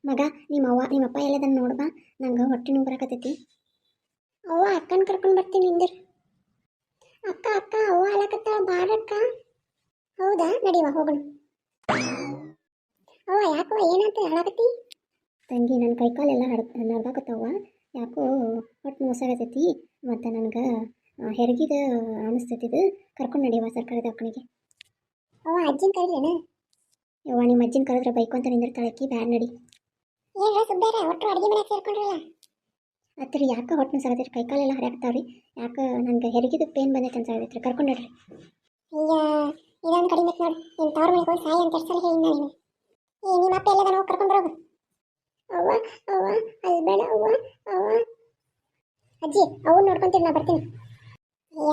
ಮಗ ನಿಮ್ಮಪ್ಪ ಎಲ್ಲದನ್ನ ನೋಡ್ಬಾ, ನಂಗೆ ಹೊಟ್ಟೆ ನೋವು ಬರಾಕತ್ತೈತಿ. ಅವ್ವ ಅಕ್ಕನ ಕರ್ಕೊಂಡು ಬರ್ತೀನಿ ನಿಂದಿರ್. ಅಕ್ಕ ಅಕ್ಕ ಅವ್ವ ಅಲಕತ್ತಾಳ ಬಾರಕ್ಕ. ಹೌದಾ, ನಡಿವ ಹೋಗೋಣ. ಅವ್ವ ಯಾಕವ್ವ ಏನಾಯ್ತು ಹೇಳಾಕತ್ತಿ? ತಂಗಿ ನನ್ನ ಕೈಕಾಲೆಲ್ಲ ನಡ್ದಾಕತ್ತವ್ವ. ಯಾಕೋ ಹೊಟ್ಟೆ ನೋಸಾಗತೈತಿ ಮತ್ತು ನನಗೆ ಹೆರಿಗಿದ ಅನಿಸ್ತೈತಿದು. ಕರ್ಕೊಂಡು ನಡಿಯವ ಸರ್ಕಾರಿ ದವಾಖಾನೆಗೆ. ಅವ್ವ ಅಜ್ಜಿನ ಕರೀಲೇನ? ಯವ್ವ ನಿಮ್ಮ ಅಜ್ಜಿನ ಕರೆದ್ರೆ ಬೈಕು ಅಂತ ನಿಂದಿರ್ತಾಳಕ್ಕಿ, ಬ್ಯಾಡ ನಡಿ. ಏನ ಸುಬ್ಬೇರ ಒಟ್ಟು ಅಡುಗೆ ಮನೆಗೆ ಸೇರ್ಕೊಂಡ್ರಲ್ಲ. ಅತ್ತರಿ ಯಾಕೆ ಹೊಟ್ಟೆ ಸಾಗತೈತಿ, ಕೈಕಾಲೆಲ್ಲ ಹರಿಯಾಕ್ತಾವ್ರಿ. ಯಾಕೆ ನನಗೆ ಹೆರಿಗಿದ ಪೇನ್ ಬಂದೈತೆ ಅಂತ ಹೇಳೈತ್ರಿ, ಕರ್ಕೊಂಡು ನಡ್ರಿ. ಅಯ್ಯ ಇದೊಂದು ಕಡಿಮೆ ನೋಡಿ, ನಿನ್ನ ತವ್ರ ಮನೆಗೆ ಹೋಗಿ ಸಾಯಿ ಅಂತ ಎಷ್ಟಲ್ಲಿ ಹೇಳಿ ನಾನು. ನಿಮ್ಮ ಅಪ್ಪ ಎಲ್ಲದ ನಾವು ಕರ್ಕೊಂಡು ಬರೋದು. ಅವ್ವ ಅವ್ವ ಅದು ಬೇಡ ಅವ್ವ ಅವ್ವ. ಅಜ್ಜಿ ಅವು ನೋಡ್ಕೊಂತೀರಿ, ನಾ ಬರ್ತೀನಿ.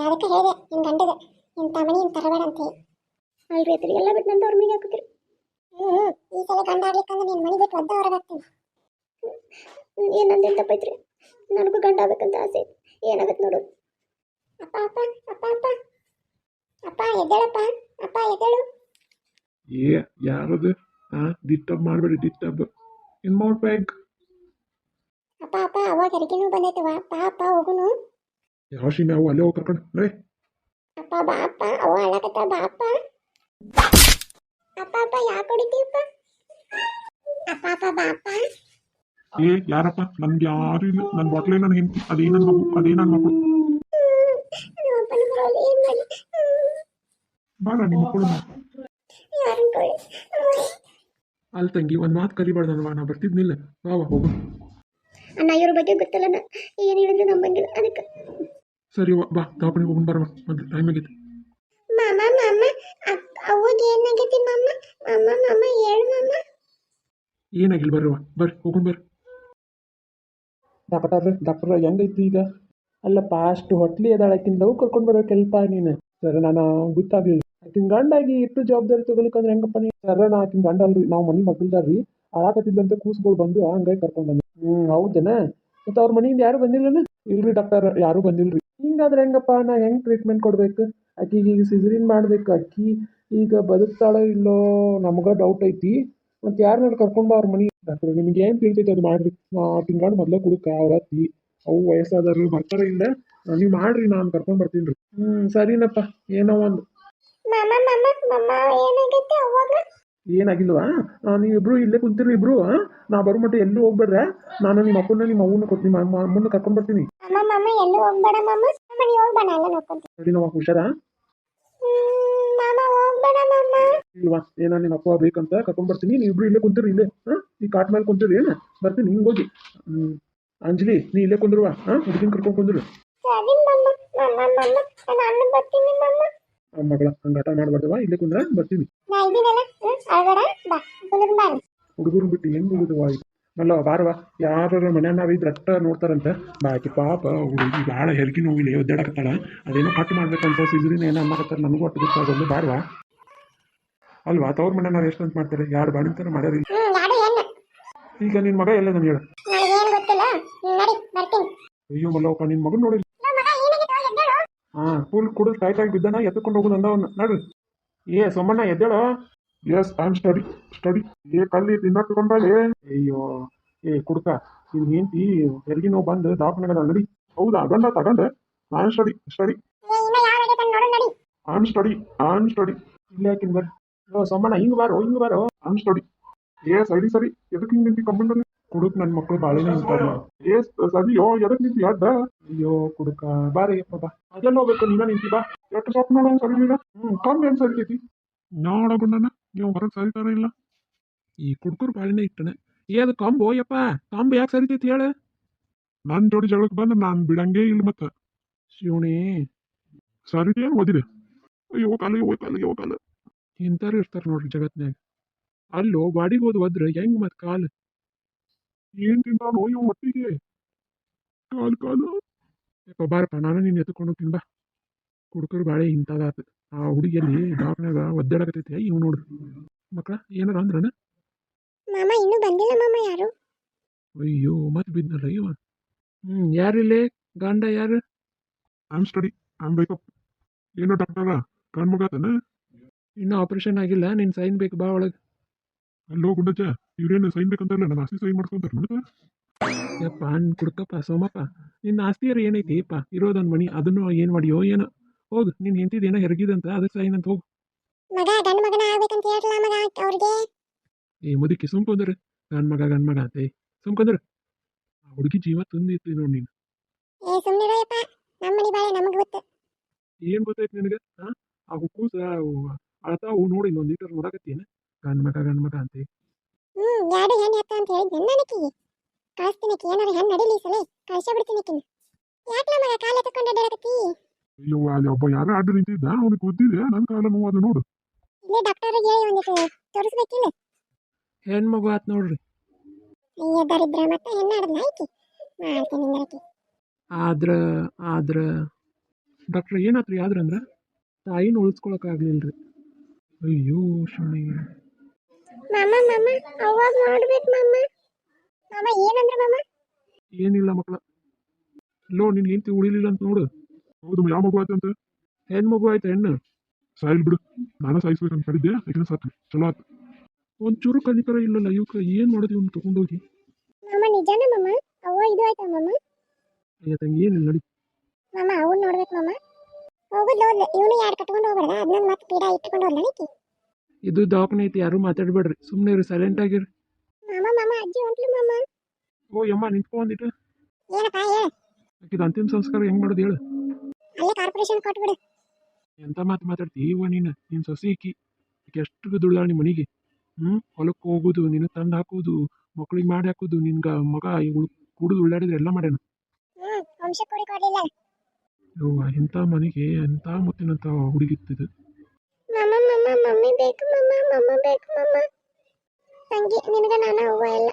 ಅದಕ್ಕೆ ಹೇಳಿದೆ ನಿನ್ನ ಗಂಡಗೆ ನಿನ್ನ ತಮಣಿ ತರಬೇಡ ಅಂತ ಹೇಳಿ. ಅಲ್ರಿ ಅತ್ರಿ ಎಲ್ಲ ಬಿಟ್ಟು ನನ್ನ ತವ್ರ ಮನೆಗೆ ಹಾಕಿದ್ರಿ. ಈ ಸಲ ಗಂಡ ಆಗ್ಲಿಕ್ಕಂದ್ರೆ ನೀನು ಮನೆ ಬಿಟ್ಟು ಒದ್ದ ಹೊರಗಾಗ್ತೀನಿ. ಏನಂದೇನು ತಪ್ಪೈತ್ರಿ, ನನಗೂ ಗಂಡ ಆಗ್ಬೇಕಂತ ಆಸೆ ಐತಿ. ಏನಾಗತ್ತೆ ನೋಡು. ಅಪ್ಪ ಅಪ್ಪ ಅಪ್ಪ ಅಪ್ಪ ಅಪ್ಪ ಎದ್ದೇಳಪ್ಪ, ಅಪ್ಪ ಎದ್ದೇಳು. ಯಾರದು? ಡಿಸ್ಟರ್ಬ್ ಮಾಡಬೇಡಿ, ಡಿಸ್ಟರ್ಬ್ ಇನ್ ಮೌಟ್ ಬ್ಯಾಗ್. ಅಪ್ಪ ಅಪ್ಪ ಅವಾಗ ಹೆರಿಗೆನೂ ಬಂದೈತವ. ಅಪ್ಪ ಅಪ್ಪ ಹೋಗುನು. ಯಾವ ಶಿಮೆ ಅವು ಅಲ್ಲೇ ಹೋಗಿ ಕರ್ಕೊಂಡು ನಡೆ. ಅಪ್ಪ ಬಾ ಅಪ್ಪ, ಅವ ಅಳಕತ್ತ ಬಾ ಅಪ್ಪ. ಅಪ್ಪ ಅಪ್ಪ ಯಾಕೆ ಹೊಡಿತೀವಪ್ಪ? ಅಪ್ಪ ಅಪ್ಪ ಬಾ ಅಪ್ಪ. ಯಾರಪ್ಪ? ನನ್ಗೆ ಯಾರು ಇಲ್ಲ, ನನ್ನ ಬಾಟ್ಲೇ ನನ್ನ ಹೆಂಡತಿ, ಅದೇ ನನ್ನ ಮಗು, ಅದೇ ನನ್ನ ಮಕ್ಕಳು. ಬಾರ ನಿಮ್ಮ ಮಕ್ಕಳು. ಅಲ್ಲಿ ತಂಗಿ ಒಂದು ಮಾತು ಕರಿಬಾರ್ದಲ್ವಾ, ನಾ ಬರ್ತಿದ್ನಿಲ್ಲ. ಬಾ ಹೋಗು. ಅಣ್ಣ ಇವ್ರ ಬಗ್ಗೆ ಗೊತ್ತಲ್ಲ, ಏನು ಹೇಳಿದ್ರು ನಂಬಂಗಿಲ್ಲ, ಅದಕ್ಕೆ. ಸರಿ ಬಾ, ದವಾಖಾನೆಗೆ ಹೋಗೋಣ ಬರವ, ಮೊದಲು ಟೈಮ್ ಆಗೈತಿ. ಮಾಮ ಮಾಮ ಅವಾಗ ಏನಾಗೈತಿ ಮಾಮ? ಮಾಮ ಮಾಮ ಹೇಳು ಮಾಮ. ಏನಾಗಿಲ್ಲ ಬರ್ರವ, ಬರ್ರಿ ಹೋಗೋಣ ಬರ್ರಿ. ಡಾಕ್ಟರ್ ಹೆಂಗೈತಿ ಈಗ? ಅಲ್ಲಪ್ಪ ಅಷ್ಟು ಹೊಟ್ಲಿ ಅದಾಳ, ಆಕಿನ ಲವ್ ಕರ್ಕೊಂಡು ಬರೋ ಕೆಲ್ಪ ನೀನು. ಸರ್ ನಾನು ಗೊತ್ತಾಗ್ಲಿಲ್ಲ, ಆಕಿನ ಗಂಡಾಗಿ ಇಟ್ಟು ಜವಾಬ್ದಾರಿ ತಗೊಲಿಕ್ಕಂದ್ರೆ ಹೆಂಗಪ್ಪ ನೀ? ಸರ್ ನಾ ಆಕಿನ ಗಂಡ ಅಲ್ರಿ, ನಾವು ಮನೆ ಮಕ್ಕಳ್ದಾರ್ರಿ. ಆಳಾಕತ್ತಿದ್ದಂತೆ ಕೂಸ್ಗಳು ಬಂದು ಹಂಗಾಗಿ ಕರ್ಕೊಂಡು ಬಂದೆ. ಹೌದೇನ? ಮತ್ತು ಅವ್ರ ಮನೆಯಿಂದ ಯಾರು ಬಂದಿಲ್ಲನ? ಇಲ್ರಿ ಡಾಕ್ಟರ್, ಯಾರು ಬಂದಿಲ್ರಿ. ಹಿಂಗಾದ್ರೆ ಹೆಂಗಪ್ಪ, ನಾ ಹೆಂಗೆ ಟ್ರೀಟ್ಮೆಂಟ್ ಕೊಡ್ಬೇಕು? ಆಕಿಗೆ ಈಗ ಸಿಜರಿನ್ ಮಾಡ್ಬೇಕು. ಅಕ್ಕಿ ಈಗ ಬದುಕ್ತಾಳೋ ಇಲ್ಲೋ ನಮ್ಗೆ ಡೌಟ್ ಐತಿ. ಮತ್ತು ಯಾರನ್ನ ಕರ್ಕೊಂಬ ಅವ್ರ ಮನೆ. ಡಾಕ್ಟರ್ ನಿಮ್ಗೆ ಏನು ತಿಳ್ತೈತೆ ಅದು ಮಾಡ್ರಿ. ತಿಂಗಳು ಮೊದಲೇ ಕುಡುಕ ಅವ್ರ ಅತ್ತಿ ಅವು ವಯಸ್ಸಾದ್ರು ಬರ್ತಾರೆ. ಇಲ್ಲ ನೀವು ಮಾಡ್ರಿ, ನಾನು ಕರ್ಕೊಂಡು ಬರ್ತೀನಿ ರೀ. ಸರಿನಪ್ಪ, ಏನೋ ಒಂದು. ಏನಾಗಿಲ್ವಾ? ನೀವಿಬ್ರು ಇಲ್ಲೇ ಕುಂತಿರಿ ಇಬ್ರು. ನಾ ಬರೋ ಮಟ್ಟ ಎಲ್ಲೂ ಹೋಗ್ಬೇಡ್ರೆ. ನಾನು ನಿಮ್ಮ ಅಪ್ಪನ ನಿಮ್ಮ ಅವ್ವನ್ನ ನಿಮ್ಮ ಅಮ್ಮನ್ನ ಕರ್ಕೊಂಡು ಬರ್ತೀನಿ. ಸರಿ ನಾವು ಹುಷಾರಾ? ಇಲ್ವಾ ಏನೋ ನಿಮ್ಮ ಅಪ್ಪ ಬೇಕಂತ ಕರ್ಕೊಂಡು ಬರ್ತೀನಿ. ನೀವಿಬ್ರು ಇಲ್ಲೇ ಕುಂತಿರಿ, ಇಲ್ಲೇ ಈ ಕಾಟ್ ಮೇಲೆ ಕುಂತಿರಿ. ಬರ್ತೀನಿ ಹಿಂಗೆ ಹೋಗಿ. ಅಂಜಲಿ ನೀ ಇಲ್ಲೇ ಕುಂದಿರುವ, ಹುಡುಗಿನ ಕರ್ಕೊಂಡು ಕುಂದಿರು. ಮಗಳ ಹಂಗಾಟ ಮಾಡ್ಬಾರ್ದವ, ಇಲ್ಲೇ ಕುಂದ್ರ ಬರ್ತೀನಿ. ಹುಡುಗರು ಬಿಟ್ಟು ಹೆಂಗ್ ಹೋಗುದವ ಇದು? ಅಲ್ಲ ಬಾರವ, ಯಾರ ಮನ್ಯಾಗ ನಾವಿದ್ರೆ ಅಟ್ಟ ನೋಡ್ತಾರಂತ. ಬಾಕಿ ಪಾಪ ಹುಡುಗಿ ಭಾಳ ಹೆರಿಗೆ ನೋವಿಲ್ಲ, ಒದ್ದಾಡಕತ್ತಾಳ. ಅದೇನೋ ಕಟ್ ಮಾಡ್ಬೇಕಂತ ಸಿಜರಿನ್ ಏನೋ ಅನ್ನಕತ್ತಾರ, ನನಗೂ ಅಟ್ಟು ಗೊತ್ತಾಗೋದು. ಬಾರವಾ ಅಲ್ವಾ, ತವ್ರ ಮನೆ ನಾವು ಎಷ್ಟು ಅಂತ ಮಾಡ್ತಾರೆ, ಯಾರು ಬಾಣಿಂತಾನೆ ಮಾಡ್ಯಾರ. ಈಗ ನಿನ್ನ ಮಗ ಎಲ್ಲ ನಾನು ಹೇಳು. ಅಯ್ಯೋ ಮಲ್ಲವಪ್ಪ, ನಿನ್ನ ಮಗನ ನೋಡಿ. ಫುಲ್ ಕುಡಿದು ಟೈಟಾಗಿ ಬಿದ್ದಾನ, ಎತ್ಕೊಂಡು ಹೋಗುದು ಅಂದವನ್ನ ನೋಡ್ರಿ. ಸೋಮಣ್ಣ ಎದ್ದೇಳೋ. Yes I am study. ಕಲ್ಲಿ ತಿನ್ನ ತಗೊಂಡ್ರೆ. ಅಯ್ಯೋ ಕುಡ್ಕ, ಇದು ಹೆಂಡತಿ ಹೆರಿಗೆ ನೋವು ಬಂದು ದವಾಖಾನೆಗದ ನಡಿ. ಹೌದಾ ಗಂಡ ತಗೊಂಡೆ. ನಾನು ಸ್ಟಡಿ ಇಲ್ಲೇ ಹಾಕಿನ ಬರ್ರಿ. ಸೋಮಣ್ಣ ಹಿಂಗೆ ಬಾರೋ ಐ ಸ್ಟಡಿ. ಸರಿ ಎದಕ್ಕೆ ಹಿಂಗೆ ನಿಂತಿ ಕಂಬಂಡ್ರಿ? ಕುಡುಕ್ ನನ್ನ ಮಕ್ಕಳು ಬಾಳೆನೇ ನಿಂತಾರ. ಸರಿಯೋ ಎದಕ್ಕೆ ನಿಂತಿ ಅಡ್ಡ? ಅಯ್ಯೋ ಕುಡುಕ ಬಾರಿ ಅಪ್ಪ ಬಾ. ಅದೆಲ್ಲ ಹೋಗ್ಬೇಕು, ನೀನ ನಿಂತಿ ಬಾ. ಎಷ್ಟು ಸಾಕು ನೋಡೋ ಸರಿ ನೀನ. ಕಮ್ಮಿ ಏನು ಸರಿತೈತಿ ನೋಡಗುಂಡನ, ನೀವು ಹೊರಗೆ ಸರಿತಾರ ಇಲ್ಲ. ಈ ಕುಡ್ಕರು ಬಾಳಿನೇ ಇಟ್ಟನೆ. ಅದು ಕಂಬು ಯಪ್ಪ, ಕಂಬು ಯಾಕೆ ಸರಿತೈತಿ ಹೇಳ? ನನ್ನ ಜೋಡಿ ಜಗಳಕ್ಕೆ ಬಂದು ನಾನು ಬಿಡಂಗೇ ಇಲ್ಲ. ಮತ್ತೆ ಶಿವಣಿ ಸರಿತೇನು ಓದಿದೆ. ಅಯ್ಯೋ ಕಾಲ ಇಂಥವ್ರು ಇರ್ತಾರೆ ನೋಡ್ರಿ ಜಗತ್ನ್ಯಾಗ. ಅಲ್ಲೋ ಬಾಡಿಗೆ ಹೋದ್ ಹೋದ್ರೆ ಹೆಂಗ್ ಮತ್ತೆ ಕಾಲು ಏನ್ ತಿಂತಾನೋ ಇವ್ ಮಟ್ಟಿಗೆ. ಕಾಲು ಯಪ್ಪ ಬಾರಪ್ಪ, ನಾನು ನೀನು ಎತ್ಕೊಂಡು ಹೋಗ್ತೀನಿ ಬಾ. ಕುಡ್ಕರು ಬಾಳೆ ಇಂಥದಾತ. ಆ ಹುಡುಗಿಯಲ್ಲಿ ದವಾಖಾನ್ಯಾಗ ಒದ್ದಾಡಕತೈತೆ. ಇವ್ ನೋಡ್ರಿ ಮಕ್ಕಳ ಏನಾರ ಅಂದ್ರನ? ಇನ್ನೂ ಬಂದಿಲ್ಲ ಮಾಮ ಯಾರು. ಅಯ್ಯೋ ಮತ್ತೆ ಬಿದ್ನಲ್ಲ ಇವ. ಯಾರಿಲ್ಲೇ ಗಂಡ ಯಾರು? I'm study I'm backup. ಏನೋ ಡಾಕ್ಟರ ಕಣ್ಮಗತನ? ಇನ್ನೂ ಆಪರೇಷನ್ ಆಗಿಲ್ಲ, ನಿನ್ ಸೈನ್ ಬೇಕು ಬಾ ಒಳಗೆ. ಅಲ್ಲೋ ಗುಂಡಜ್ಜ, ಇವ್ರೇನು ಸೈನ್ ಬೇಕಂತಾರಲ್ಲ ನನ್ನ ಆಸ್ತಿ ಸೈನ್ ಮಾಡ್ಸ್ಕೊಂತಾರೆ ನನಗೆ. ಯಪ್ಪ ಕುಡ್ಕಪ್ಪ ಸೋಮಪ್ಪ, ನಿನ್ನ ಆಸ್ತಿಯರು ಏನೈತಿ ಅಪ್ಪ, ಇರೋದೊಂದು ಮನಿ, ಅದನ್ನು ಏನು ಮಾಡಿಯೋ ಏನೋ. ಹೋಗು, ನೀನು ಹೆಂತಿದ್ದೇನೋ ಹೆರಗಿದಂತ ಅದಕ್ಕೆ ಸೈನ್ ಅಂತ ಹೋಗು. ಮಗ ಗಂಡು ಮಗನ ಆಗ್ಬೇಕಂತ ಹೇಳ್ರಲ್ಲ ಮಗ ಅವ್ರಿಗೆ. ಈ ಮುದುಕಿ ಸುಮ್ಕೊಂಡ್ರೆ ಗಂಡ್ ಮಗ ಅಂತೆ ಸುಮ್ಕೊಂಡ್ರೆ ಆ ಹುಡುಗಿ ಜೀವ ತಂದಿತ್ತು ನೋಡಿ ನೀನು. ಏ ಸುಮ್ಮನಿರಯ್ಯಪ್ಪ, ನಮ್ಮ ಮನೆ ಬಾಳೆ ನಮಗೆ ಗೊತ್ತು. ಏನು ಗೊತ್ತೈತೆ ನಿನಗೆ? ಆ ಕೂಸ ಅಳತಾವು ನೋಡಿ ಇನ್ನೊಂದು ಲೀಟರ್ ನೋಡಕತ್ತೀನ ಗಂಡ್ ಮಗ ಅಂತೆ. ಎರಡು ಹೆಣ್ಣು ಹತ್ತ ಅಂತ ಹೇಳಿದ್ದೆ ನನಗೆ. ಕಳಿಸ್ತೀನಿ ಏನಾರ ಹೆಣ್ಣು ನಡಿಲಿ ಸಲ ಕಳ್ಸೇ ಬಿಡ್ತೀನಿ ಕಿನ್ನ. ಯಾಕೆ ಮಗ ಕಾಲ ಎತ್ಕೊಂಡು ಅಡ್ಡಾಡಕತ್ತಿ? ಅಯ್ಯೋ ಅಲ್ಲಿ ಒಬ್ಬ ಯಾರೋ ಅಡ್ಡ ನಿಂತಿದ್ದ, ಅವನಿಗೆ ಗೊತ್ತಿದೆ ನನ್ನ ಕಾಲ ನೋವು ಅದು ನೋಡು. ಇಲ್ಲೇ ಡಾಕ್ಟರ್ಗೆ ಹೇಳಿ ಒಂದಿಟ್ಟು ತೋರಿಸ್ಬೇಕಿಲ್ಲ. ಹೆಣ್ಮಗು ಆತ್ ನೋಡ್ರಿ. ಅಯ್ಯ ದರಿದ್ರ ಮತ್ತೆ ಹೆಣ್ಣು ಆಡದ್ನ ಆಯ್ಕೆ ಮಾಡ್ತೀನಿ ನರಕಿ. ಆದ್ರ ಡಾಕ್ಟ್ರ್ ಏನಾತ್ರಿ ಆದ್ರಂದ್ರ ತಾಯಿನ ಉಳಿಸ್ಕೊಳಕ್ಕಾಗ್ಲಿಲ್ರಿ. ಅಯ್ಯೋ ಶನಿ. ಮಾಮ ಅವಾಗ ನೋಡ್ಬೇಕು ಮಾಮ. ಏನಂದ್ರ ಮಾಮ? ಏನಿಲ್ಲ ಮಕ್ಕಳ, ಲೋ ನಿನ್ ಹೆಂಡತಿ ಉಳಿಲಿಲ್ಲ ಅಂತ ನೋಡು. ಹೌದು, ಯಾವ ಮಗು ಆಯ್ತು ಅಂತ? ಹೆಣ್ಮಗು ಆಯ್ತು, ಹೆಣ್ಣು. ಸಾಯಿಲ್ ಬಿಡು, ನಾನು ಸಾಯಿಸ್ಬೇಕಂತ ಕಡಿದ್ದೆ, ಯಾಕಂದ್ರೆ ಸಾಕು ಚಲೋ ಆಯ್ತು. ಒಂಚೂರು ಕಲಿಕರ ಇಲ್ಲಲ್ಲ ಇವಕ್ಕೆ, ಏನು ಮಾಡೋದು ಇವ್ನು ತಗೊಂಡೋಗಿ. ಮಾಮ ನಿಜಾನ ಮಾಮ? ಅವ್ವ ಇದು ಆಯ್ತಾ ಮಾಮ? ಅಯ್ಯ ತಂಗಿ ಏನಿಲ್ಲ ನಡಿ. ಮಾಮ ಅವ್ನು ನೋಡ್ಬೇಕು ಮಾಮ. ಹೋಗುದು ಇವನು ಯಾರು ಕಟ್ಕೊಂಡು ಹೋಗ್ಬೇಡ, ಅದನ್ನ ಮತ್ತೆ ಪೀಡ ಇಟ್ಕೊಂಡು ಹೋಗ್ಲ ನೀಕಿ. ಇದು ದವಾಖಾನೆ ಐತಿ, ಯಾರು ಮಾತಾಡ್ಬೇಡ್ರಿ, ಸುಮ್ಮನೆ ಇರಿ, ಸೈಲೆಂಟ್ ಆಗಿರಿ. ಮಾಮ ಅಜ್ಜಿ ಹೊಂಟ್ಲು ಮಾಮ. ಓ ಯಮ್ಮ ನಿಂತ್ಕೊಂಡಿಟ್ಟು. ಏನಪ್ಪ ಹೇಳ. ಆಕಿದ ಅಂತಿಮ ಸಂಸ್ಕಾರ ಹೆಂಗ್ ಮಾಡೋದು ಹೇಳು. ಅಲ್ಲೇ ಕಾರ್ಪೊರೇಷನ್ ಕೊಟ್ಬಿಡು. ಎಂತ ಮಾತಾಡ್ತಿ ಇವ ನೀನು ಸೊಸಿ ಈಕಿ ಎಷ್ಟು ದುಡ್ದಾಳ ನಿಮ್ಮ ಮನೆಗೆ. ಹೊಲಕ್ಕೆ ಹೋಗೋದು, ನಿನ್ನ ತಂದು ಹಾಕೋದು, ಮಕ್ಳಿಗೆ ಮಾಡಿ ಹಾಕೋದು, ನಿನ್ಗ ಮಗ ಕುಡಿದು ಉಳ್ಳಾಡಿದ್ರೆ ಎಲ್ಲ ಮಾಡ್ಯಾನ. ವಂಶ ಕೂಡಿ ಕೊಡ್ಲಿಲ್ಲ. ಯವ್ವ ಎಂಥ ಮನೆಗೆ ಎಂಥ ಮುತ್ತಿನಂತ ಹುಡುಗಿತ್ತಿದ್ದು. ಮಮ್ಮಿ ಬೇಕು ಮಮ್ಮ ಬೇಕು ಮಮ್ಮ. ತಂಗಿ ನಿನಗ ನಾನು ಅವ್ವ ಎಲ್ಲ.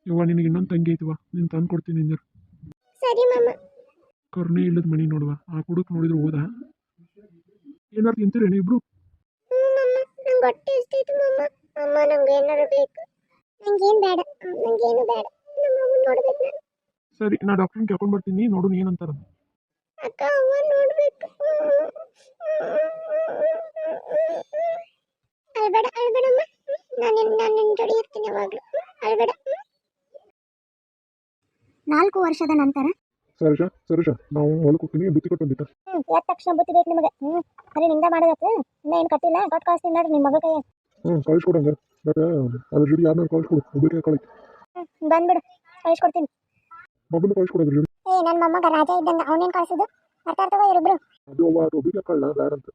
ಯವ್ವ ನಿನಗೆ ಇನ್ನೊಂದು ತಂಗಿ ಐತವ, ನೀನು ತಂದು ಕೊಡ್ತೀನಿ ನಿಂಜರು. ಸರಿ ಮಮ್ಮ. ಕರ್ನೇ ಇಲ್ಲದ ಮನೆ ನೋಡುವ, ಆ ಕುಡುಕ್ ನೋಡಿದ್ರು ಹೋದ. ಏನಾರು ತಿಂತೀರೇನು ಇಬ್ರು? ನಂಗೆ ಹೊಟ್ಟೆ ಎಷ್ಟೈತು ಮಮ್ಮ ನಂಗೆ ಏನಾರು ಬೇಕು. ನಂಗೇನು ಬೇಡ, ನಂಗೇನು ಬೇಡ, ನಮ್ಮ ಅವ್ವನ್ ನೋಡ್ಬೇಕು ನಾನು. ಸರಿ, ನಾ ಡಾಕ್ಟ್ರನ್ನ ಕೇಳ್ಕೊಂಡು ಬರ್ತೀನಿ, ನೋಡು ಏನಂತಾರ. ಅಕ್ಕ ಅವ್ವ ನೋಡ್ಬೇಕು. ಅಳ್ಬೇಡಮ್ಮ, ನಾನು ನಿನ್ನ ಜೋಡಿ ಇರ್ತೀನಿ ಯಾವಾಗಲೂ. ಅಳ್ಬೇಡ. 4 ವರ್ಷದ ನಂತರ ಸರೋಜ ನಾವು ಹೊಲಕ್ಕೆ ಹೋಗ್ತೀನಿ, ಬುತ್ತಿ ಕೊಟ್ಟು ಬಂದಿತ್ತ. ಯಾಕೆ ತಕ್ಷಣ ಬುತ್ತಿ ಬೇಕು ನಿಮಗೆ? ಖರೀ ನಿಂದ ಮಾಡೋದಕ್ಕೆ ಇನ್ನ ಏನು ಕಟ್ಟಿಲ್ಲ, ಕೊಟ್ಟು ಕಳಿಸ್ತೀನಿ ನೋಡ್ರಿ ನಿಮ್ಮ ಮಗ ಕೈಯ. ಕಳಿಸ್ಕೊಡಂಗ, ಬಟ್ ಅದ್ರ ಜೋಡಿ ಯಾರನ್ನ ಕಳಿಸ್ಕೊಡು, ಒಬ್ಬರಿಗೆ ಕಳಿಸಿ. ಬಂದ್ಬಿಡು, ಕಳಿಸ್ಕೊಡ್ತೀನಿ. ಮಗನ ಕಳಿಸ್ಕೊಡೋದ್ರ ಜೋಡಿ. ನನ್ನ ಮೊಮ್ಮಗ ರಾಜ ಇದ್ದಂಗ, ಅವನೇನು ಕಳಿಸಿದ್ದು? ಅರ್ಥಾರ್ಥವ ಇರಿಬ್ರು. ಅದು ಒಬ್ಬರಿಗೆ ಕಳ್ಳ ಬೇಡ ಅಂತ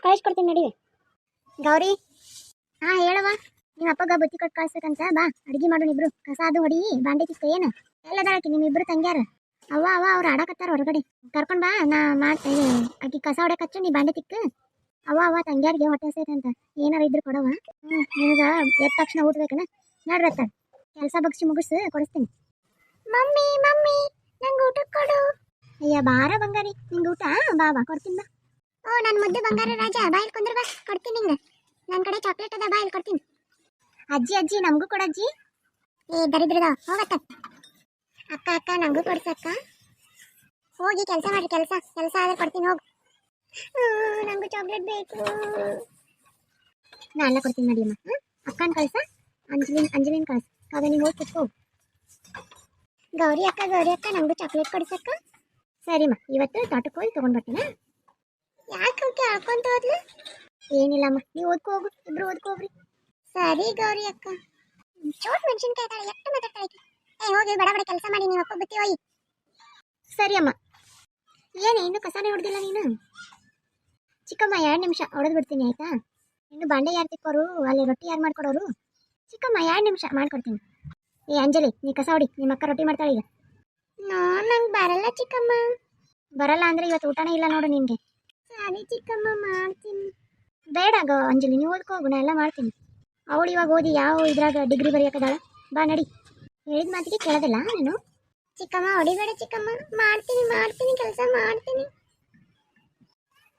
ಕಳಿಸ್ಕೊಡ್ತೀನಿ ನಡಿವೆ. ಗೌರಿ, ಹೇಳವ. ನಿಮ್ಮ ಅಪ್ಪಗ ಬುತ್ತಿ ಕೊಟ್ಟು ಕಳಿಸ್ಬೇಕಂತ ಬಾ, ಅಡಿಗೆ ಮಾಡೋಣ ಇಬ್ರು. ಕಸ ಅದು ಹೊಡಿ, ಬಾಂಡೆ ತಿಕ್ಕ ಏನು ಎಲ್ಲದಾಳಕಿ ನಿಮ್ಮಿಬ್ರು ತಂಗ್ಯಾರ. ಅವ್ವ ಅವ್ರು ಆಡಕತ್ತಾರ ಹೊರಗಡೆ, ಕರ್ಕೊಂಡ್ ಬಾ. ನಾ ಮಾಡ್ತೀನಿ, ಆಕಿ ಕಸ ಹೊಡ್ಯಾಕ ಹಚ್ಚು, ನೀ ಬಾಂಡೆ ತಿಕ್ಕ. ಅವ್ವ ತಂಗ್ಯಾರಿಗೆ ಹೊಟ್ಟೆ ಹಸೈತಂತ ಏನಾರ ಇದ್ರು ಕೊಡವ. ನಿನಗ ಎದ್ದ ತಕ್ಷಣ ಊಟ ಬೇಕನ? ನೋಡ್ರತ್ತ ಕೆಲಸ ಬಗ್ಸಿ ಮುಗಿಸ್ ಕೊಡಿಸ್ತೀನಿ. ಮಮ್ಮಿ ನಂಗೆ ಊಟ ಕೊಡು. ಅಯ್ಯ ಬಾರ ಬಂಗಾರಿ, ನಿಂಗೆ ಊಟ ಬಾ ಕೊಡ್ತೀನಿ ಬಾ. ಓ ನನ್ನ ಮುದ್ದೆ ಬಂಗಾರ ರಾಜ, ಬಾ ಇಲ್ಲಿ ಕುಂದ್ರ ಬಾ, ಕೊಡ್ತೀನಿ ನಿಂಗೆ. ನನ್ನ ಕಡೆ ಚಾಕ್ಲೇಟ್ ಅದ, ಬಾ ಇಲ್ಲಿ ಕೊಡ್ತೀನಿ. ಅಜ್ಜಿ ನಮಗೂ ಕೊಡಜ್ಜಿ. ಏ ದರಿದ್ರದ ಹೋಗತ್ತ. ಅಕ್ಕ ನಂಗೂ ಕೊಡ್ಸಕ್ಕ. ಹೋಗಿ ಕೆಲಸ ಮಾಡ್ರಿ, ಕೆಲಸ ಆದ್ರೆ ಕೊಡ್ತೀನಿ ಹೋಗು. ನಂಗೂ ಚಾಕ್ಲೇಟ್ ಬೇಕು. ನಾ ಎಲ್ಲ ಕೊಡ್ತೀನಿ ನಡಿಯಮ್ಮ. ಅಕ್ಕನ ಕಳ್ಸ, ಅಂಜಲಿನ ಕಳ್ಸ. ಕಾವ್ಯ ನೀವು ಹೋಗಿ ಕುತ್ಕೋ. ಗೌರಿ ಅಕ್ಕ ನಂಗೂ ಚಾಕ್ಲೇಟ್ ಕೊಡ್ಸಕ್ಕ. ಸರಿಮ್ಮ, ಇವತ್ತು ತೋಟಕ್ಕೆ ಹೋಗಿ ತೊಗೊಂಡ್ಬರ್ತೀನ. ಯಾಕೆ ಹಾಕೊಂತ ಹೋದ್ಲು? ಏನಿಲ್ಲಮ್ಮ, ನೀವು ಓದ್ಕೋ ಹೋಗು, ಇಬ್ರು ಓದ್ಕೋಗ್ರಿ. ಸರಿ ಗೌರಿ ಅಕ್ಕ. ಚೋಟ್ ಮೆಣಸಿನ್ಕಾಯಿ ಇದ್ದಾಳೆ, ಎಷ್ಟು ಮಾತಾಡ್ತಾಳೆ. ಹೋಗಿ ಬಡ ಕೆಲಸ ಮಾಡಿ, ನೀವು ಅಪ್ಪ ಬತ್ತಿ ಹೋಗಿ. ಸರಿ ಅಮ್ಮ. ಏನು ಇನ್ನು ಕಸಾನೇ ಹೊಡೆದಿಲ್ಲ ನೀನು? ಚಿಕ್ಕಮ್ಮ 2 ನಿಮಿಷ ಹೊಡೆದು ಬಿಡ್ತೀನಿ ಆಯ್ತಾ? ಇನ್ನು ಬಾಂಡೆ ಯಾರು ತಿಕ್ಕೋರು, ಅಲ್ಲಿ ರೊಟ್ಟಿ ಯಾರು ಮಾಡ್ಕೊಡೋರು? ಚಿಕ್ಕಮ್ಮ 2 ನಿಮಿಷ ಮಾಡ್ಕೊಡ್ತೀನಿ. ಏ ಅಂಜಲಿ, ನೀ ಕಸ ಹೊಡಿ, ನಿಮ್ಮ ಅಕ್ಕ ರೊಟ್ಟಿ ಮಾಡ್ತಾಳೆ ಈಗ. ನಂಗೆ ಬರಲ್ಲ ಚಿಕ್ಕಮ್ಮ. ಬರಲ್ಲ ಅಂದರೆ ಇವತ್ತು ಊಟನೇ ಇಲ್ಲ ನೋಡು ನಿನಗೆ. ಸರಿ ಚಿಕ್ಕಮ್ಮ, ಮಾಡ್ತೀನಿ. ಬೇಡ ಅಂಜಲಿ, ನೀವು ಓದ್ಕೋ ಹೋಗು, ನಾ ಎಲ್ಲ ಮಾಡ್ತೀನಿ. ಅವಳು ಇವಾಗ ಓದಿ ಯಾವ ಇದ್ರಾಗ ಡಿಗ್ರಿ ಬರೆಯೋಕದಾಳ? ಬಾ ನಡಿ. ಹೇಳಿದ ಮಾತಿಗೆ ಕೇಳೋದಿಲ್ಲ ನೀನು. ಚಿಕ್ಕಮ್ಮ ಹೊಡಿಬೇಡ ಚಿಕ್ಕಮ್ಮ, ಮಾಡ್ತೀನಿ ಕೆಲಸ ಮಾಡ್ತೀನಿ.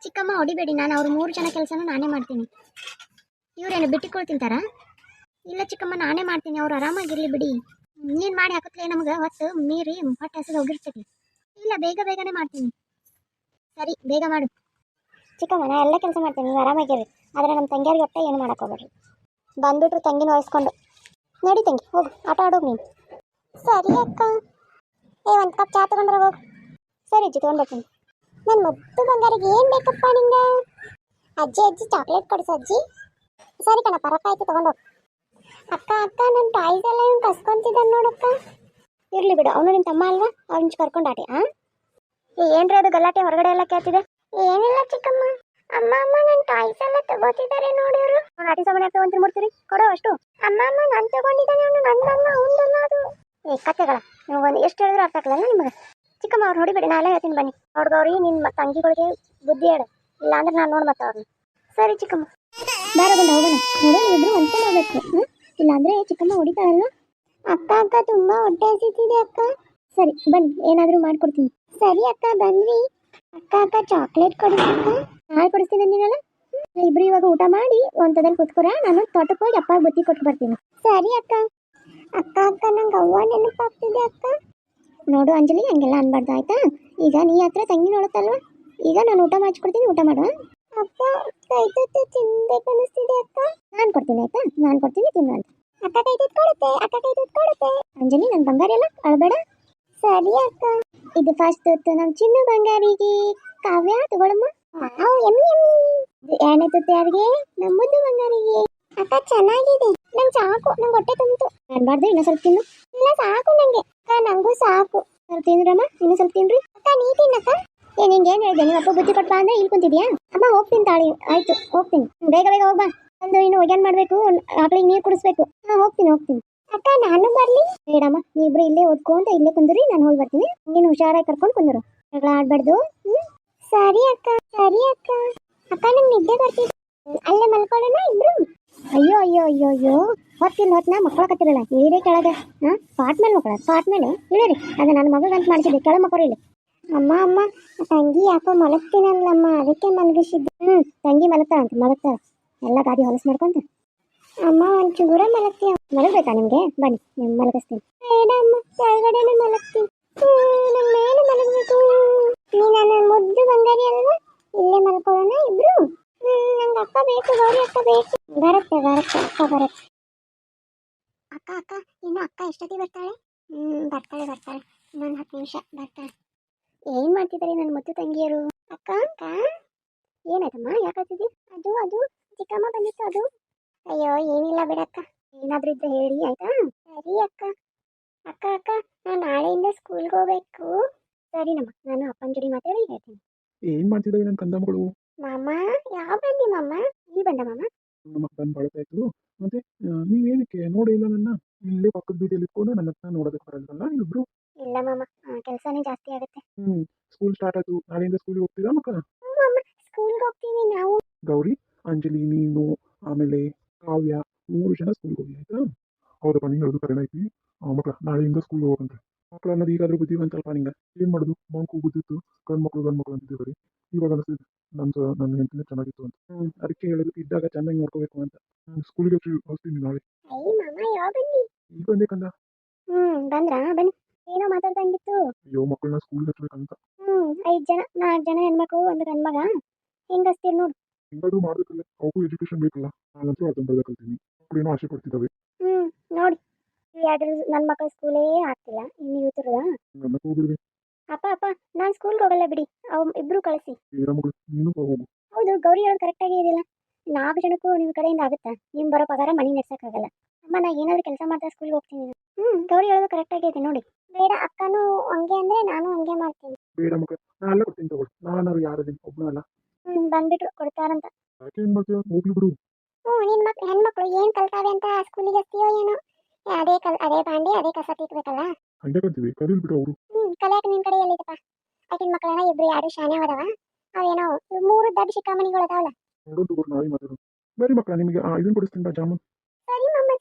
ಚಿಕ್ಕಮ್ಮ ಹೊಡಿಬೇಡಿ, ನಾನು ಅವ್ರು 3 ಜನ ಕೆಲಸನೂ ನಾನೇ ಮಾಡ್ತೀನಿ. ಇವರೇನು ಬಿಟ್ಟಿಕೊಳ್ ತಿಂತಾರಾ? ಇಲ್ಲ ಚಿಕ್ಕಮ್ಮ, ನಾನೇ ಮಾಡ್ತೀನಿ, ಅವ್ರು ಆರಾಮಾಗಿರ್ಲಿ ಬಿಡಿ. ನೀನು ಮಾಡಿ ಹಾಕತ್ಲೇ ನಮ್ಗೆ ಹೊತ್ತು ಮೀರಿ ಹೊಟ್ಟೆ ಹಸಿದು ಹೋಗಿರ್ತೈತಿ. ಇಲ್ಲ ಬೇಗನೆ ಮಾಡ್ತೀನಿ. ಸರಿ ಬೇಗ ಮಾಡು ಚಿಕ್ಕಮ್ಮ, ನಾ ಎಲ್ಲ ಕೆಲಸ ಮಾಡ್ತೀನಿ, ನೀವು ಆರಾಮಾಗಿರ್ರಿ. ಆದರೆ ನಮ್ಮ ತಂಗಿಯರಿಗೆ ಹೊಟ್ಟೆ ಏನು ಮಾಡೋಕ್ಕೋಗ್ಬೇಡ್ರಿ. ಬಂದ್ಬಿಟ್ರು ತಂಗಿನ ವಹಿಸ್ಕೊಂಡು. ನಡಿ ತಂಗಿ ಹೋಗು ಆಟ ಆಡೋಗಿ ನೀನು. ಸರಿ ಅಕ್ಕ. ಒಂದು ಕಪ್ ಚಾ ತಗೊಂಡ್ರೆ ಹೋಗು. ಸರಿ ಅಜ್ಜಿ ತೊಗೊಂಡ್ಬರ್ತೀನಿ. ನನ್ನ ಮುದ್ದು ಬಂಗಾರಿಗೆ ಏನು ಬೇಕಪ್ಪ ನಿಂಗೆ? ಅಜ್ಜಿ ಅಜ್ಜಿ ಚಾಕ್ಲೇಟ್ ಕೊಡಿಸು ಅಜ್ಜಿ. ಸರಿ ಕಣಪ್ಪ ರೊಕ್ಕ ಆಯ್ತು ತೊಗೊಂಡೋಗು. ಅಕ್ಕ ಅಕ್ಕ ನನ್ನ ಟಾಯ್ಸ್ ಎಲ್ಲ ಇವ್ನು ಕಸ್ಕೊಂತಿದ್ದಾನೆ ನೋಡಕ್ಕ. ಇರ್ಲಿ ಬಿಡು, ಅವನು ನಿನ್ನ ತಮ್ಮ ಅಲ್ವಾ, ಅವ್ನ ಕರ್ಕೊಂಡು ಆಟಿ. ಏನ್ರಿ ಅದು ಗಲಾಟೆ ಹೊರಗಡೆ ಎಲ್ಲ ಕೇಳ್ತಿದೆ? ಏನಿಲ್ಲ ಚಿಕ್ಕಮ್ಮ. ಅಮ್ಮ ಅಮ್ಮ ನನ್ನ ಟಾಯ್ಸ್ ಎಲ್ಲ ತಗೋತಿದ್ದಾರೆ ನೋಡಿ ಅವರು. ಆಟಿ ಸಾಮಾನು ಯಾಕೆ ತಗೊಂತೀರಿ ಮುಡ್ತೀರಿ? ಕೊಡೋ ಅಷ್ಟು. ಅಮ್ಮ ಅಮ್ಮ ನಾನು ತಗೊಂಡಿದ್ದಾನೆ, ಅವನು ನಂದಲ್ಲ ಅವನದಲ್ಲ ಅದು. ಕತ್ತೆಗಳ ನಿಮ್ಗೊಂದು ಎಷ್ಟು ಹೇಳಿದ್ರು ಅರ್ಥ ಆಗಲ್ಲ ನಿಮಗೆ. ಚಿಕ್ಕಮ್ಮ ಅವ್ರು ಹೊಡಿಬೇಡಿ, ನಾಳೆ ಹೇಳ್ತೀನಿ ಬನ್ನಿ. ನೋಡ್ದವ್ರಿ ನಿನ್ನ ತಂಗಿಗಳಿಗೆ ಬುದ್ಧಿ ಹೇಳು, ಇಲ್ಲ ಅಂದ್ರೆ ನಾನು ನೋಡಿ ಮತ್ತೆ ಅವ್ರನ್ನ. ಸರಿ ಚಿಕ್ಕಮ್ಮ. ಬೇರೆ ಬಂದು ಹೋಗೋಣ. ನೋಡು ಇಬ್ರು ಹೊಂದ್ಕೊಂಡು ಹೋಗ್ಬೇಕು. ಇಲ್ಲಾಂದ್ರೆ ಚಿಕ್ಕಮ್ಮ ಹೊಡಿತಾಳಲ್ವ. ಅಕ್ಕ ಅಕ್ಕ ತುಂಬಾ ಹೊಟ್ಟೆ ಹಸಿತಿದೆ ಅಕ್ಕ. ಸರಿ ಬನ್ನಿ, ಏನಾದರೂ ಮಾಡ್ಕೊಡ್ತೀನಿ. ಸರಿ ಅಕ್ಕ ಬನ್ನಿ. ಅಕ್ಕ ಅಕ್ಕ ಚಾಕ್ಲೇಟ್ ಕೊಡಿಸಕ್ಕ. ನಾಳೆ ಕೊಡಿಸ್ತೀನಿ ಅಂದಿನಲ್ಲ. ಇಬ್ರು ಇವಾಗ ಊಟ ಮಾಡಿ ಒಂತದಲ್ಲಿ ಕೂತ್ಕೊರ, ನಾನು ತೋಟಕ್ಕೆ ಹೋಗಿ ಅಪ್ಪ ಬುತ್ತಿ ಕೊಟ್ಟು ಬರ್ತೀನಿ. ಸರಿ ಅಕ್ಕ. ಅಕ್ಕ ಅಕ್ಕ ನಂಗೆ ಅವ್ವ ನೆನಪಾಗ್ತಿದೆ ಅಕ್ಕ. ನೋಡು ಅಂಜಲಿ, ಹಂಗೆಲ್ಲ ಅನ್ಬಾರ್ದು ಆಯ್ತಾ. ಈಗ ನೀ ಹತ್ರ ತಂಗಿ ನೋಡುತ್ತಲ್ವ, ಈಗ ನಾನು ಊಟ ಮಾಡಿಸ್ಕೊಡ್ತೀನಿ, ಊಟ ಮಾಡುವ. ಅಕ್ಕ ಕೈ ತುತ್ತು ತಿನ್ಬೇಕು ಅನಿಸ್ತಿದೆ ಅಕ್ಕ. ನಾನು ಕೊಡ್ತೀನಿ ಆಯ್ತಾ, ನಾನು ಕೊಡ್ತೀನಿ ತಿನ್ನು ಅಂತ. ಅಕ್ಕ ಕೈ ತುತ್ತು ಕೊಡುತ್ತೆ, ಅಕ್ಕ ಕೈ ತುತ್ತು ಕೊಡುತ್ತೆ. ಅಂಜಲಿ ನನ್ನ ಬಂಗಾರ ಎಲ್ಲ ಅಳಬೇಡ. ಸರಿ ಅಕ್ಕ. ಇದು ಫಸ್ಟ್ ತುತ್ತು ನಮ್ಮ ಚಿನ್ನ ಬಂಗಾರಿಗೆ. ಕಾವ್ಯ ತಗೊಳಮ್ಮ. ಎಮ್ಮಿ ಎಮ್ಮಿ. ಎರಡನೇ ತುತ್ತು ಯಾರಿಗೆ? ನಮ್ಮ ಮುದ್ದು ಬಂಗಾರಿಗೆ. ಅಕ್ಕ ಚೆನ್ನಾಗಿದೆ, ನಂಗೆ ಸಾಕು, ನಂಗೆ ಹೊಟ್ಟೆ ತುಂಬಿತು. ಅನ್ಬಾರ್ದು, ಇನ್ನೂ ಸ್ವಲ್ಪ ತಿನ್ನು. ಇಲ್ಲ ಸಾಕು ನಂಗೆ. ಅಕ್ಕ ನಂಗೂ ಸಾಕು. ಸ್ವಲ್ಪ ತಿನ್ರಮ್ಮ, ಇನ್ನೂ ಸ್ವಲ್ಪ ತಿನ್ರಿ. ಅಕ್ಕ ನೀ ತಿನ್ನಕ್ಕ. ನಿಂಗೆ ಏನು ಹೇಳಿದೆ, ನೀವು ಅಪ್ಪ ಬುದ್ಧಿ ಕೊಟ್ಟು ಅಂದ್ರೆ ಇಲ್ಲಿ ಕುಂತಿದ್ಯಾ? ಅಮ್ಮ ಹೋಗ್ತೀನಿ ತಾಳಿ, ಆಯ್ತು ಹೋಗ್ತೀನಿ. ಬೇಗ ಬೇಗ ಹೋಗ್ಬಾ. ಒಂದು ಇನ್ನು ಒಗ್ಯಾನ್ ಮಾಡಬೇಕು, ಆಕಳಿಗೆ ನೀರು ಕುಡಿಸ್ಬೇಕು. ಹೋಗ್ತೀನಿ. ಅಕ್ಕ ನಾನು ಬರ್ಲಿ? ಬೇಡಮ್ಮ, ನೀವಿಬ್ರು ಇಲ್ಲೇ ಓದ್ಕೊಂತ ಇಲ್ಲೇ ಕುಂದ್ರಿ, ನಾನು ಹೋಗಿ ಬರ್ತೀನಿ. ನೀನು ಹುಷಾರಾಗಿ ಕರ್ಕೊಂಡು ಕುಂದರು, ಜಗಳ ಆಡ್ಬಾರ್ದು. ಸರಿ ಅಕ್ಕ. ಅಕ್ಕ ನಂಗೆ ನಿದ್ದೆ ಬರ್ತಿದ್ದೆ, ಅಲ್ಲೇ ಮಲ್ಕೊಳ್ಳೋಣ ಇಬ್ರು. ಅಯ್ಯೋ ಹೊತ್ತಿನ ಮಕ್ಕಳಕತ್ತಿರಲ್ಲ, ಇಳಿದೆ ಕೆಳಗೆ. ಪಾಟ್ ಮೇಲೆ ಪಾಟ್ ಮೇಲೆ ಇಳಿರಿ. ಅದು ನನ್ನ ಮಗಂತ ಮಾಡಿಸಿದ್ದೆ, ಕೆಳ ಮಕ್ಕಳು ಇಲ್ಲಿ. ಅಮ್ಮ ತಂಗಿ ಯಾಕೋ ಮಲಗ್ತೀನಲ್ಲಮ್ಮ, ಅದಕ್ಕೆ ಮಲಗಿಸಿದ್ದೆ. ತಂಗಿ ಮಲಗ್ತಾಳ ಎಲ್ಲ ಗಾಡಿ ಹೊಲಸು ಮಾಡ್ಕೊಂತ. ಅಮ್ಮ ಒಂಚೂರ ಮಲಗ್ತೀಯ? ಮಲಗಬೇಕಾ ನಿಮಗೆ? ಬನ್ನಿ ನಿಮ್ಮ ಮಲಗಿಸ್ತೀನಿ. ಬೇಡ ಅಮ್ಮ, ಕೆಳಗಡೆನೆ ಮಲಗ್ತೀನಿ. ನನ್ನ ಮೇಲೆ ಮಲಗಬೇಕು. ನೀ ನನ್ನ ಮುದ್ದು ಬಂಗಾರಿ ಅಲ್ವಾ, ಇಲ್ಲೇ ಮಲ್ಕೊಳ್ಳೋಣ ಇಬ್ರು. ನಂಗೆ ಅಕ್ಕ ಬೇಕು, ಗೌರಿ ಅಕ್ಕ ಬೇಕು. ಬರುತ್ತೆ ಅಕ್ಕ ಬರುತ್ತೆ. ಅಕ್ಕ ಇನ್ನು ಅಕ್ಕ ಎಷ್ಟೊತ್ತಿಗೆ ಬರ್ತಾಳೆ? ಬರ್ತಾಳೆ ಇನ್ನೊಂದು 10 ನಿಮಿಷ ಬರ್ತಾಳೆ. ಏನು ಮಾಡ್ತಿದ್ದಾರೆ ನನ್ನ ಮುದ್ದು ತಂಗಿಯರು? ಅಕ್ಕ ಏನಾಯ್ತಮ್ಮ, ಯಾಕಾಗ್ತಿದ್ದಿ? ಅದು ಚಿಕ್ಕಮ್ಮ ಬಂದಿತ್ತು ಅದು. ಅಯ್ಯೋ ಏನಿಲ್ಲ ಬಿಡಕ್ಕ, ಏನಾದ್ರೂ ಇದ್ರೆ ಹೇಳಿ ಆಯ್ತಾ. ಸರಿ ಅಕ್ಕ ನಾನು ನಾಳೆಯಿಂದ ಸ್ಕೂಲ್ಗೆ ಹೋಗ್ಬೇಕು. ಸರಿನಮ್ಮ, ನಾನು ಅಪ್ಪನ ಜೋಡಿ ಮಾತಾಡಿ ಹೇಳ್ತೀನಿ. ಏನ್ ಮಾಡ್ತಿದ್ದಾವೆ ನನ್ನ ಕಂದ ಮಗಳು? ಮಾಮ ಯಾವ ಬಂದಿ ಮಾಮ? ಈ ಬಂದ ಮಾಮ? ನಮ್ಮ ಬಂದು ಬಳಕಾಯ್ತು. ಮತ್ತೆ ನೀವೇನಕ್ಕೆ ನೋಡೇ ಇಲ್ಲ ನನ್ನ? ಇಲ್ಲೇ ಪಕ್ಕದ ಬೀದಿಯಲ್ಲಿ ಇಟ್ಕೊಂಡು ನನ್ನ ಹತ್ರ ನೋಡೋದಕ್ಕೆ ಬರಲ್ವಲ್ಲ ಇಬ್ರು? ಇಲ್ಲ ಮಾಮ, ಕೆಲಸನೇ ಜಾಸ್ತಿ ಆಗುತ್ತೆ. ಸ್ಕೂಲ್ ಸ್ಟಾರ್ಟ್ ಆಯ್ತು, ನಾಳೆಯಿಂದ ಸ್ಕೂಲ್ಗೆ ಹೋಗ್ತೀರಾ ಮಕ್ಕಳ? ಮಾಮ ಸ್ಕೂಲ್ಗೆ ಹೋಗ್ತೀವಿ ನಾವು. ಗೌರಿ, ಅಂಜಲಿ, ನೀನು, ಆಮೇಲೆ ಕಾವ್ಯ, 3 ಜನ ಸ್ಕೂಲ್ಗೆ ಹೋಗಿ ಆಯ್ತಾ? ಹೌದಪ್ಪ, ನೀನು ಹೇಳೋದು ಕರೆನ ಐತಿ. ಮಕ್ಕಳ ನಾಳೆಯಿಂದ ಸ್ಕೂಲ್ಗೆ ಹೋಗಂತೆ. ಮಕ್ಕಳು ಅನ್ನೋದು ಈಗಾದ್ರೂ ಬುದ್ಧಿವಂತಲ್ಪ ನಿಂಗೆ. ಏನು ಮಾಡೋದು, ಮಂಕು ಬುದ್ಧಿತ್ತು, ಗಂಡು ಮಕ್ಕಳು ಅಂತಿದ್ದೀವಿ. ಇವಾಗ ಅನಿಸ್ತಿದೆ ನನ್ನ ಹೆಂಡತಿನೇ ಚೆನ್ನಾಗಿತ್ತು ಅಂತ. ಅದಕ್ಕೆ ಹೇಳೋದು, ಇದ್ದಾಗ ಚೆನ್ನಾಗಿ ನೋಡ್ಕೋಬೇಕು ಅಂತ. ಸ್ಕೂಲಿಗೆ ಹೋಗ್ತೀನಿ ನಾಳೆ. ಈಗ ಬಂದೆ ಕಂದ. ಬಂದ್ರಾ? ಬನ್ನಿ. ಏನೋ ಮಾತಾಡ್ದಂಗಿತ್ತು. ಅಯ್ಯೋ, ಮಕ್ಕಳನ್ನ ಸ್ಕೂಲ್ಗೆ ಹಚ್ಬೇಕಂತ. 5 ಜನ 4 ಜನ ಹೆಣ್ಮಕ್ಳು, 1 ಗಂಡು ಮಗ. ಹೆಂಗಸ್ತೀರಿ ನೋಡು. ಹಿಂಗಾದ್ರೂ ಮಾಡ್ಬೇಕಲ್ಲ, ಅವಕ್ಕೂ ಎಜುಕೇಶನ್ ಬೇಕಲ್ಲ. ನಾನಂತೂ ಅದನ್ನ ಬೆಳೆದಕಲ್ತೀನಿ. ಮಕ್ಕಳೇನೋ ಆಸೆ ಪಡ್ತಿದ್ದಾವೆ. ನೋಡಿ, ಯಾವ್ದು ನನ್ನ ಮಕ್ಕಳ ಸ್ಕೂಲೇ ಆಗ್ತಿಲ್ಲ, ಇನ್ನು ಇವತ್ತರದ. ನನ್ನ ಹೋಗ್ಬಿಡ್ವಿ. ಅಪ್ಪ ನಾನು ಸ್ಕೂಲ್ಗೆ ಹೋಗಲ್ಲ ಬಿಡಿ, ಅವ್ ಇಬ್ರು ಕಳಿಸಿ. ಏನ ಮಗಳು, ನೀನು ಹೋಗು. ಹೌದು, ಗೌರಿ ಹೇಳೋದು ಕರೆಕ್ಟಾಗಿ ಇದೆಯಲ್ಲ. 4 ಜನಕ್ಕೂ ನಿಮ್ಮ ಕಡೆಯಿಂದ ಆಗುತ್ತಾ? ನಿಮ್ ಬರೋ ಪಗಾರ ಮನೆ ನಡೆಸೋಕ್ಕಾಗಲ್ಲ. ಅಮ್ಮ ನಾ ಏನಾದ್ರು ಕೆಲಸ ಮಾಡ್ತಾ ಸ್ಕೂಲ್ಗೆ ಹೋಗ್ತೀನಿ. ಗೌರಿ ಹೇಳೋದು ಕರೆಕ್ಟಾಗಿ ಇದೆ ನೋಡಿ. ಬೇಡ, ಅಕ್ಕನೂ ಹಂಗೆ ಅಂದ್ರೆ ನಾನು ಹಂಗೆ ಮಾಡ್ತೀನಿ. ಬೇಡ ಮಕ್ಕಳು, ನಾನು ಎಲ್ಲ ಕೊಡ್ತೀನಿ ತಗೊಳ್ಳಿ. ನಾನು ಯಾರದೀನಿ, ಒಬ್ಬನಲ್ಲ. ಬಂದ್ಬಿಟ್ರು ಕೊಡ್ತಾರಂತ. ಯಾಕೆ ಏನ್ ಮಾಡ್ತೀಯ, ಹೋಗ್ಲಿ ಬಿಡು. ನಿನ್ ಹೆಣ್ಮಕ್ಳು ಏನ್ ಕಲ್ತಾವೆ ಅಂತ ಸ್ಕೂಲಿಗೆ ಹಚ್ತೀಯೋ ಏನೋ. ಅದೇ ಬಾಂಡೆ ಅದೇ ಕಸ ತೀರ್ಬೇಕಲ್ಲ. ಹಂಗೆ ಕಂತೀವಿ, ಕಲೀಲ್ ಬಿಡು ಅವರು. ಕಲಿಯಾಕ ನಿನ್ ಕಡೆ ಎಲ್ಲಿದಪ್ಪ? ಆಕಿನ ಮಕ್ಕಳನ್ನ ಇಬ್ರು 2 ಶಾನೆ ಹೋದವ. ಅವೇನೋ 3 ದೊಡ್ಡ ಶಿಖಾಮಣಿಗಳು ಅದಾವಲ್ಲ. ನೋಡೋಣ ತಗೋರು, ನಾಳೆ ಮಾತಾಡೋಣ. ಬರೀ ಮಕ್ಕಳ, ನಿಮಗೆ ಇದನ್ನು ಕೊಡಿಸ್ತೀನಿ ಬಾ, ಜಾಮೂನ್.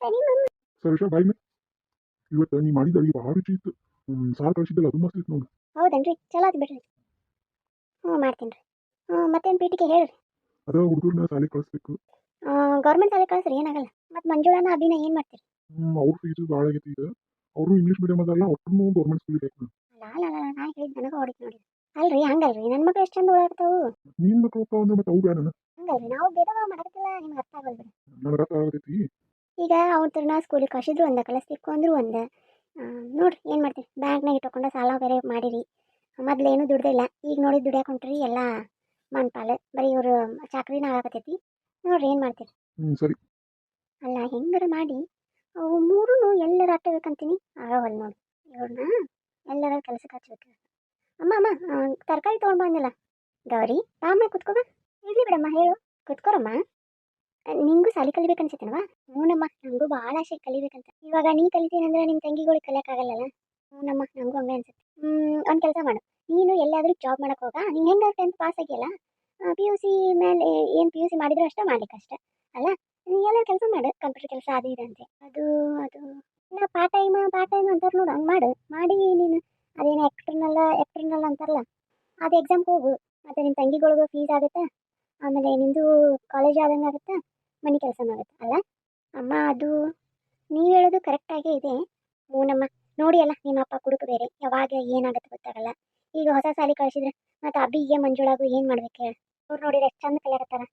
ಸರಿ ಮಮ್ಮ. ಸರಿಷಾ, ಬಾಯ್ ಮೇ. ಇವತ್ತು ನೀ ಮಾಡಿದ ಅಡಿಗೆ ಭಾಳ ರುಚಿ ಇತ್ತು. ಸಾರು ಕಳಿಸಿದ್ದಲ್ಲ, ಅದು ಮಸ್ತ್ ಇತ್ತು ನೋಡಿ. ಹೌದನ್ರಿ, ಚಲೋ ಆಯ್ತು ಬಿಡ್ರಿ. ಮಾಡ್ತೀನಿ ರೀ. ಮತ್ತೇನು ಪೀಟಿಗೆ ಹೇಳ್ರಿ. ಅದ ಹುಡುಗರನ್ನ ಶಾಲೆಗೆ ಕಳಿಸ್ಬೇಕು. ಗೌರ್ಮೆಂಟ್ ಶಾಲೆಗೆ ಕಳಿಸ್ರಿ, ಏನಾಗಲ್ಲ. ಮತ್ತು ಮಂಜುಳನ ಅಭಿನ ಏನು ಮಾಡ್ತೀರಿ? ಅವ್ರ ಫೀಸು ಭಾಳ ಆಗೈತಿ. ಈಗ ಅವರು ಇಂಗ್ಲೀಷ್ ಮೀಡಿಯಮ್ ಅದಲ್ಲ, ಒಟ್ಟು ಗೌರ್ಮೆಂಟ್ ಸ್ಕೂಲಿಗೆ ಹಾಕಿ. ನಾ ಹೇಳಿದ್ ನನಗೆ ಹೊಡಿತು ನೋಡಿ. ಅಲ್ರಿ ಹಂಗಲ್ರಿ, ನನ್ನ ಮಕ್ಳು ಎಷ್ಟು ಚಂದ ಓಡಾಡ್ತಾವು. ನೀನ್ ಮಕ್ಳು ಹೋಗ್ತಾವ ಅಂದ್ರೆ ಮತ್ತೆ ಅವು ಬೇಡ. ಹಂಗಲ್ರಿ, ನಾವು ಭೇದ ಭಾವ ಮಾಡಕತ್ತಿಲ್ಲ, ನಿಮ್ಗೆ ಅರ್ಥ ಆಗಲ್ರಿ. ನನಗೆ ಅರ್ಥ ಆಗತೈತಿ. ಈಗ ಅವ್ರನ್ನ ಸ್ಕೂಲಿಗೆ ಕಳಿಸಿದ್ರು ಒಂದ ಕಳಿಸ್ಲಿಕ್ಕೂ ಅಂದ್ರು ಒಂದ ನೋಡ್ರಿ ಏನು ಮಾಡ್ತೀರಿ ಬ್ಯಾಂಕ್ನಾಗ ಇಟ್ಕೊಂಡು ಸಾಲ ಬೇರೆ ಮಾಡಿರಿ ಮೊದ್ಲೇನು ದುಡ್ದಿಲ್ಲ ಈಗ ನೋಡಿ ದುಡಿಯಾಕೆ ಹೊಂಟ್ರಿ ಎಲ್ಲ ಮನ್ಪಾಲು ಬರೀ ಇವರು ಚಾಕ್ರಿನ ಆಗಕತ್ತೈತಿ ನೋಡ್ರಿ ಏನು ಮಾಡ್ತೀರಿ ಸರಿ. ಅಲ್ಲ ಹೆಂಗಾರ ಮಾಡಿ ಅವು ಮೂರೂ ಎಲ್ಲರ ಹಾಕಬೇಕಂತೀನಿ ಆಗವಲ್ಲ ನೋಡಿ ಇವ್ರನ್ನ ಎಲ್ಲರ ಕೆಲಸಕ್ಕೆ ಹಚ್ಬೇಕು. ಅಮ್ಮ ಅಮ್ಮ ತರಕಾರಿ ತೊಗೊಂಡು ಬಂದಿಲ್ಲ ಗೌರಿ ಬಾಮ್ಮ ಕುತ್ಕೋ ಬಾ ಇರ್ಲಿ ಬಿಡಮ್ಮ ಹೇಳು ಕುತ್ಕೋರಮ್ಮ. ನಿಂಗೂ ಸಾಲಿ ಕಲಿಬೇಕನ್ಸತ್ತೇನವಾ? ಹ್ಞೂನಮ್ಮ ನನಗೂ ಭಾಳ ಆಸೆ ಕಲಿಬೇಕಂತ. ಇವಾಗ ನೀ ಕಲಿತೀನಂದ್ರೆ ನಿಮ್ಮ ತಂಗಿಗಳಿಗೆ ಕಲಿಯೋಕ್ಕಾಗಲ್ಲಲ್ಲ. ಹ್ಞೂನಮ್ಮ ನನಗೂ ಹಂಗೆ ಅನ್ಸುತ್ತೆ. ಒಂದು ಕೆಲಸ ಮಾಡು, ನೀನು ಎಲ್ಲಾದರೂ ಜಾಬ್ ಮಾಡಕ್ಕೆ ಹೋಗ. ನೀನು ಹೆಂಗೆ 10th ಪಾಸ್ ಆಗಿಯಲ್ಲ, ಪಿ ಯು ಸಿ ಮೇಲೆ ಏನು ಪಿ ಯು ಸಿ ಮಾಡಿದ್ರೆ ಅಷ್ಟೇ ಮಾಡ್ಲಿಕ್ಕೆ ಅಷ್ಟೇ ಅಲ್ಲ. ನೀನು ಎಲ್ಲ ಕೆಲಸ ಮಾಡು, ಕಂಪ್ಯೂಟರ್ ಕೆಲಸ ಅದು ಇದೆ ಅಂತೆ. ಅದು ಅದು ಇಲ್ಲ ಪಾರ್ಟ್ ಟೈಮ್ ಅಂತಾರೆ ನೋಡು, ಹಂಗೆ ಮಾಡು. ಮಾಡಿ ನೀನು ಅದೇನು ಎಕ್ಸ್ಟರ್ನಲ್ ಅಂತಾರಲ್ಲ ಅದು ಎಕ್ಸಾಮ್ಗೆ ಹೋಗು. ಮತ್ತು ನಿಮ್ಮ ತಂಗಿಗಳಿಗೂ ಫೀಸ್ ಆಗುತ್ತೆ, ಆಮೇಲೆ ನಿಂದು ಕಾಲೇಜ್ ಆದಂಗೆ ಆಗುತ್ತೆ, ಮನೆ ಕೆಲಸನೂ ಆಗುತ್ತೆ ಅಲ್ಲ. ಅಮ್ಮ ಅದು ನೀವು ಹೇಳೋದು ಕರೆಕ್ಟಾಗೇ ಇದೆ. ಹ್ಞೂನಮ್ಮ ನೋಡಿ ಅಲ್ಲ ನಿಮ್ಮ ಅಪ್ಪ ಕುಡುಕು ಬೇರೆ ಯಾವಾಗ ಏನಾಗುತ್ತೆ ಗೊತ್ತಾಗಲ್ಲ. ಈಗ ಹೊಸ ಸಾಲಿ ಕಳಿಸಿದ್ರೆ ಮತ್ತು ಅಬ್ಬಿಗೆ ಮಂಜುಳಾಗೂ ಏನು ಮಾಡ್ಬೇಕು ಹೇಳಿ. ಅವ್ರು ನೋಡಿದ್ರೆ ಎಷ್ಟು ಚಂದ ಕಲಿಯಾಕತ್ತಾರ.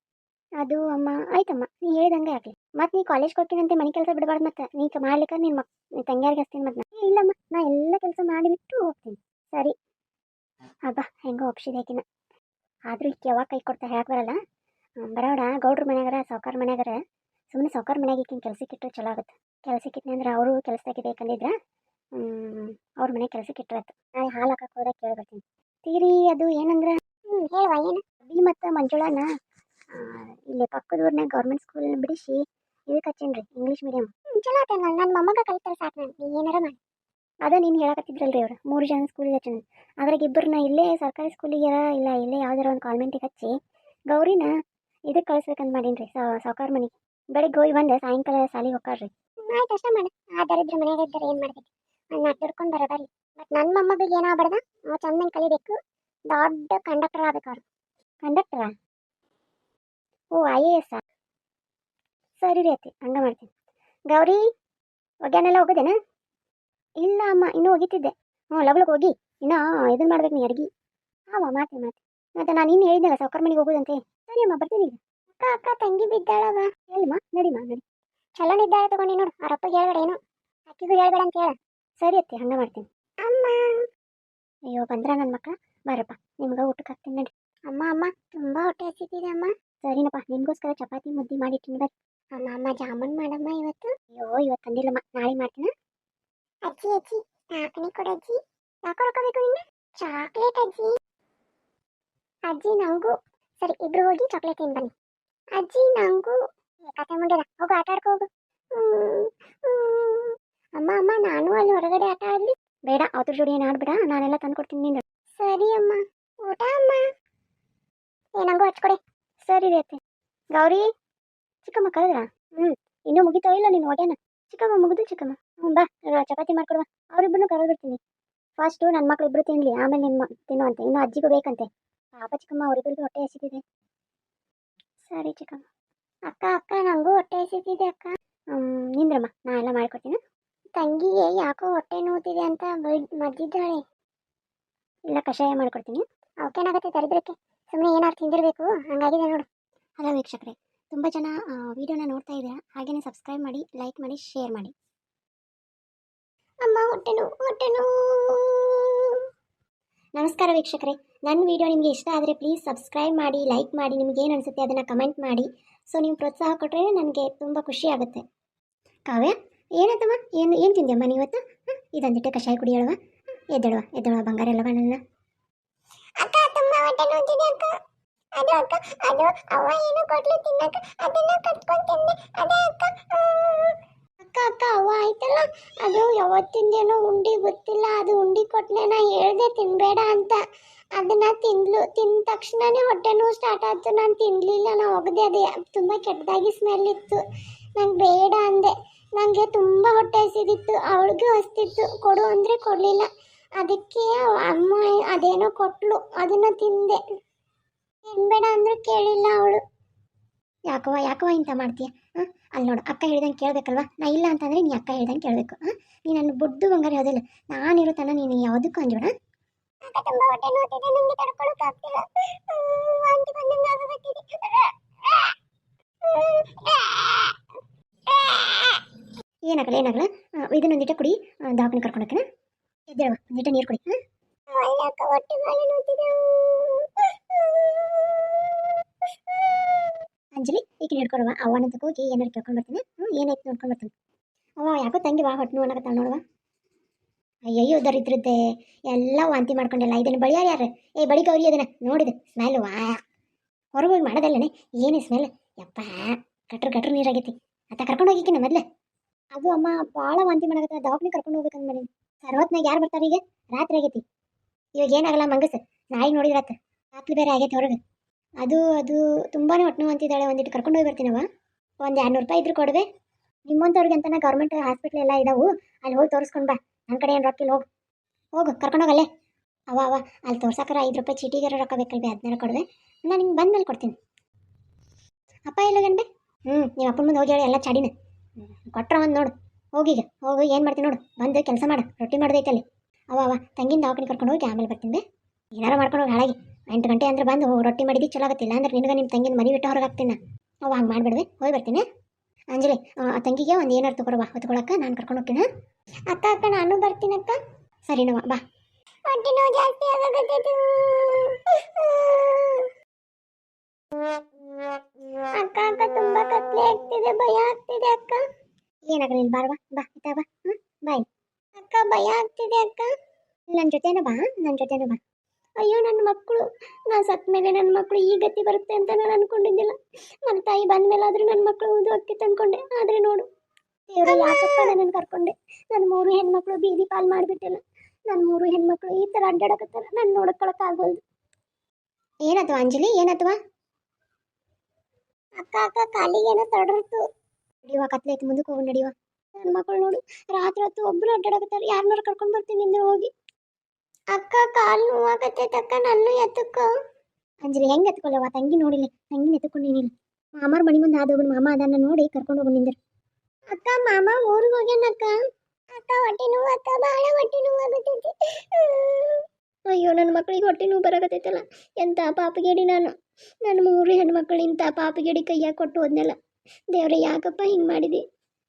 ಅದು ಅಮ್ಮ ಆಯ್ತಮ್ಮ ನೀ ಹೇಳ್ದಂಗೆ ಆಗಲಿ. ಮತ್ತು ನೀ ಕಾಲೇಜ್ ಕೊಟ್ಟಿನಂತೆ ಮನೆ ಕೆಲಸ ಬಿಡಬಾರ್ದು. ಮತ್ತು ನೀ ಮಾಡ್ಲಿಕ್ಕೆ ನಿನ್ನ ತಂಗಿಯಾರಿಗೆ ಹಚ್ತೀನಿ. ಮತ್ತು ಇಲ್ಲಮ್ಮ ನಾ ಎಲ್ಲ ಕೆಲಸ ಮಾಡಿಬಿಟ್ಟು ಹೋಗ್ತೀನಿ. ಸರಿ ಹಬ್ಬ ಹೆಂಗೋ ಒಪ್ಸಿದೇಕಿನ. ಆದರೂ ಈಗ ಯಾವಾಗ ಕೈ ಕೊಡ್ತಾ ಹೇಳಕ್ಕೆ ಬರಲ್ಲ. ಬರೋಡ ಗೌಡ್ರ ಮನ್ಯಾಗಾರ ಸಾವ್ಕಾರ ಮನ್ಯಾಗಾರ ಸುಮ್ಮನೆ ಸಾವ್ಕಾರ ಮನ್ಯಾಗ ಈಕಿನ ಕೆಲ್ಸಕ್ಕೆ ಇಟ್ಟರೆ ಚಲೋ ಆಗುತ್ತೆ. ಕೆಲ್ಸಕ್ಕೆ ಇಟ್ಟನೆ ಅಂದ್ರೆ ಅವರು ಕೆಲಸದಾಗೆ ಬೇಕಂದಿದ್ರೆ ಅವ್ರ ಮನೆ ಕೆಲ್ಸಕ್ಕೆ ಇಟ್ಟರತ್ತು. ನಾಳೆ ಹಾಲು ಹಾಕಕ್ಕೆ ಹೋದಾಗ ಕೇಳ್ಬರ್ತೀನಿ. ತೀರಿ ಅದು ಏನಂದ್ರೆ ಹೇಳುವ ಏನು ಅಬ್ಬಿ ಮತ್ತು ಮಂಜುಳನ ಇಲ್ಲಿ ಪಕ್ಕದ ಊರ್ನಾಗ ಗೌರ್ಮೆಂಟ್ ಸ್ಕೂಲ್ ಬಿಡಿಸಿ ಇದಕ್ಕೆ ಹಚ್ಚೇನ್ರಿ ಇಂಗ್ಲೀಷ್ ಮೀಡಿಯಮ್. ಚಲೋ ಆತಲ್ಲ ನನ್ನ ಮೊಮ್ಮಗ ಕಲಿತಾರೆ ಸಾಕು. ನಾನು ಏನಾರ ಮಾಡಿ ಅದೇ ನೀನು ಹೇಳಕತ್ತಿದ್ರಲ್ರಿ ಅವ್ರು 3 ಜನ ಸ್ಕೂಲಿಗೆ ಹಚ್ಚೋಣ. ಅದ್ರಾಗ ಇಬ್ಬರನ್ನ ಇಲ್ಲೇ ಸರ್ಕಾರಿ ಸ್ಕೂಲಿಗೆ ಇಲ್ಲ ಇಲ್ಲೇ ಯಾವ್ದಾರ ಒಂದು ಕಾನ್ವೆಂಟಿಗೆ ಹಚ್ಚಿ ಗೌರಿನ ಇದಕ್ಕೆ ಕಳಿಸ್ಬೇಕಂತ ಮಾಡೀನಿ ರೀ ಸಾವ್ಕಾರ ಮನೆಗೆ. ಬೆಳಿಗ್ಗೆ ಹೋಗಿ ಬಂದೆ ಸಾಯಂಕಾಲ ಸಾಲಿಗೆ ಹೋಗ್ಕಾರ್ರಿ. ಆಯ್ತು ಅಷ್ಟೇ ಮಾಡಿ. ಆ ದರಿದ್ರ ಮನೆಯಾಗ ಇದ್ದರೆ ಏನು ಮಾಡ್ಬೇಕು, ನಾನು ದುಡ್ಕೊಂಡು ಬರೋಬರ್ರಿ. ಮತ್ತು ನನ್ನ ಮೊಮ್ಮಗಳಿಗೆ ಏನಾಗ್ಬಾರ್ದ, ನಾವು ಚೆನ್ನಾಗಿ ಕಲಿಬೇಕು, ದೊಡ್ಡ ಕಂಡಕ್ಟರ್ ಆಗ್ಬೇಕು. ಅವ್ರು ಕಂಡಕ್ಟರಾ? ಓ IAS. ಸರಿ ರೀ ಅತ್ತಿ ಹಂಗೆ ಮಾಡ್ತೀನಿ. ಗೌರಿ ಒಗ್ಯಾನೆಲ್ಲ ಹೋಗೋದೇನಾ? ಇಲ್ಲ ಅಮ್ಮ ಇನ್ನೂ ಹೋಗಿತ್ತಿದ್ದೆ. ಲಗ್ಲಕ್ಕೆ ಹೋಗಿ ಇನ್ನೂ ಇದನ್ನು ಮಾಡ್ಬೇಕು ನೀ ಅಡ್ಗೆ. ಮಾಡ್ತೀನಿ. ಮತ್ತು ನಾನು ಇನ್ನು ಹೇಳಿದ್ನಲ್ಲ ಸಾವ್ಕಾರ ಮನೆಗೆ ಹೋಗೋದಂತೆ. ಸರಿ ಅಮ್ಮ ಬರ್ತೀನಿ ಈಗ. ಅಕ್ಕ ತಂಗಿ ಬಿದ್ದಾಳವ. ಹೇಳಿಮ್ಮ ನಡಿಮ್ಮ ನಡಿ. ಚಲೋ ನಿದ್ದಾಳೆ ತಗೊಂಡು ನೋಡು. ಅವರಪ್ಪಗೆ ಹೇಳ್ಬೇಡ ಏನು, ಅಕ್ಕಿಗೂ ಹೇಳ್ಬೇಡ ಅಂತ ಹೇಳ. ಸರಿ ಅತ್ತಿ ಹಂಗೆ ಮಾಡ್ತೀನಿ. ಅಮ್ಮ ಅಯ್ಯೋ ಬಂದ್ರ ನನ್ನ ಮಕ್ಕಳ ಬರಪ್ಪ ನಿಮ್ಗೆ ಊಟಕ್ಕೆ ಹಾಕ್ತೀನಿ ನಡಿ. ಅಮ್ಮ ತುಂಬ ಹೊಟ್ಟೆ ಹಸಿತಿದೆ ಅಮ್ಮ. ಸರಿನಪ್ಪ ನಿಮಗೋಸ್ಕರ ಚಪಾತಿ ಮುದ್ದೆ ಮಾಡಿಟ್ಟಿನಿ ಬರ್ರಿ. ಅಮ್ಮ ಜಾಮೂನ್ ಮಾಡಮ್ಮ ಇವತ್ತು. ಅಯ್ಯೋ ಇವತ್ತು ತಂದಿಲ್ಲಮ್ಮ ನಾಳೆ ಮಾಡ್ತೀನಿ. ಅಜ್ಜಿ ನಾಲ್ಕನೇ ಕೊಡಜ್ಜಿ. ಯಾಕೋ ರೊಕ್ಕ ಬೇಕು ನಿಂಗೆ? ಚಾಕ್ಲೇಟ್ ಅಜ್ಜಿ ನಂಗೂ. ಸರಿ ಇಬ್ರು ಹೋಗಿ ಚಾಕ್ಲೇಟ್ ತಿಂದು ಬನ್ನಿ. ಅಜ್ಜಿ ನಂಗೂ ಕತೆ ಮುಂಡೆದ ಹೋಗು ಆಟ ಆಡ್ಕೊ ಹೋಗು. ಅಮ್ಮ ನಾನು ಅಲ್ಲಿ ಹೊರಗಡೆ ಆಟ ಆಡ್ಲಿ? ಬೇಡ ಅವ್ರ ಜೋಡಿ ಏನು ಆಡ್ಬೇಡ, ನಾನೆಲ್ಲ ತಂದು ಕೊಡ್ತೀನಿ ನೀನು. ಸರಿ ಅಮ್ಮ. ಊಟ ಅಮ್ಮ ಏನಂಗೂ ಹಚ್ಕೊಡೆ. ಸರಿ ರೀ ಅತ್ತೆ. ಗೌರಿ ಚಿಕ್ಕಮ್ಮ ಕರೆದ್ರಾ? ಇನ್ನೂ ಮುಗಿತೋ ಇಲ್ಲ ನೀನು ಹೊಗೆನ? ಚಿಕ್ಕಮ್ಮ ಮುಗಿದು ಚಿಕ್ಕಮ್ಮ. ಬಾ ಚಪಾತಿ ಮಾಡ್ಕೊಡುವ. ಅವರಿಬ್ಬರನ್ನು ಕರೆದಿರ್ತೀನಿ. ಫಸ್ಟು ನನ್ನ ಮಕ್ಳು ಇಬ್ಬರು ತಿನ್ನಲಿ, ಆಮೇಲೆ ನಿಮ್ಮ ತಿನ್ನುವಂತೆ. ಇನ್ನು ಅಜ್ಜಿಗೂ ಬೇಕಂತೆ. ಪಾಪ ಚಿಕ್ಕಮ್ಮ ಅವರಿಬ್ಬರಿಗೂ ಹೊಟ್ಟೆ ಹಸಿತಿದೆ. ಸರಿ ಚಿಕ್ಕಮ್ಮ. ಅಕ್ಕ ನನಗೂ ಹೊಟ್ಟೆ ಹಸಿತಿದೆ ಅಕ್ಕ. ನಿಂದ್ರಮ್ಮ ನಾ ಎಲ್ಲ ಮಾಡಿಕೊಡ್ತೀನಿ. ತಂಗಿಗೆ ಯಾಕೋ ಹೊಟ್ಟೆ ನೋವುತ್ತಿದೆ ಅಂತ ಮದ್ದಿದ್ದಾಳೆ. ಇಲ್ಲ ಕಷಾಯ ಮಾಡಿಕೊಡ್ತೀನಿ. ಅವಕ್ಕೇನಾಗುತ್ತೆ ದರಿದ್ರಕ್ಕೆ, ಸುಮ್ಮನೆ ಏನಾದ್ರು ತಿಂದಿರಬೇಕು ಹಂಗಾಗಿದೆ ನೋಡು. ಹಲೋ ವೀಕ್ಷಕರೇ, ತುಂಬ ಜನ ವಿಡಿಯೋನ ನೋಡ್ತಾ ಇದ್ದೀರಾ, ಹಾಗೆಯೇ ಸಬ್ಸ್ಕ್ರೈಬ್ ಮಾಡಿ, ಲೈಕ್ ಮಾಡಿ, ಶೇರ್ ಮಾಡಿ. ಅಮ್ಮ ಹೊಟ್ಟೆ ನೋವು. ನಮಸ್ಕಾರ ವೀಕ್ಷಕರೇ, ನನ್ನ ವಿಡಿಯೋ ನಿಮಗೆ ಇಷ್ಟ ಆದರೆ ಪ್ಲೀಸ್ ಸಬ್ಸ್ಕ್ರೈಬ್ ಮಾಡಿ, ಲೈಕ್ ಮಾಡಿ, ನಿಮ್ಗೆ ಏನು ಅನಿಸುತ್ತೆ ಅದನ್ನು ಕಮೆಂಟ್ ಮಾಡಿ. ಸೊ ನೀವು ಪ್ರೋತ್ಸಾಹ ಕೊಟ್ಟರೆ ನನಗೆ ತುಂಬ ಖುಷಿ ಆಗುತ್ತೆ. ಕಾವ್ಯ ಏನಾಯ್ತಮ್ಮ? ಏನು ತಿಂದ್ಯಮ್ಮ ನೀವತ್ತು? ಇದಂದಿಟ್ಟೆ ಕಷಾಯ ಕುಡಿಯಳವ. ಎದ್ದಳುವ ಬಂಗಾರ ಅಲ್ಲವ ನನ್ನ. ಅಕ್ಕ ತುಂಬ ಹೊಟ್ಟೆ ನೋವ್ತಿದೆ ಅಕ್ಕ. ಅದು ಅವ್ವ ಏನು ಕೊಟ್ಲು ತಿನ್ನಕ್ಕ, ಅದನ್ನ ಕಟ್ಕೊಂಡು ತಿಂದೆ. ಅದೇ ಅಕ್ಕ ಅವ್ವ ಆಯ್ತಲ್ಲ, ಅದು ಯಾವತ್ತಿಂದೇನೋ ಉಂಡಿ ಗೊತ್ತಿಲ್ಲ, ಅದು ಉಂಡಿ ಕೊಟ್ಟನೆ ನಾ ಹೇಳ್ದೆ ತಿನ್ಬೇಡ ಅಂತ. ಅದನ್ನ ತಿಂದ ತಕ್ಷಣನೇ ಹೊಟ್ಟೆ ನೋವು ಸ್ಟಾರ್ಟ್ ಆಯ್ತು. ನಾನು ತಿನ್ನಲಿಲ್ಲ, ನಾ ಒಗದೆ. ಅದೇ ತುಂಬ ಕೆಟ್ಟದಾಗಿ ಸ್ಮೆಲ್ ಇತ್ತು. ನಂಗೆ ಬೇಡ ಅಂದೆ. ನನಗೆ ತುಂಬ ಹೊಟ್ಟೆ ಹಸಿದಿತ್ತು, ಅವಳಿಗೂ ಹಸ್ತಿತ್ತು. ಕೊಡು ಅಂದರೆ ಕೊಡಲಿಲ್ಲ. ಅದಕ್ಕೆ ಅಮ್ಮ ಅದೇನೋ ಕೊಟ್ಲು, ಅದನ್ನು ತಿಂದೆ. ತಿನ್ಬೇಡ ಅಂದರೂ ಕೇಳಿಲ್ಲ ಅವಳು. ಯಾಕವ ಇಂಥ ಮಾಡ್ತೀಯ? ಅಲ್ಲಿ ನೋಡು ಅಕ್ಕ ಹೇಳ್ದಂಗೆ ಕೇಳಬೇಕಲ್ವ. ನಾ ಇಲ್ಲ ಅಂತಂದರೆ ನೀ ಅಕ್ಕ ಹೇಳ್ದಂಗೆ ಕೇಳಬೇಕು. ನೀ ನನ್ನ ಬುಡ್ಡು ಬಂಗಾರ ಯಾವುದಿಲ್ಲ, ನಾನಿರೋ ತನ ನೀನು ಯಾವುದಕ್ಕೂ ಅಂಜೋಣ. ತುಂಬ ಹೊಟ್ಟೆ ನೋವ್ತಿದೆ, ನನಗೆ ತಡ್ಕೊಳ್ಳೋಕ್ಕಾಗ್ತಿಲ್ಲ. ವಾಂತಿ ಬಂದಂಗೆ ಆಗಕತ್ತಿದೆ. ಏನಾಗಲ್ಲ ಏನಾಗಲ್ಲ ಇದನ್ನೊಂದಿಟ ಕುಡಿ ದವಾಖಾನೆ ಕರ್ಕೊಂಡು ಹೋಗ್ತಾನೆ. ಎದ್ದೇಳುವ ಒಂದಿಟ ನೀರು ಕುಡಿ. ಅಂಜಲಿ ಈಗ ಹಿಡ್ಕೊಳವ ಅವನಂತ ಹೋಗಿ ಏನಾರು ಕೇಳ್ಕೊಂಡು ಬರ್ತೀನಿ. ಏನಾಯ್ತು ನೋಡ್ಕೊಂಡು ಬರ್ತೀನಿ. ಅವ ಯಾಕೋ ತಂಗಿ ವಾ ಹೊಟ್ಟೆ ನೋಡಕತ್ತಾಳ ನೋಡುವ. ಅಯ್ಯಯ್ಯೋ ದರಿದ್ರದ್ದೆ ಎಲ್ಲ ವಾಂತಿ ಮಾಡ್ಕೊಂಡಿಲ್ಲ. ಇದನ್ನು ಬಳಿಯಾರ ಯಾರು? ಬಳಿ ಗೌರಿ ಅದನ್ನ ನೋಡಿದೆ ಸ್ಮೆಲ್ ವಾ ಹೊರಗೆ ಹೋಗಿ ಮಾಡೋದಲ್ಲನೆ ಏನೇ ಸ್ಮೆಲ್ ಯಪ್ಪ. ಗಟ್ರ ನೀರಾಗೈತಿ. ಆತ ಕರ್ಕೊಂಡು ಹೋಗಿಕ್ಕಿನ ಮೊದ್ಲೆ. ಅದು ಅಮ್ಮ ಭಾಳ ವಾಂತಿ ಮಾಡಕತ್ತ. ದವಾಖಾನೆ ಕರ್ಕೊಂಡು ಹೋಗ್ಬೇಕಂದ್ ಮಾಡಿ. ಸರ್ವತ್ನಾಗ ಯಾರು ಬರ್ತಾರೆ ಈಗ? ರಾತ್ರಿ ಆಗೈತಿ. ಇವಾಗ ಏನಾಗಲ್ಲ ಮಂಗಸ್, ನಾಳೆ ನೋಡಿದ್ರಾತ. ರಾತ್ರಿ ಬೇರೆ ಆಗೈತಿ ಹೊರಗೆ. ಅದು ಅದು ತುಂಬಾ ಹೊಟ್ಟೆ ನೋವು ಅಂತಿದ್ದಾಳೆ. ಒಂದಿಟ್ಟು ಕರ್ಕೊಂಡು ಹೋಗಿ ಬರ್ತೀನವ. ಒಂದು 200 ರೂಪಾಯಿ ಇದ್ರೆ ಕೊಡುವೆ. ನಿಮ್ಮಂಥವ್ರಿಗೆ ಅಂತಾನೆ ಗೌರ್ಮೆಂಟ್ ಹಾಸ್ಪಿಟ್ಲ್ ಎಲ್ಲ ಇದಾವು. ಅಲ್ಲಿ ಹೋಗಿ ತೋರಿಸ್ಕೊಂಡು ಬಾ. ನನ್ನ ಕಡೆ ಏನು ರೊಕ್ಕ ಇಲ್ಲ. ಹೋಗು ಕರ್ಕೊಂಡೋಗಲ್ಲೇ. ಅವ ಅಲ್ಲಿ ತೋರ್ಸಕ್ಕಾರ 5 ರೂಪಾಯಿ ಚೀಟಿಗಾರ ರೊಕ್ಕ ಬೇಕಲ್ಬೇ, ಅದನ್ನೆಲ್ಲ ಕೊಡುವೆ. ನಾನು ನಿಂಗೆ ಬಂದ ಮೇಲೆ ಕೊಡ್ತೀನಿ. ಅಪ್ಪ ಇಲ್ಲ ಗಂಡೆ? ನೀವು ಅಪ್ಪನ ಮುಂದೆ ಹೋಗಿ ಹೇಳಿ ಎಲ್ಲ ಚಾಡಿನ ಕೊಟ್ರ ಒಂದು ನೋಡು. ಹೋಗೀಗ ಹೋಗು, ಏನು ಮಾಡ್ತೀನಿ ನೋಡು. ಬಂದು ಕೆಲಸ ಮಾಡು, ರೊಟ್ಟಿ ಮಾಡ್ದೈತೆ ಅಲ್ಲಿ. ಅವ ತಂಗಿನ ದವಾಖಾನೆ ಕರ್ಕೊಂಡು ಹೋಗಿ ಆಮೇಲೆ ಬರ್ತೀನಿ ಬೇ. ಏನಾರು ಮಾಡ್ಕೊಂಡು ಹೋಗಿ ಹಾಳಾಗಿ 8 ಗಂಟೆ ಅಂದ್ರೆ ಬಂದು ರೊಟ್ಟಿ ಮಾಡಿದ್ದು ಚಲೋ ಆಗತ್ತಿಲ್ಲ ಅಂದ್ರೆ ನಿನಗೆ ನಿಮ್ಮ ತಂಗಿನ ಮನೆ ಬಿಟ್ಟು ಹೊರಗೆ ಹಾಕ್ತೀನಿ. ಅವ ಹಂಗೆ ಮಾಡಿಬಿಡ್ವೆ. ಹೋಗಿ ಬರ್ತೀನಿ. ಅಂಜಲಿ ತಂಗಿಗೆ ಒಂದು ಏನಾರು ತಗೊಳ್ಳುವ ಹೊತ್ಕೊಳಕ್ಕೆ ನಾನು ಕರ್ಕೊಂಡು ಹೋಗ್ತೀನಿ. ಅಕ್ಕ ನಾನು ಬರ್ತೀನಿ ಅಕ್ಕ. ಸರಿನವ ಬಾ. ಹೊಟ್ಟೆ ನೋವು ಜಾಸ್ತಿ ಆಗಕತ್ತೈತಿ ಅಕ್ಕ. ತುಂಬಾ ಕತ್ಲೆ ಆಗ್ತಿದೆ, ಭಯ ಆಗ್ತಿದೆ ಅಕ್ಕ. ಏನಾಗಲ್ಲ ಇಲ್ಲಿ ಬಾರ್ವಾ, ಬಾ ಇತ್ತ ಬಾ. ಬಾಯ್ ಅಕ್ಕ, ಭಯ ಆಗ್ತಿದೆ ಅಕ್ಕ. ನನ್ನ ಜೊತೆನ ಬಾ. ಅಯ್ಯೋ ನನ್ನ ಮಕ್ಕಳು, ನಾನು ಸತ್ತ ಮೇಲೆ ನನ್ನ ಮಕ್ಕಳು ಈ ಗತಿ ಬರುತ್ತೆ ಅಂತ ನಾನು ಅನ್ಕೊಂಡಿದ್ದಿಲ್ಲ. ನನ್ನ ತಾಯಿ ಬಂದ ಮೇಲೆ ಆದರೂ ನನ್ನ ಮಕ್ಕಳು ಓದು ಅಕ್ಕಿ ತಂದ್ಕೊಂಡೆ. ಆದರೆ ನೋಡು ದೇವ್ರ, ಯಾಕಪ್ಪ ನನ್ನನ್ನು ಕರ್ಕೊಂಡೆ. ನನ್ನ 3 ಹೆಣ್ಮಕ್ಳು ಬೀದಿ ಪಾಲ್ ಮಾಡಿಬಿಟ್ಟಿಲ್ಲ. ನನ್ನ 3 ಹೆಣ್ಮಕ್ಳು ಈ ಥರ ಅಡ್ಡಾಡಕತ್ತಾರ. ನಾನು ನೋಡ್ಕೊಳಕ್ಕಾಗೋಲ್ದು. ಏನತ್ವ ಅಂಜಲಿ, ಏನತ್ವ? ಅಕ್ಕ ಕಾಲಿಗೆ ಏನೋ ತಡರ್ತು. ನಡಿಯುವ, ಕತ್ಲೆ ಐತಿ, ಮುಂದಕ್ಕೆ ಹೋಗಿ ನಡಿಯುವ. ನನ್ನ ಮಕ್ಕಳು ನೋಡು ರಾತ್ರಿ ಹೊತ್ತು ಒಬ್ಬರು ಅಡ್ಡಾಡಕತ್ತಾರ. ಯಾರನ್ನಾರು ಕರ್ಕೊಂಡು ಬರ್ತೀನಿ ನಿಂದ್ರೆ ಹೋಗಿ. ಅಕ್ಕ ಕಾಲು ನೋವಾಗತ್ತೈತಕ್ಕ, ನನ್ನ ಎತ್ತಕ್ಕ. ಅಂಜಲಿ ಹೆಂಗೆ ಎತ್ಕೊಳ್ಳವ? ತಂಗಿ ನೋಡಿಲ್ಲ, ತಂಗಿನ ಎತ್ಕೊಂಡಿನಿಲ್ಲ. ಮಾಮಾರ ಮನೆ ಮುಂದೆ ಆದೋಗು. ಮಾಮ ಅದನ್ನ ನೋಡಿ ಕರ್ಕೊಂಡು ಹೋಗಿ ನಿಂದ್ರು. ಅಕ್ಕ ಮಾಮ ಊರಿಗೆ ಹೋಗ್ಯಾನಕ್ಕ. ಅಕ್ಕ ಹೊಟ್ಟೆ ನೋವು ಅಕ್ಕ, ಭಾಳ ಹೊಟ್ಟೆ ನೋವು ಆಗತೈತಿ. ಅಯ್ಯೋ ನನ್ನ ಮಕ್ಕಳಿಗೆ ಹೊಟ್ಟೆ ನೋವು ಬರಾಕತ್ತೈತಲ್ಲ. ಎಂಥ ಪಾಪಗೇಡಿ ನಾನು. ನನ್ನ 3 ಹೆಣ್ಮಕ್ಳು ಇಂಥ ಪಾಪಗೇಡಿ ಕೈಯಾಗ ಕೊಟ್ಟು ಹೋದ್ನಲ್ಲ. ದೇವ್ರೆ ಯಾಕಪ್ಪ ಹಿಂಗೆ ಮಾಡಿದಿ?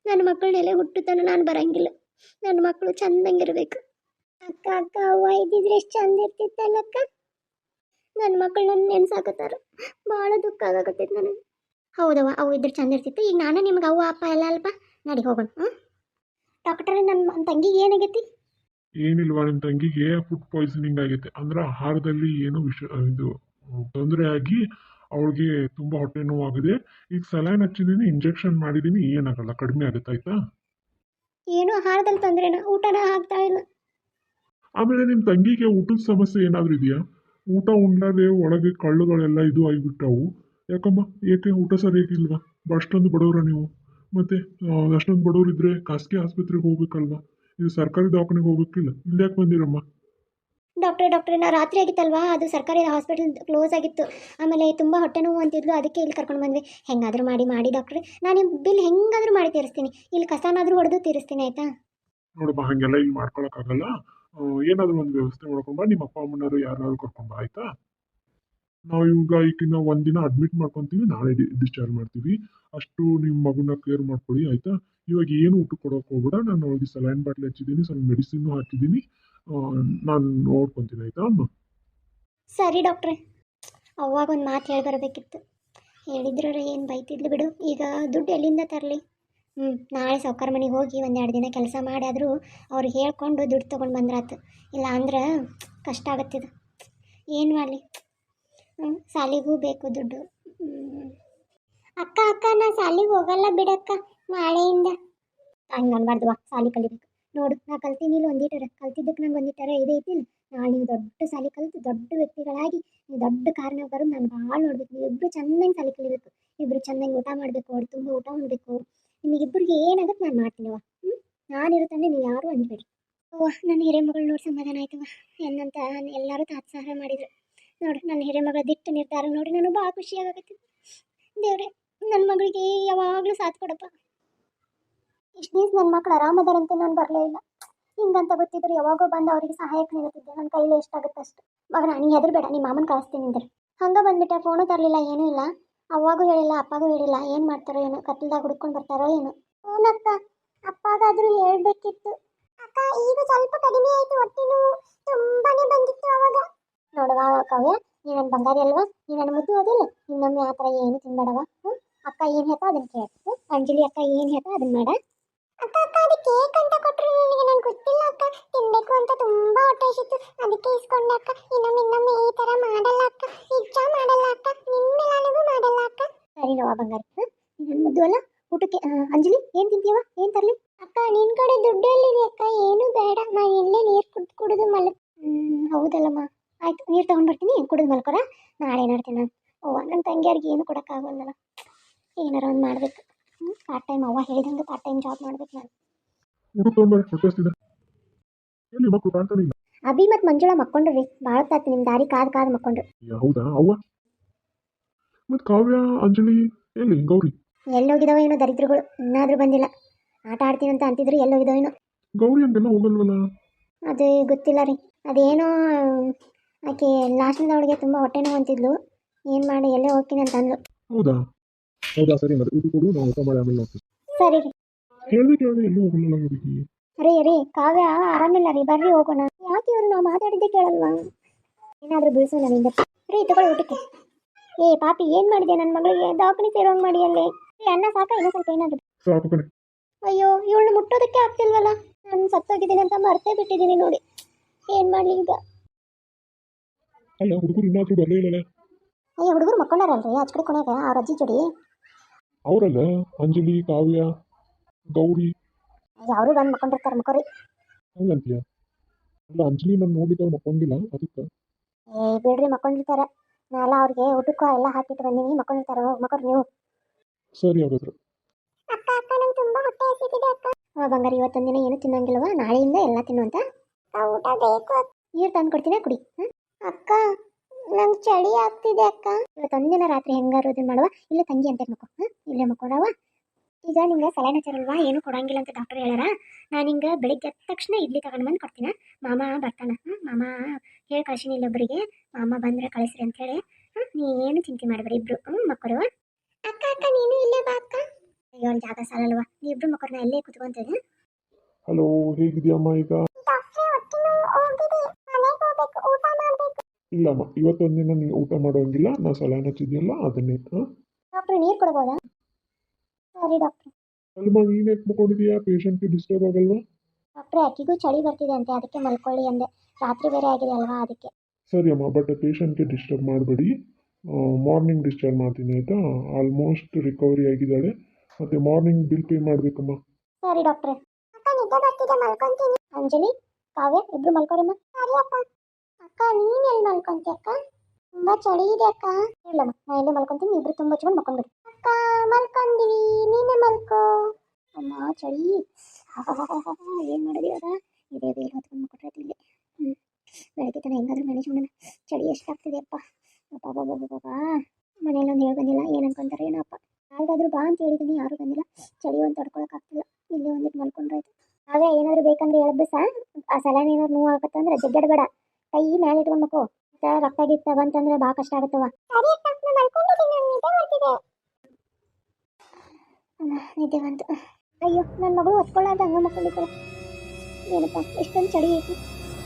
ನನ್ನ ಮಕ್ಕಳನ್ನೆಲ್ಲ ಹುಟ್ಟುತ್ತಾನ ನಾನು ಬರಂಗಿಲ್ಲ. ನನ್ನ ಮಕ್ಕಳು ಚಂದಂಗಿರ್ಬೇಕು. ಅಕ್ಕ ಅವ್ವ ಇದ್ದಿದ್ರೆ ಎಷ್ಟು ಚಂದ ಇರ್ತಿತ್ತಲ್ಲಕ್ಕ. ನನ್ನ ಮಕ್ಕಳು ನನ್ನ ನೆನ್ಸಾಕತ್ತಾರ. ಭಾಳ ದುಃಖ ಆಗಕತ್ತೈತಿ ನನಗೆ. ಹೌದವ್ವ, ಅವು ಇದ್ರೆ ಚಂದ ಇರ್ತಿತ್ತು. ಈಗ ನಾನು ನಿಮ್ಗೆ ಅವ್ವ ಅಪ್ಪ ಎಲ್ಲ ಅಲ್ಪ. ನಡಿ ಹೋಗೋಣ. ಡಾಕ್ಟ್ರೇ, ನನ್ನ ತಂಗಿಗೆ ಏನಾಗೈತಿ? ಏನಿಲ್ವಾ, ನಿಮ್ಮ ತಂಗಿಗೆ ಫುಡ್ ಪಾಯ್ಸನಿಂಗ್ ಆಗೈತೆ. ಅಂದ್ರೆ ಆಹಾರದಲ್ಲಿ ಏನೋ ಇದು ತೊಂದರೆ ಆಗಿ ಅವಳಿಗೆ ತುಂಬ ಹೊಟ್ಟೆ ನೋವಾಗಿದೆ. ಈಗ ಸಲೈನ್ ಹಚ್ಚಿದ್ದೀನಿ, ಇಂಜೆಕ್ಷನ್ ಮಾಡಿದ್ದೀನಿ, ಏನಾಗಲ್ಲ, ಕಡಿಮೆ ಆಗುತ್ತೆ. ಆಯ್ತಾ? ಏನೋ ಆಹಾರದಲ್ಲಿ ತೊಂದರೆನ, ಊಟನ ಆಗ್ತಾ ಇಲ್ಲ. ಆಮೇಲೆ ನಿಮ್ಮ ತಂಗಿಗೆ ಊಟದ ಸಮಸ್ಯೆ ಏನಾದರೂ ಇದೆಯಾ? ಊಟ ಉಂಡಾಗೆ ಒಳಗೆ ಕಳ್ಳುಗಳೆಲ್ಲ ಇದು ಆಗಿಬಿಟ್ಟವು. ಯಾಕಮ್ಮ, ಏಕೆ ಊಟ ಸರಿಯಾಗಿಲ್ವಾ? ಅಷ್ಟೊಂದು ಬಡವರ ನೀವು? ಮತ್ತೆ ಅಷ್ಟೊಂದು ಬಡವರಿದ್ರೆ ಖಾಸಗಿ ಆಸ್ಪತ್ರೆಗೆ ಹೋಗ್ಬೇಕಲ್ವಾ? ಇದು ಸರ್ಕಾರಿ ದವಾಖಾನೆಗೆ ಹೋಗ್ಬೇಕಿಲ್ಲ? ಇಲ್ಲಿ ಯಾಕೆ ಬಂದಿರಮ್ಮ? ಡಾಕ್ಟ್ರೆ ನಾ ರಾತ್ರಿ ಆಗಿತ್ತಲ್ವಾ, ಅದು ಸರ್ಕಾರಿ ಹಾಸ್ಪಿಟಲ್ ಕ್ಲೋಸ್ ಆಗಿತ್ತು. ಆಮೇಲೆ ತುಂಬ ಹೊಟ್ಟೆ ನೋವು ಅಂತಿದ್ಲು, ಅದಕ್ಕೆ ಇಲ್ಲಿ ಕರ್ಕೊಂಡು ಬಂದ್ವಿ. ಹೆಂಗಾದರೂ ಮಾಡಿ ಡಾಕ್ಟ್ರೆ, ನಾನು ಬಿಲ್ ಹೆಂಗಾದರೂ ಮಾಡಿ ತೀರಿಸ್ತೀನಿ. ಇಲ್ಲಿ ಕಸನಾದರೂ ಹೊಡೆದು ತೀರಿಸ್ತೀನಿ. ಆಯಿತಾ? ನೋಡಮ್ಮ, ಹಾಗೆಲ್ಲ ಇಲ್ಲಿ ಮಾಡ್ಕೊಳಕ್ಕಾಗಲ್ಲ. ಏನಾದರೂ ಒಂದು ವ್ಯವಸ್ಥೆ ಮಾಡ್ಕೊಂಬ. ನಿಮ್ಮ ಅಪ್ಪ ಅಮ್ಮನವರು ಯಾರಾದ್ರು ಕರ್ಕೊಂಬ. ಆಯ್ತಾ? ನಾವು ಈಗ ಈಗಿನ ಒಂದಿನ ಅಡ್ಮಿಟ್ ಮಾಡ್ಕೊತೀವಿ, ನಾಳೆ ಡಿಸ್ಚಾರ್ಜ್ ಮಾಡ್ತೀವಿ. ಅಷ್ಟು ನಿಮ್ಮ ಮಗುನ ಕೇರ್ ಮಾಡ್ಕೊಳ್ಳಿ. ಆಯ್ತಾ? ಇವಾಗ ಏನು ಊಟ ಕೊಡೋಕೆ ಹೋಗ್ಬೇಡ. ನಾನು ಅವ್ರಿಗೆ ಸಲೈನ್ ಬಾಟ್ಲಿ ಹಚ್ಚಿದ್ದೀನಿ, ಸ್ವಲ್ಪ ಮೆಡಿಸಿನ್ನು ಹಾಕಿದ್ದೀನಿ. ನಾನು ನೋಡ್ಕೊತೀನಿ. ಆಯ್ತಾ ಅಮ್ಮ? ಸರಿ ಡಾಕ್ಟ್ರೆ. ಅವಾಗ ಒಂದು ಮಾತು ಹೇಳಿ ಬರಬೇಕಿತ್ತು. ಹೇಳಿದ್ರೆ ಏನು ಬೈತಿದ್ಲು ಬಿಡು. ಈಗ ದುಡ್ಡು ಎಲ್ಲಿಂದ ತರಲಿ? ನಾಳೆ ಸಾವ್ಕಾರ ಮನೆಗೆ ಹೋಗಿ 1-2 ದಿನ ಕೆಲಸ ಮಾಡಿ ಆದರೂ ಅವ್ರಿಗೆ ಹೇಳ್ಕೊಂಡು ದುಡ್ಡು ತೊಗೊಂಡು ಬಂದ್ರಾತು. ಇಲ್ಲ ಅಂದ್ರೆ ಕಷ್ಟ ಆಗತ್ತಿದು. ಏನು ಮಾಡಲಿ? ಸಾಲಿಗೂ ಬೇಕು ದುಡ್ಡು. ಅಕ್ಕ ನಾ ಸಾಲಿಗೆ ಹೋಗಲ್ಲ ಬಿಡಕ್ಕ, ನಾಳೆಯಿಂದ. ಹಂಗೆ ಅನ್ಬಾರ್ದು. ಸಾಲಿ ಕಲಿಬೇಕು. ನೋಡು, ನಾ ಕಲ್ತೀನಿ ಇಲ್ಲಿ ಒಂದಿಟ್ಟರೆ. ಕಲ್ತಿದ್ದಕ್ಕೆ ನಂಗೆ ಒಂದಿಟ್ಟರೆ ಇದೈತಿಲ್ಲ. ನಾಳೆ ನೀವು ದೊಡ್ಡ ಸಾಲಿ ಕಲಿತು ದೊಡ್ಡ ವ್ಯಕ್ತಿಗಳಾಗಿ ನೀವು ದೊಡ್ಡ ಕಾರಣ ಬರೋದು ನಾನು ಭಾಳ ನೋಡ್ಬೇಕು. ನೀವು ಇಬ್ಬರು ಚೆಂದಂಗೆ ಸಾಲಿ ಕಲಿಬೇಕು. ಇಬ್ಬರು ಚೆಂದಂಗೆ ಊಟ ಮಾಡಬೇಕು. ಅವ್ರು ತುಂಬ ಊಟ ಉಣ್ಬೇಕು. ನಿಮಗಿಬ್ಬರಿಗೆ ಏನಾಗುತ್ತೆ ನಾನು ಮಾಡ್ತೀನಿವ. ನಾನಿರುತ್ತಂದ್ರೆ ನೀವು ಯಾರೂ ಅಂದ್ಬೇಡಿ. ಅವ್ವ, ನನ್ನ ಹಿರೇಮಗಳು ನೋಡಿ ಸಮಾಧಾನ ಆಯ್ತವ. ಏನಂತ ಎಲ್ಲರೂ ತಾತ್ಸಾರ ಮಾಡಿದ್ರು. ನೋಡಿ, ನನ್ನ ಹಿರೇಮಗಳ ದಿಟ್ಟ ನಿರ್ಧಾರ ನೋಡಿ ನಾನು ಭಾಳ ಖುಷಿಯಾಗತ್ತೆ. ದೇವ್ರೆ, ನನ್ನ ಮಗಳಿಗೆ ಯಾವಾಗಲೂ ಸಾಥ್ ಕೊಡಪ್ಪ. ಇಷ್ಟು ದಿವಸ ನನ್ನ ಮಕ್ಕಳು ಆರಾಮದಾರಂತೆ ನಾನು ಬರಲೇ ಇಲ್ಲ. ಹಿಂಗಂತ ಗೊತ್ತಿದ್ರು ಯಾವಾಗೋ ಬಂದು ಅವರಿಗೆ ಸಹಾಯಕ್ಕೆ ನಿಲ್ತಿದ್ದೆ. ನನ್ನ ಕೈಲಿ ಎಷ್ಟಾಗುತ್ತೆ ಅಷ್ಟು. ಮಗನ, ನೀ ಹೆದರ್ಬೇಡ, ನಿಮ್ಮ ಮಾಮನ ಕಳಿಸ್ತೀನಿ ಅಂದ್ರೆ. ಹಂಗೆ ಬಂದ್ಬಿಟ್ಟೆ. ಫೋನು ತರಲಿಲ್ಲ, ಏನೂ ಇಲ್ಲ. ಅವಾಗೂ ಹೇಳಿಲ್ಲ, ಅಪ್ಪಗೂ ಹೇಳಿಲ್ಲ. ಏನು ಮಾಡ್ತಾರೋ ಏನೋ, ಕತ್ಲದಾಗ ಹುಡ್ಕೊಂಡು ಬರ್ತಾರೋ ಏನೋ. ಹ್ಞೂನಕ್ಕ, ಅಪ್ಪ ಯಾರಿಗಾದ್ರೂ ಹೇಳ್ಬೇಕಿತ್ತು. ಅಕ್ಕ ಈಗ ಸ್ವಲ್ಪ ಕಡಿಮೆ ಆಯ್ತು, ಹೊಟ್ಟೆನೂ ತುಂಬಾನೇ ಬಂದಿತ್ತು ಅವಾಗ. ನೋಡುವ ಕಾವ್ಯ, ನೀ ನನ್ನ ಬಂಗಾರಿ ಅಲ್ವಾ, ನೀ ನನ್ನ ಮುದ್ದು ಅದಿಲ್ಲ, ಇನ್ನೊಮ್ಮೆ ಆ ಥರ ಏನು ತಿನ್ಬೇಡವ. ಅಕ್ಕ ಏನು ಹೇಳ್ತಾ ಅದನ್ನ ಕೇಳ. ಅಂಜಲಿ ಅಕ್ಕ ಏನು ಹೇಳ್ತಾ ಅದನ್ನ ಮಾಡ. ಅಕ್ಕ ಅಕ್ಕ ಅದು ಕೇಕ್ ಅಂತ ಕೊಟ್ಟರು ನನಗೆ, ನಂಗೆ ಗೊತ್ತಿಲ್ಲ ಅಕ್ಕ, ತಿನ್ಬೇಕು ಅಂತ ತುಂಬಾ ಹೊಟ್ಟೆ ಹಸಿತು, ಅದಕ್ಕೆ ಇಸ್ಕೊಂಡೆ ಅಕ್ಕ. ಇನ್ನೊಮ್ಮೆ ಈ ತರ ಮಾಡಲ್ಲ ಅಕ್ಕ, ನಿಜ ಮಾಡಲ್ಲ ಅಕ್ಕ, ನಿಮ್ಮೆಲ್ಲನಿಗೂ ಮಾಡಲ್ಲ ಅಕ್ಕ. ಸರಿ ನವ ಬಂಗಾರಿ, ನನ್ನ ಮುದ್ದು ಅಲ್ಲ. ಊಟಕ್ಕೆ ಅಂಜಲಿ ಏನು ತಿಂತೀವ, ಏನು ತರಲಿ? ಅಕ್ಕ ನಿನ್ ಕಡೆ ದುಡ್ಡು ಎಲ್ಲಿದೆ ಅಕ್ಕ? ಏನು ಬೇಡ, ನಾ ಇಲ್ಲೇ ನೀರು ಕುಡಿದು ಹೌದಲ್ಲಮ್ಮ, ಆಯ್ತು ನೀರು ತಗೊಂಡ್ ಬರ್ತೀನಿ, ಕುಡಿದು ಮಲ್ಕೊರ. ನಾಳೆ ನೋಡ್ತೀನಿ ನಾನು. ಅವ್ವ ನನ್ನ ತಂಗಿಯರಿಗೆ ಏನು ಕೊಡೋಕ್ಕಾಗಲ್ಲಲ್ಲ, ಏನಾರ ಒಂದು ಮಾಡ್ಬೇಕು. ಪಾರ್ಟ್ ಟೈಮ್ ಅವ್ವ ಹೇಳಿದಂಗೆ ಪಾರ್ಟ್ ಟೈಮ್ ಜಾಬ್ ಮಾಡ್ಬೇಕು ನಾನು. ಹುಡುಗ ತೊಗೊಂಡ್ಬರ್ರಿ, ಹೊಟ್ಟೆಸ್ತಿದೆ. ಎಲ್ಲಿ ಮಕ್ಕಳು ಕಾಣ್ತಾನೆ ಇಲ್ಲ. ಅಭಿ ಮತ್ತು ಮಂಜುಳಾ ಮಕ್ಕೊಂಡ್ರಿ, ಭಾಳ ತಾತಿ ನಿಮ್ಮ ದಾರಿ ಕಾದು ಮಕ್ಕೊಂಡ್ರು. ಹೌದಾ ಅವ್ವ? ಮತ್ತು ಕಾವ್ಯ ಅಂಜಲಿ ಎಲ್ಲಿ? ಗೌರಿ ಎಲ್ಲೋಗಿದಾವ ಏನೋ ದರಿದ್ರಗಳು, ಇನ್ನಾದ್ರೂ ಬಂದಿಲ್ಲ. ಆಟ ಆಡ್ತೀನಿ ಅಂತ ಅಂತಿದ್ರು, ಎಲ್ಲೋಗಿದಾವ ಏನೋ. ಗೌರಿ ಹಂಗೆಲ್ಲ ಹೋಗಲ್ವಲ್ಲ? ಅದು ಗೊತ್ತಿಲ್ಲ ರೀ, ಅದೇನೋ ಆಕೆ ಲಾಸ್ಟ್ನಿಂದ ಅವಳಿಗೆ ತುಂಬ ಹೊಟ್ಟೆ ನೋವು ಅಂತಿದ್ಲು, ಏನು ಮಾಡಿ ಎಲ್ಲೇ ಹೋಗ್ತೀನಿ ಅಂತ ಅಂದ್ಲು. ಹೌದಾ ಹೌದಾ, ಸರಿ ಮತ್ತೆ ಊಟ ಕೊಡು, ನಾವು ಊಟ ಮಾಡಿ ಆಮೇಲೆ ನೋಡ್ತೀವಿ. ಸರಿ ರೀ. ಕೇಳಿದೆ ಎಲ್ಲೂ ಹೋಗಲ್ಲ ಹುಡುಗಿ. ರೀ ಕಾವ್ಯ ಆರಾಮಿಲ್ಲ ರೀ, ಬರ್ರಿ ಹೋಗೋಣ. ಯಾಕೆ ಇವರು ನಾವು ಮಾತಾಡಿದ್ದೆ ಕೇಳಲ್ವಾ? ಏನಾದರೂ ಬೀಳ್ಸೋಣ ನಿಂದ. ರೀ ತಗೊಳ್ಳಿ ಊಟಕ್ಕೆ. ಏ ಪಾಪಿ, ಏನು ಮಾಡಿದೆ ನನ್ನ ಮಗಳಿಗೆ? ದವಾಖಾನೆ ಸೇರೋಂಗೆ ಮಾಡಿ ಅಲ್ಲಿ. ಅನ್ನ ಸಾಕ, ಇನ್ನೂ ಸ್ವಲ್ಪ ಏನಾದರೂ? ಸಾಕು ಕಣೆ. ಅಯ್ಯೋ ಇವಳನ್ನ ಮುಟ್ಟೋದಕ್ಕೆ ಆಗ್ತಿಲ್ವಲ್ಲ, ನಾನು ಸತ್ತೋಗಿದ್ದೀನಿ ಅಂತ ಮರ್ತೇ ಬಿಟ್ಟಿದ್ದೀನಿ ನೋಡಿ, ಏನು ಮಾಡಲಿ ಈಗ? ಅಲ್ಲ ಹುಡುಗರು ಇನ್ನಾದ್ರೂ ಬರಲೇ ಇಲ್ಲಲ್ಲ? ಅಯ್ಯೋ ಹುಡುಗರು ಮಕ್ಕೊಂಡಾರಲ್ರಿ ಆಚ ಕಡೆ ಕೊನೆಗೆ ಅವ್ರ ಅಜ್ಜಿ ಜೋಡಿ. ಅವರಲ್ಲ ಅಂಜಲಿ, ಕಾವ್ಯ, ಗೌರಿ. ಅಯ್ಯೋ ಅವರು ಬಂದು ಮಕ್ಕೊಂಡಿರ್ತಾರೆ, ಮಕ್ಕೋರಿ. ಹಂಗಂತೀಯ? ಅಲ್ಲ ಅಂಜಲಿ ನಾನು ನೋಡಿದವ್ರು ಮಕ್ಕೊಂಡಿಲ್ಲ, ಅದಕ್ಕೆ. ಬಿಡ್ರಿ ಮಕ್ಕೊಂಡಿರ್ತಾರೆ, ನಾನೆಲ್ಲ ಅವ್ರಿಗೆ ಊಟಕ್ಕೂ ಎಲ್ಲ ಹಾಕಿಟ್ಟು ಬಂದೀನಿ, ಮಕ್ಕೊಂಡಿರ್ತಾರೆ, ಮಕ್ಕೋರಿ ನೀವು. ಸರಿ ಹಾಗಾದ್ರೆ. ಅಕ್ಕ ಅಕ್ಕ ನಂಗೆ ತುಂಬಾ ಹೊಟ್ಟೆ ಹಸಿತಿದೆ ಅಕ್ಕ. ಬಂಗಾರಿ ಇವತ್ತೊಂದಿನ ಏನು ತಿನ್ನಂಗಿಲ್ವ, ನಾಳೆಯಿಂದ ಎಲ್ಲ ತಿನ್ನುವಂತ. ಊಟ ಬೇಕು, ನೀರು ತಂದು ಕೊಡ್ತೀನಿ ಕುಡಿ. ಅಕ್ಕ ನಂಗೆ ಚಳಿ ಆಗ್ತಿದೆ ಅಕ್ಕ. ಇವತ್ತೊಂದಿನ ರಾತ್ರಿ ಹೆಂಗಾರು ಇದನ್ನ ಮಾಡುವ, ಇಲ್ಲ ತಂಗಿ ಅಂತ ಮಕ್ಕೋ, ಇಲ್ಲೇ ಮಕ್ಕೊಡವ. ಈಗ ನಿಂಗೆ ಸಲೈನ್ ಹಚ್ಚಾರಲ್ವಾ, ಏನು ಕೊಡಂಗಿಲ್ಲ ಅಂತ ಡಾಕ್ಟರ್ ಹೇಳ್ಯಾರ. ನಾನು ಹಿಂಗೆ ಬೆಳಿಗ್ಗೆ ಎದ್ದ ತಕ್ಷಣ ಇಡ್ಲಿ ತಗೊಂಡು ಬಂದು ಕೊಡ್ತೀನಿ. ಮಾಮ ಬರ್ತಾನೆ, ಮಾಮ ಹೇಳಿ ಕಳ್ಸಿನಿ ಇಲ್ಲೊಬ್ಬರಿಗೆ, ಮಾಮ ಬಂದರೆ ಕಳಿಸ್ರಿ ಅಂತ ಹೇಳಿ. ನೀ ಏನು ಚಿಂತೆ ಮಾಡಬೇಡಿ, ಇಬ್ರು ಮಕ್ಕಳು. ಅಕ್ಕ ಅಕ್ಕ ನೀನು ಇಲ್ಲೇ ಬಾ ಅಕ್ಕ. ಅಯ್ಯೋ ಒಂದು ಜಾಗ ಸಾಲಲ್ವಾ, ನೀ ಇಬ್ರು ಮಕ್ಕಳನ್ನ ಎಲ್ಲೇ ಕುತ್ಕೊಂತೇನೆ. ಹಲೋ, ಹೇಗಿದೆಯಮ್ಮ ಈಗ? ಇಲ್ಲಮ್ಮ, ಇವತ್ತೊಂದಿನ ನೀನು ಊಟ ಮಾಡೋಂಗಿಲ್ಲ, ನಾ ಸಲಹೆ ಹಚ್ಚಿದ್ಯಲ್ಲ ಅದನ್ನೇ. ಡಾಕ್ಟ್ರ್ ನೀರು ಕೊಡ್ಬೋದಾ? ಸರಿ ಡಾಕ್ಟ್ರ್. ಅಲ್ಲಮ್ಮ ನೀನು ಯಾಕೆ ಮಕ್ಕೊಂಡಿದೀಯಾ? ಪೇಷಂಟ್ಗೆ ಡಿಸ್ಟರ್ಬ್ ಆಗಲ್ವಾ? ಡಾಕ್ಟ್ರೆ ಅಕ್ಕಿಗೂ ಚಳಿ ಬರ್ತಿದೆ ಅಂತೆ, ಅದಕ್ಕೆ ಮಲ್ಕೊಳ್ಳಿ ಅಂದೆ, ರಾತ್ರಿ ಬೇರೆ ಆಗಿದೆ ಅಲ್ವಾ ಅದಕ್ಕೆ. ಸರಿ ಅಮ್ಮ, ಬಟ್ ಪೇಷಂಟ್ಗೆ ಡಿಸ್ಟರ್ಬ್ ಮಾಡಬೇಡಿ. ಮಾರ್ನಿಂಗ್ ಡಿಸ್ಚಾರ್ಜ್ ಮಾಡ್ತೀನಿ ಆಯಿತಾ? ಆಲ್ಮೋಸ್ಟ್ ರಿಕವರಿ ಆಗಿದ್ದಾಳೆ, ಮತ್ತು ಮಾರ್ನಿಂಗ್ ಬಿಲ್ ಪೇ ಮಾಡಬೇಕಮ್ಮ. ಸರಿ ಡಾಕ್ಟ್ರೆ. ಅಕ್ಕ ನಿದ್ದೆ ಬರ್ತಿದೆ, ಮಲ್ಕೊಂತೀನಿ. ಅಂಜಲಿ, ಕಾವ್ಯ ಇಬ್ರು ಮಲ್ಕೊರಮ್ಮ. ಸರಿ ಅಕ್ಕ. ಅಕ್ಕ ನೀನು ಎಲ್ಲಿ ಮಲ್ಕೊಂತಿ ಅಕ್ಕ? ತುಂಬ ಚಳಿ ಇದೆ ಅಕ್ಕ. ಇಲ್ಲಮ್ಮ, ನಾ ಎಲ್ಲೇ ಮಲ್ಕೊಂತೀನಿ, ಇಬ್ರು ತುಂಬ ಹಚ್ಕೊಂಡು ಮಲ್ಕೊಂಡ್ಬಿಡಿ. ಅಕ್ಕ ಮಲ್ಕೊಂಡ್ವಿ, ನೀನೇ ಮಲ್ಕೋ. ಅಮ್ಮ ಚಳಿ, ಏನು ಮಾಡೋದು ಇವಾಗ? ಇದೇ ಬೇಗ ಹೊತ್ಕೊಂಡು ಮಕ್ಕೊಟ್ರೆ ಇಲ್ಲಿ. ಬೆಳಗ್ಗೆ ತನ ಹೆಂಗಾದ್ರೂ ಮ್ಯಾನೇಜ್ ಮಾಡೋಣ. ಚಳಿ ಎಷ್ಟಾಗ್ತಿದೆ ಅಪ್ಪ, ಅಪ್ಪ ಮನೇಲಿ ಒಂದು ಹೇಳಿ ಬಂದಿಲ್ಲ, ಏನು ಅನ್ಕೊಂತಾರೆ ಏನೋ ಅಪ್ಪ. ಯಾರಿಗಾದ್ರೂ ಬಾ ಅಂತ ಹೇಳಿದ್ದೀನಿ, ಯಾರೂ ಬಂದಿಲ್ಲ. ಚಳಿ ಒಂದು ತಡ್ಕೊಳಕ್ಕಾಗ್ತಿಲ್ಲ, ಇಲ್ಲೇ ಒಂದಿಟ್ಟು ಮಲ್ಕೊಂಡ್ರಾಯ್ತು. ಹಾಗೆ ಏನಾದರೂ ಬೇಕಂದ್ರೆ ಎಳಬ್ಬಸ, ಆ ಸಲೈನ್ ಏನಾದ್ರು ನೋವು ಆಗತ್ತಂದ್ರೆ ಜಗ್ಗಡ್ಬೇಡ, ಕೈ ಮೇಲೆ ಇಟ್ಕೊಂಡು ಮಕ್ಕೋ. ರಕ್ತ ಗಿಕ್ತ ಬಂತಂದ್ರೆ ಭಾಳ ಕಷ್ಟ ಆಗುತ್ತವ. ನಿದ್ದೆ ಬಂತು. ಅಯ್ಯೋ ನನ್ನ ಮಗಳು ಹೊತ್ಕೊಳ್ಳಾರ್ದು ಹಂಗೆ ಮಕ್ಕೊಂಡಿದ್ದಾರೆ. ಏನಪ್ಪ ಎಷ್ಟೊಂದು ಚಳಿ ಐತಿ,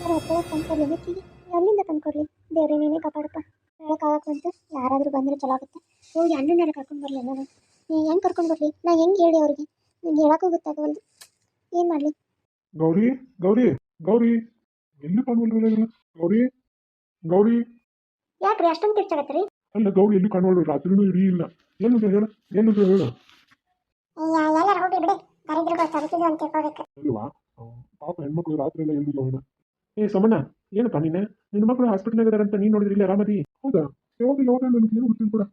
ಯಾರು ಹೊತ್ಕೊಳ್ಳೋಕೆ ತಂದ್ಕೊಡ್ಲಿ ಬೇಕಿಗೆ, ಎಲ್ಲಿಂದ ತಂದ್ಕೊಡ್ಲಿ? ದೇವ್ರೆ ನೀನೇ ಕಾಪಾಡಪ್ಪ. ಹೇಳೋಕ್ಕಾಗಕ್ಕಂತ ಯಾರಾದರೂ ಬಂದರೆ ಚಲೋ ಆಗುತ್ತೆ. ಹೋಗಿ ಅಣ್ಣನಾರ ಕರ್ಕೊಂಡು ಬರಲಿ, ನಾನು ನೀ ಹೆಂಗೆ ಕರ್ಕೊಂಡು ಬರಲಿ? ನಾ ಹೆಂಗೆ ಹೇಳಿ ಅವ್ರಿಗೆ? ನಂಗೆ ಹೇಳೋಕ್ಕೂ ಗೊತ್ತಾಗವಲ್ದು, ಏನು ಮಾಡಲಿ? ಗೌರಿ ಗೌರಿ ಗೌರಿ, ಎಲ್ಲಿ ಕಾಣುವಲ್ವಲ್ಲ? ಗೌರಿ ಗೌರಿ, ಯಾಕ್ರಿ ಅಷ್ಟೊಂದು ಕಿರ್ಚಾಗತ್ತೆ ರೀ? ಅಲ್ಲ ಗೌರಿ ಎಲ್ಲಿ ಕಾಣುವಲ್ರು? ರಾತ್ರಿನೂ ಇಡೀ ಇಲ್ಲ. ಏನಿದೆ ಹೇಳ, ಏನಿದೆ ಹೇಳು. ಎಲ್ಲರೂ ಹೋಗಿ ಬಿಡಿ, ದರಿದ್ರಗಳು ಸರಿಸಿದ್ರು ಅಂತ ತಿಳ್ಕೊಬೇಕು. ಅಲ್ವಾ, ಪಾಪ ಹೆಣ್ಮಕ್ಳು ರಾತ್ರಿ ಎಲ್ಲ ಎಲ್ಲಿಲ್ಲ. ಏ ಸೋಮಣ್ಣ, ಏನಪ್ಪ ನಿನ್ನ ಮಕ್ಕಳು ಹಾಸ್ಪಿಟಲ್ನಾಗ ಇದಾರಂತ ನೀನು ನೋಡಿದ್ರಿ, ಇಲ್ಲಿ ಆರಾಮದಿ? ಹೌದಾ? ಯಾವಾಗ ನನಗೆ ಏನು ಗೊತ್ತಿಲ್ಲ ಕೂಡ.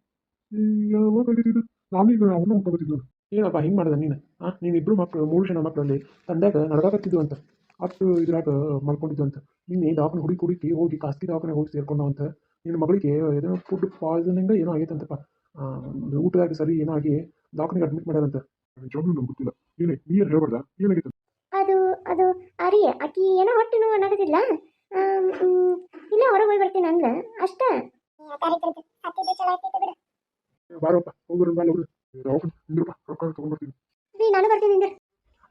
ಯಾವಾಗ ಆಗಿದ್ದು? ನಾನೀಗ ಅವನ್ನ ಹೋಗ್ತಿದ್ದು. ಏನಪ್ಪ ಹಿಂಗೆ ಮಾಡ್ದೆ ನೀನು? ನೀನಿಬ್ರು ಮಕ್ಕಳು, 3 ಜನ ಮಕ್ಕಳಲ್ಲಿ ತಂದಾಗ ನಡ್ದಾಕತ್ತಿದ್ದು ಅಂತ, ಅಷ್ಟು ಇದ್ರಾಗ ಮಲ್ಕೊಂಡಿದ್ದು ಅಂತ. ನಿನ್ನೆ ದವಾಖಾನೆ ಹುಡುಕಿ ಹೋಗಿ ಖಾಸಗಿ ದವಾಖಾನೆ ಹೋಗಿ ಸೇರ್ಕೊಂಡವಂತ. ನಿನ್ನ ಮಗಳಿಗೆ ಏನೋ ಫುಡ್ ಪಾಯ್ಸನಿಂಗ್ ಏನೋ ಆಗೈತಂತಪ್ಪ, ಊಟದಾಗ ಸರಿ ಏನೋ ಆಗಿ ದವಾಖಾನೆಗೆ ಅಡ್ಮಿಟ್ ಮಾಡ್ಯಾರಂತ. ನಿಜವಾಗ್ಲೂ ನಂಗೆ ಗೊತ್ತಿಲ್ಲ, ನೀನು ಹೇಳ್ಬಾರ್ದ ಏನಾಗೈತೆ? ಅದು ಅದು ಅರಿ ಆಕಿ ಏನೋ ಹೊಟ್ಟೆ ನೋವು ಅನ್ನೋದಿಲ್ಲ, ಇಲ್ಲ ಹೊರಗೆ ಹೋಗಿ ಬರ್ತೀನಿ ಅಂದ್ರೆ ಅಷ್ಟೇ. ಬಾರಪ್ಪ ಹೋಗ್ಬರೋಣ, ಬಾಲ್ ಹೋಗ್ರಿ. ದವಾಖಾನೆ ನಿಂದ್ರಪ್ಪ, ರೊಕ್ಕ ತೊಗೊಂಡ್ಬರ್ತೀನಿ. ರೀ ನಾನು ಬರ್ತೀನಿ ನಿಂದ್ರೆ.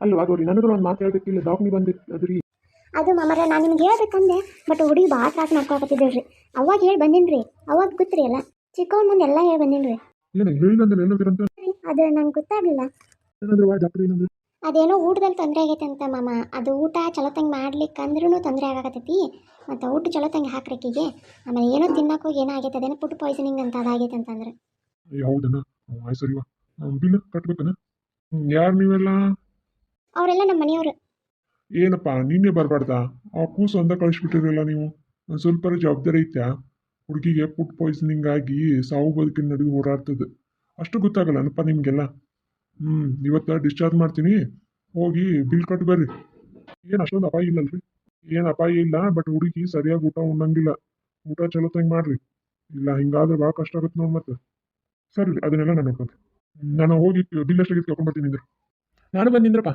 ಅಲ್ವಾ ಗೌರಿ ನನಗೂ ಒಂದು ಮಾತು ಹೇಳ್ಬೇಕಿಲ್ಲ ದವಾಖಾನೆ ಬಂದಿದ್ರಿ. ಅದು ಮಾಮರ ನಾನು ನಿಮ್ಗೆ ಹೇಳ್ಬೇಕಂದೆ, ಬಟ್ ಹುಡುಗಿ ಭಾಳ ತ್ರಾಸ ಮಾಡ್ಕೊಳಕತ್ತಿದ್ರಿ. ಅವಾಗ ಹೇಳಿ ಬಂದೀನಿ ರೀ, ಅವಾಗ ಗೊತ್ತ್ರಿ ಎಲ್ಲ ಚಿಕ್ಕವ್ನ ಮುಂದೆ ಎಲ್ಲ ಹೇಳಿ ಬಂದೀನಿ ರೀ. ಏನು ಹೇಳಿಲ್ಲ ಅಂದ್ರೆ ಎಲ್ಲೋಗಿರಂತ ಅದು ನಂಗೆ ಗೊತ್ತಾಗಲಿಲ್ಲ. ಏನಂದ್ರೆ ಡಾಕ್ಟರ್ ಏನಂದ್ರೆ ಅದೇನೋ ಊಟದಲ್ಲಿ ತೊಂದರೆ ಆಗೈತೆ ಅಂತ ಮಾಮ. ಅದು ಊಟ ಚಲೋ ತಂಗೆ ಮಾಡ್ಲಿಕ್ಕೆ ಅಂದ್ರೂ ತೊಂದರೆ ಆಗಕತ್ತೈತಿ, ಮತ್ತು ಊಟ ಚಲೋ ತಂಗೆ ಹಾಕ್ರಿಕಿಗೆ. ಆಮೇಲೆ ಏನೋ ತಿನ್ನೋಕೆ ಏನೋ ಆಗೈತೆ, ಅದೇನೋ ಫುಡ್ ಪಾಯ್ಸನಿಂಗ್ ಅಂತ ಅದಾಗೈತೆ ಅಂತಂದ್ರೆ. ಹೌದನ ಆಯ್ತು ಸರಿವಾ ಬಿಲ್ ಕಟ್ಬೇಕನ. ಯಾರು ನೀವೆಲ್ಲ? ಅವರೆಲ್ಲ ನಮ್ಮ ಮನೆಯವರು. ಏನಪ್ಪ ನೀನೇ ಬರಬಾರ್ದಾ? ಆ ಕೂಸು ಅಂದ ಕಳಿಸ್ಬಿಟ್ಟಿರಲ್ಲ ನೀವು. ಒಂದು ಸ್ವಲ್ಪ ಜವಾಬ್ದಾರಿ ಐತ್ಯಾ? ಹುಡುಗಿಗೆ ಫುಡ್ ಪಾಯ್ಸನಿಂಗ್ ಆಗಿ ಸಾವು ಬದುಕಿನ ನಡುವೆ ಓಡಾಡ್ತದೆ, ಅಷ್ಟು ಗೊತ್ತಾಗಲ್ಲನಪ್ಪ ನಿಮಗೆಲ್ಲ. ಇವತ್ತು ಡಿಸ್ಚಾರ್ಜ್ ಮಾಡ್ತೀನಿ, ಹೋಗಿ ಬಿಲ್ ಕಟ್ಟು ಬರ್ರಿ. ಏನು ಅಷ್ಟೊಂದು ಅಪಾಯ ಇಲ್ಲಲ್ರಿ? ಏನು ಅಪಾಯ ಇಲ್ಲ, ಬಟ್ ಹುಡುಗಿ ಸರಿಯಾಗಿ ಊಟ ಉಣ್ಣಂಗಿಲ್ಲ. ಊಟ ಚಲೋ ತಂಗೆ ಮಾಡ್ರಿ, ಇಲ್ಲ ಹಿಂಗಾದ್ರೆ ಭಾಳ ಕಷ್ಟ ಆಗುತ್ತೆ ನೋಡಿ ಮತ್ತೆ. ಸರಿ ಅದನ್ನೆಲ್ಲ ನಾನು ನೋಡ್ಕೊಂತೆ. ನಾನು ಹೋಗಿ ಬಿಲ್ ಎಷ್ಟಾಗಿತ್ತು ಕರ್ಕೊಂಡ್ಬರ್ತೀನಿ ಅಂದ್ರೆ. ನಾನು ಬಂದಿಂದ್ರಪ್ಪ.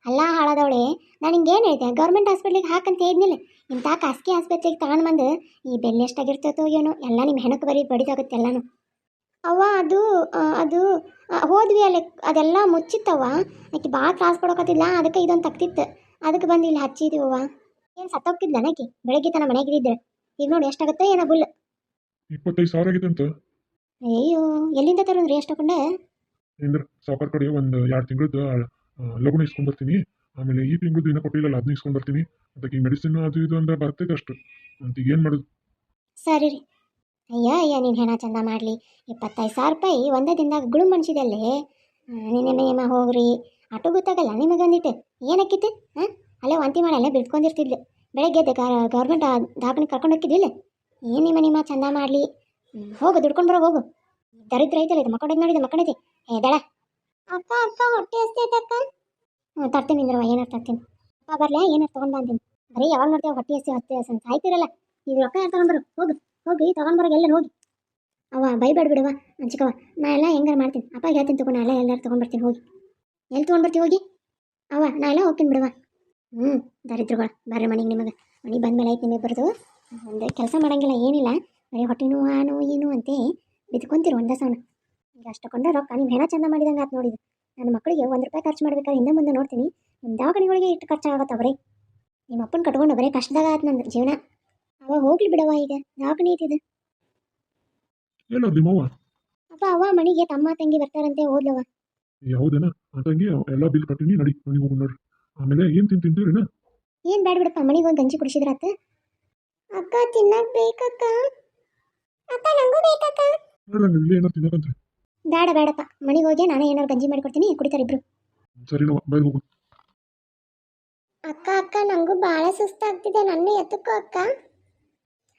ಅಲ್ಲ ಹಾಳದವಳೆ, ನಾನು ಹಿಂಗೆ ಏನು ಹೇಳಿದೆ, ಗೌರ್ಮೆಂಟ್ ಹಾಸ್ಪಿಟ್ಲಿಗೆ ಹಾಕಂತ ಹೇಳಿದ್ನಿಲ್ಲ. ಇಂಥ ಖಾಸಗಿ ಆಸ್ಪತ್ರೆಗೆ ತಗೊಂಡು ಬಂದು ಈ ಬೆಲೆ ಎಷ್ಟಾಗಿರ್ತೈತೋ ಏನೋ, ಎಲ್ಲ ನಿಮ್ಮ ಹೆಣಕ್ಕೆ ಬರೀ ಬಡಿದಾಗುತ್ತೆ ಎಲ್ಲನೂ. ಅವ್ವ ಅದು ಹೋದ್ವಿ ಅಲ್ಲಿ, ಅದೆಲ್ಲ ಮುಚ್ಚಿತ್ತವ್ವ. ಆಕೆ ಭಾಳ ತ್ರಾಸ ಕೊಡೋಕತ್ತಿಲ್ಲ, ಅದಕ್ಕೆ ಇದೊಂದು ತಗ್ತಿತ್ತು, ಅದಕ್ಕೆ ಬಂದು ಇಲ್ಲಿ ಹಚ್ಚಿದೀವವ್ವ. ಏನು ಸತ್ತೋಗ್ತಿದ್ಲ ಆಕೆ ಬೆಳಗ್ಗೆ ತನ ಮನೆಗಿದ್ದಿದ್ರೆ. ಈಗ ನೋಡಿ ಎಷ್ಟಾಗುತ್ತೆ ಏನೋ ಬುಲ್. 25,000 ಆಗೈತೆ ಅಂತ. ಅಯ್ಯೋ, ಎಲ್ಲಿಂದ ತರೋದ್ರಿ ಎಷ್ಟು ತಗೊಂಡೆ? ಅಂದ್ರೆ ಸಾವುಕಾರ ಕಡೆ ಒಂದು 2 ತಿಂಗಳದ್ದು ಲಘುನ ಇಸ್ಕೊಂಡ್ಬರ್ತೀನಿ. ಆಮೇಲೆ ಈ ತಿಂಗಳದ್ದು ಇನ್ನೂ ಕೊಟ್ಟಿಲ್ಲಲ್ಲ, ಅದನ್ನ ಇಸ್ಕೊಂಡ್ಬರ್ತೀನಿ. ಅದಕ್ಕೆ ಈ ಮೆಡಿಸಿನ್ ಅದು ಇದು ಅಂದ್ರೆ ಬರ್ತೈತೆ ಅಷ್ಟು ಅಂತ. ಈಗ ಏನು ಮಾಡೋದು? ಸರಿ ರೀ. ಅಯ್ಯ ನೀನು ಹೆಣ ಚಂದ ಮಾಡಲಿ. 25,000 ರೂಪಾಯಿ ಒಂದೇ ದಿನದಾಗ ಗುಳು ಮನ್ಸಿದಲ್ಲಿ. ನಿನ್ನೆ ಹೋಗ್ರಿ, ಆಟೋ ಗೊತ್ತಾಗಲ್ಲ ನಿಮಗೊಂದಿತ್ತು ಏನಕ್ಕಿತ್ತು? ಹಾಂ, ಅಲ್ಲೇ ವಾಂತಿ ಮಾಡಿ ಅಲ್ಲೇ ಬಿಡ್ಕೊಂಡಿರ್ತಿದ್ಲು. ಬೆಳಗ್ಗೆ ಎದ್ದು ಗೌರ್ಮೆಂಟ್ ದವಾಖಾನೆ ಕರ್ಕೊಂಡು ಹೋಗಿದ್ದಿಲ್ಲ. ಏನು ನಿಮ್ಮ ಚಂದ ಮಾಡಲಿ. ಹೋಗು ದುಡ್ಕೊಂಡು ಬರೋ ಹೋಗು. ದರಿದ್ರ ಐತಲ್ಲ ಇದು, ಮಕ್ಕಳದ್ದು ನೋಡಿದೆ ಮಕ್ಕಳೈತಿ. ದಡ ಅಕ್ಕ ಅಕ್ಕ ಹೊಟ್ಟೆ ಹಸ್ತೈತೆ ಅಕ್ಕ. ತರ್ತೀನಿ ಇಂದ್ರವ, ಏನಾರು ತರ್ತೀನಿ. ಅಪ್ಪ ಬರಲೇ, ಏನಾರು ತೊಗೊಂಡು ಬಂದೀನಿ. ಬರೀ ಯಾವಾಗ ನೋಡ್ತೇವೆ ಹೊಟ್ಟೆ ಹಸ್ತಿ ಸಾಯ್ತಿರಲ್ಲ. ಈಗ ರೊಕ್ಕ ಯಾರು ತೊಗೊಂಡ್ಬರು? ಹೋಗಿ ತೊಗೊಂಡ್ಬರೋಕೆ ಎಲ್ಲ ಹೋಗಿ. ಅವ್ವ ಬೈಬೇಡ ಬಿಡವ ಚಿಕ್ಕವ, ನಾ ಎಲ್ಲ ಹೆಂಗಾರು ಮಾಡ್ತೀನಿ. ಅಪ್ಪ ಹೇಳ್ತೀನಿ ತಗೋ, ನಾ ಎಲ್ಲ ಎಲ್ಲರೂ ತೊಗೊಂಡ್ಬರ್ತೀನಿ. ಹೋಗಿ ಎಲ್ಲಿ ತೊಗೊಂಡ್ಬರ್ತೀವಿ ಹೋಗಿ. ಅವ್ವ ನಾ ಎಲ್ಲ ಹೋಗ್ತೀನಿ ಬಿಡವ. ದರಿದ್ರಗಳು ಬರ್ರಿ ಮನೆಗೆ. ನಿಮಗೆ ಮನೆಗೆ ಬಂದಮೇಲೆ ಐತೆ ನಿಮಗೆ ಬರೋದು. ಒಂದು ಕೆಲಸ ಮಾಡೋಂಗಿಲ್ಲ ಏನಿಲ್ಲ, ಬರೀ ಹೊಟ್ಟೆ ನೋವು ಏನು ಅಂತೆ ಬಿದ್ಕೊಂತೀರಿ ಒಂದೇ ಸೌಂಡ್. ಈಗ ಅಷ್ಟು ಕೊಂಡ್ರೆ ರೊಕ್ಕ ನಿಮ್ಮ ಹೆಣ ಚಂದ ಮಾಡಿದಂಗೆ ಆತು ನೋಡಿದ್ದು. ನನ್ನ ಮಕ್ಕಳಿಗೆ 1 ರೂಪಾಯಿ ಖರ್ಚು ಮಾಡ್ಬೇಕಾದ್ರೆ ಹಿಂದೆ ಮುಂದೆ ನೋಡ್ತೀನಿ. ನಿಮ್ಮ ದವಾಖಾನೆಗಳಿಗೆ ಇಷ್ಟು ಖರ್ಚಾಗತ್ತೆ ಬರೀ. ನಿಮ್ಮ ಅಪ್ಪನ ಕಟ್ಕೊಂಡು ಬರೀ ಕಷ್ಟದಾಗ ಆತು ನಂದು ಜೀವನ. ಅವ ಹೋಗ್ಲಿ ಬಿಡವ, ಈಗ ದವಾಖಾನೆ ಐತಿದೆ. ಎಲ್ಲೋದ್ರಿ ಮಾವ? ಅಪ್ಪ ಅವ್ವ ಮನೆಗೆ ತಮ್ಮ ತಂಗಿ ಬರ್ತಾರಂತೆ, ಹೋದ್ಲವ. ಯಾವುದೇನ ತಂಗಿ ಎಲ್ಲ ಬಿಲ್ ಕಟ್ಟಿನಿ, ನಡಿ ಮನೆಗೆ ಹೋಗಿ ನೋಡ್ರಿ. ಆಮೇಲೆ ಏನು ತಿಂತೀರಿನ? ಏನು ಬೇಡ ಬಿಡಪ್ಪ, ಮನೆಗೆ ಒಂದು ಗಂಜಿ ಕುಡಿಸಿದ್ರಾತ. ಅಕ್ಕ ತಿನ್ನಕ್ ಬೇಕಕ್ಕ. ಅಕ್ಕ ನಂಗೂ ಬೇಕಕ್ಕ. ನೋಡ್ರಿ ಇಲ್ಲಿ ಏನಾರು ತಿನ್ನಕಂತ್ರಿ. ಬೇಡಪ್ಪ, ಮನೆಗೆ ಹೋಗಿ ನಾನೇ ಏನಾರು ಗಂಜಿ ಮಾಡಿ ಕೊಡ್ತೀನಿ, ಕುಡಿತಾರೆ ಇಬ್ರು. ಸರಿ ನಾವು ಬೈ ಹೋಗು. ಅಕ್ಕ ನಂಗೂ ಭಾಳ ಸುಸ್ತಾಗ್ತಿದೆ, ನನ್ನ ಎತ್ತಕ್ಕೋ ಅಕ್ಕ.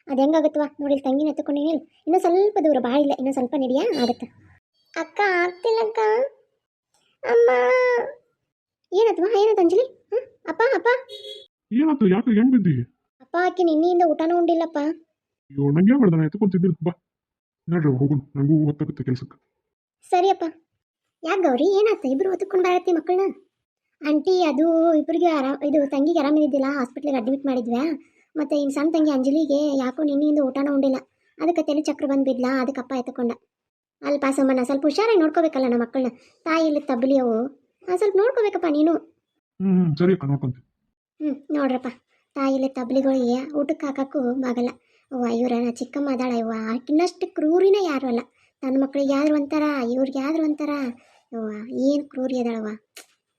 ಅದು ಹೆಂಗಾಗುತ್ತವ ನೋಡಿ, ತಂಗಿನ ಎತ್ತುಕೊಂಡು ಇನ್ನೂ ಸ್ವಲ್ಪ ದೂರ, ಭಾಳ ಇಲ್ಲ, ಇನ್ನೂ ಸ್ವಲ್ಪ ನಡೆಯಾ ಆಗುತ್ತೆ. ಅಕ್ಕ ಆಗ್ತಿಲ್ಲಕ್ಕ. ಅಮ್ಮ ಏನತ್ತು ಅಂಜಲಿ? ಅಪ್ಪ ಏನಾಯ್ತು? ಯಾಕೆ ಹೆಂಗ್ ಬಿದ್ದಿ? ಅಪ್ಪ ಆಕೆ ನಿನ್ನೆಯಿಂದ ಊಟನೂ ಉಂಡಿಲ್ಲಪ್ಪ. ಅಯ್ಯೋ ನಂಗೆ ಮಾಡ್ದ, ನಾ ಎತ್ಕೊಂತಿದ್ದಿಲ್ಲ. ಬಾ ನೋಡ್ರಿ ಹೋಗುನ್, ನನಗೂ ಹೊತ್ತಾಗುತ್ತೆ ಕೆಲ್ಸಕ್ಕೆ. ಸರಿ ಅಪ್ಪ. ಯಾಕೆ ಗೌರಿ ಏನಾಯ್ತು? ಇಬ್ರು ಹೊತ್ಕೊಂಡು ಬರತ್ತಿ ಮಕ್ಕಳನ್ನ. ಆಂಟಿ ಅದು ಇಬ್ಬರಿಗೆ ಇದು ತಂಗಿಗೆ ಆರಾಮಿದ್ದಿಲ್ಲ, ಹಾಸ್ಪಿಟ್ಲಿಗೆ ಅಡ್ಮಿಟ್ ಮಾಡಿದ್ವಿ. ಮತ್ತು ಇನ್ನು ಸಣ್ಣ ತಂಗಿ ಅಂಜಲಿಗೆ ಯಾಕೋ ನಿನ್ನೆಯಿಂದ ಊಟನೂ ಉಂಡಿಲ್ಲ, ಅದಕ್ಕೆ ತಲೆ ಚಕ್ರ ಬಂದುಬಿದ್ಲ, ಅದಕ್ಕೆ ಅಪ್ಪ ಎತ್ಕೊಂಡ. ಅಲ್ಪ ಸುಮ್ಮನ ಸ್ವಲ್ಪ ಹುಷಾರಾಗಿ ನೋಡ್ಕೋಬೇಕಲ್ಲ ನಮ್ಮ ಮಕ್ಕಳನ್ನ. ತಾಯಿ ಇಲ್ಲಿ ತಬ್ಬಲಿ ಅವು, ಸ್ವಲ್ಪ ನೋಡ್ಕೋಬೇಕಪ್ಪ ನೀನು. ಸರಿ ಅಕ್ಕ, ನೋಡ್ಕೊಂತೆ. ನೋಡ್ರಪ್ಪ, ತಾಯಿಲೆ ತಬ್ಲಿಗಳಿಗೆ ಊಟಕ್ಕೆ ಹಾಕಕ್ಕೂ ಆಗಲ್ಲ. ಇವ್ರ ಚಿಕ್ಕಮ್ಮ ಅದಾಳ ಇವ್ವ, ಇನ್ನಷ್ಟು ಕ್ರೂರಿನ ಯಾರು ಅಲ್ಲ. ನನ್ನ ಮಕ್ಳಿಗೆ ಯಾರು ಒಂಥರ, ಇವ್ರಿಗೆ ಯಾರು ಒಂಥರ. ಏನು ಕ್ರೂರಿ ಅದಾಳವ್ವ.